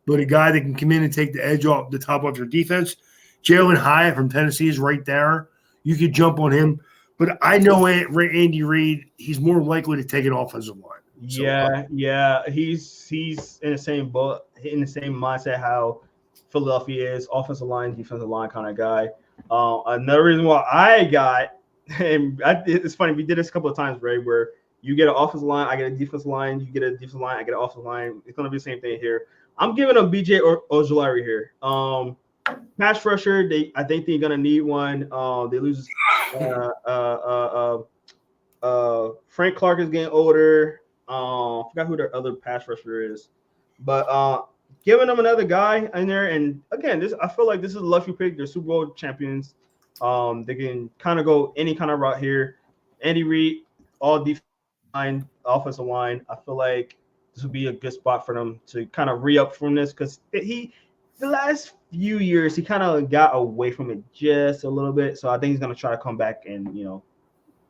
but a guy that can come in and take the edge off the top of your defense. Jalen Hyatt from Tennessee is right there. You could jump on him. But I know Andy Reid, he's more likely to take an offensive line. So, yeah. He's in the same boat, in the same mindset how Philadelphia is, offensive line, defensive line kind of guy. Another reason why I got, and it's funny, we did this a couple of times, Ray, where you get an offensive line, I get a defensive line, you get a defensive line, I get an offensive line. It's going to be the same thing here. I'm giving them BJ Ojulari here. Pass rusher, I think they're going to need one. They lose Frank Clark is getting older. I forgot who their other pass rusher is. But giving them another guy in there, and again, I feel like this is a luxury pick. They're Super Bowl champions. They can kind of go any kind of route here. Andy Reid, all defensive line, offensive line. I feel like this would be a good spot for them to kind of re-up from this because the last few years he kind of got away from it just a little bit. So I think he's going to try to come back and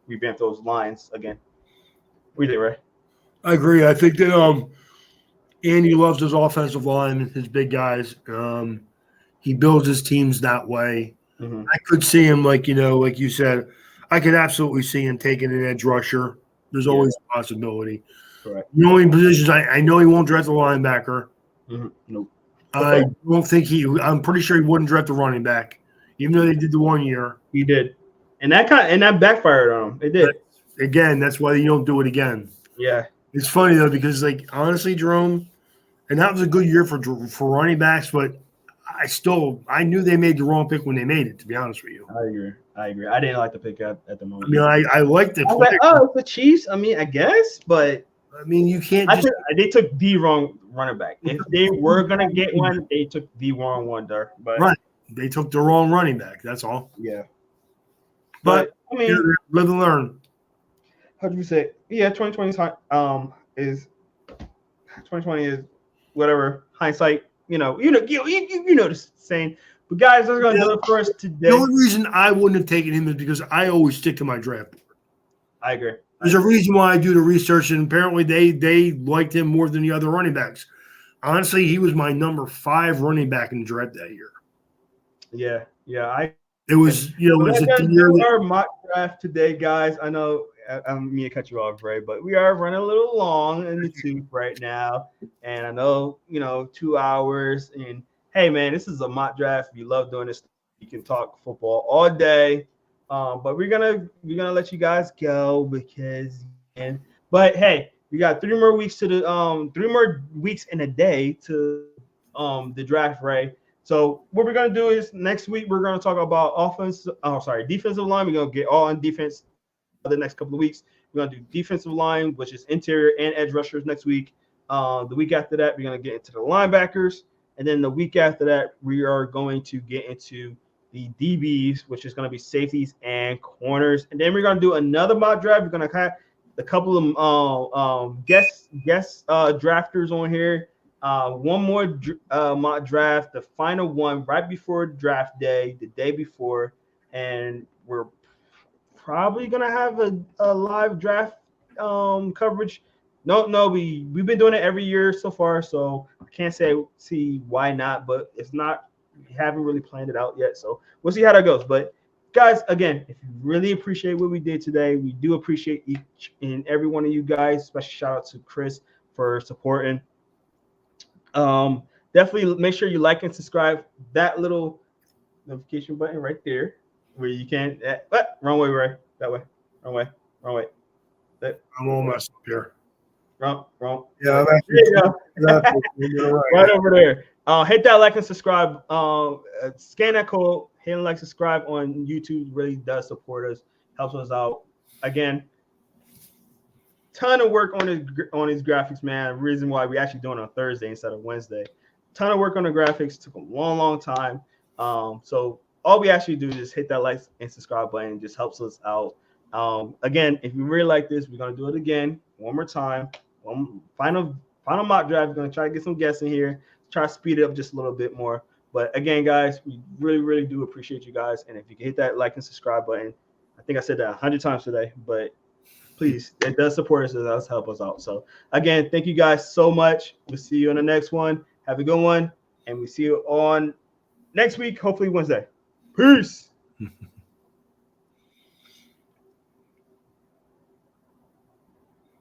revamp those lines again. We did, right? I agree. I think that Andy loves his offensive line, his big guys. He builds his teams that way. Mm-hmm. I could see him, like you said, I could absolutely see him taking an edge rusher. There's always a possibility. Correct. The only positions I know he won't draft the linebacker. Mm-hmm. Nope. I don't think I'm pretty sure he wouldn't draft the running back, even though they did the 1 year. He did. And that backfired on him. It did. But again, that's why you don't do it again. Yeah. It's funny though, because honestly, Jerome, and that was a good year for running backs, but I knew they made the wrong pick when they made it, to be honest with you. I agree. I didn't like the pick at the moment. I mean, I liked it. It's the Chiefs. I mean, I guess, but I mean, you can't. They took the wrong running back. If they were gonna get one, they took the wrong one there. But right, they took the wrong running back. That's all. Yeah. But I mean, live and learn. How do you say? Yeah, 2020 is 2020 is whatever hindsight. You know the saying. But guys, that's gonna do it for us today. The only reason I wouldn't have taken him is because I always stick to my draft board. I agree. There's a reason why I do the research, and apparently they liked him more than the other running backs. Honestly, he was my number 5 running back in the draft that year. Yeah. It was our mock draft today, guys. I know I'm me to cut you off, Ray, but we are running a little long in the tooth right now, and I know 2 hours. And hey, man, this is a mock draft. We love doing this. You can talk football all day. But we're gonna let you guys go but hey, we got 3 more weeks to the 3 more weeks in a day to the draft, Ray. So what we're gonna do is next week we're gonna talk about defensive line. We're gonna get all on defense the next couple of weeks. We're gonna do defensive line, which is interior and edge rushers next week. The week after that, we're gonna get into the linebackers, and then the week after that, we are going to get into the DBs, which is going to be safeties and corners. And then we're going to do another mock draft. We're going to have a couple of guest drafters on here. One more mock draft, the final one right before draft day, the day before. And we're probably going to have a live draft coverage. No, we've been doing it every year so far, so I can't see why not, but it's not. We haven't really planned it out yet, so we'll see how that goes. But guys, again, if you really appreciate what we did today, we do appreciate each and every one of you guys. Special shout out to Chris for supporting. Definitely make sure you like and subscribe. That little notification button right there, where you can. Wrong way, Ray. That way. Wrong way. I'm all messed up here. Wrong. Yeah, right over there. Hit that like and subscribe. Scan that code. hitting like, subscribe on YouTube really does support us, helps us out. Again, ton of work on his graphics, man. Reason why we actually doing it on Thursday instead of Wednesday. Ton of work on the graphics. Took a long time. So all we actually do is hit that like and subscribe button. It just helps us out. Again, if you really like this, we're gonna do it again one more time. Final mock draft. We're gonna try to get some guests in here. Try to speed it up just a little bit more. But again, guys, we really do appreciate you guys. And if you can hit that like and subscribe button, I think I said that 100 times today, but please, it does support us. It does help us out. So again, thank you guys so much. We'll see you in the next one. Have a good one. And we see you on next week, hopefully Wednesday. Peace.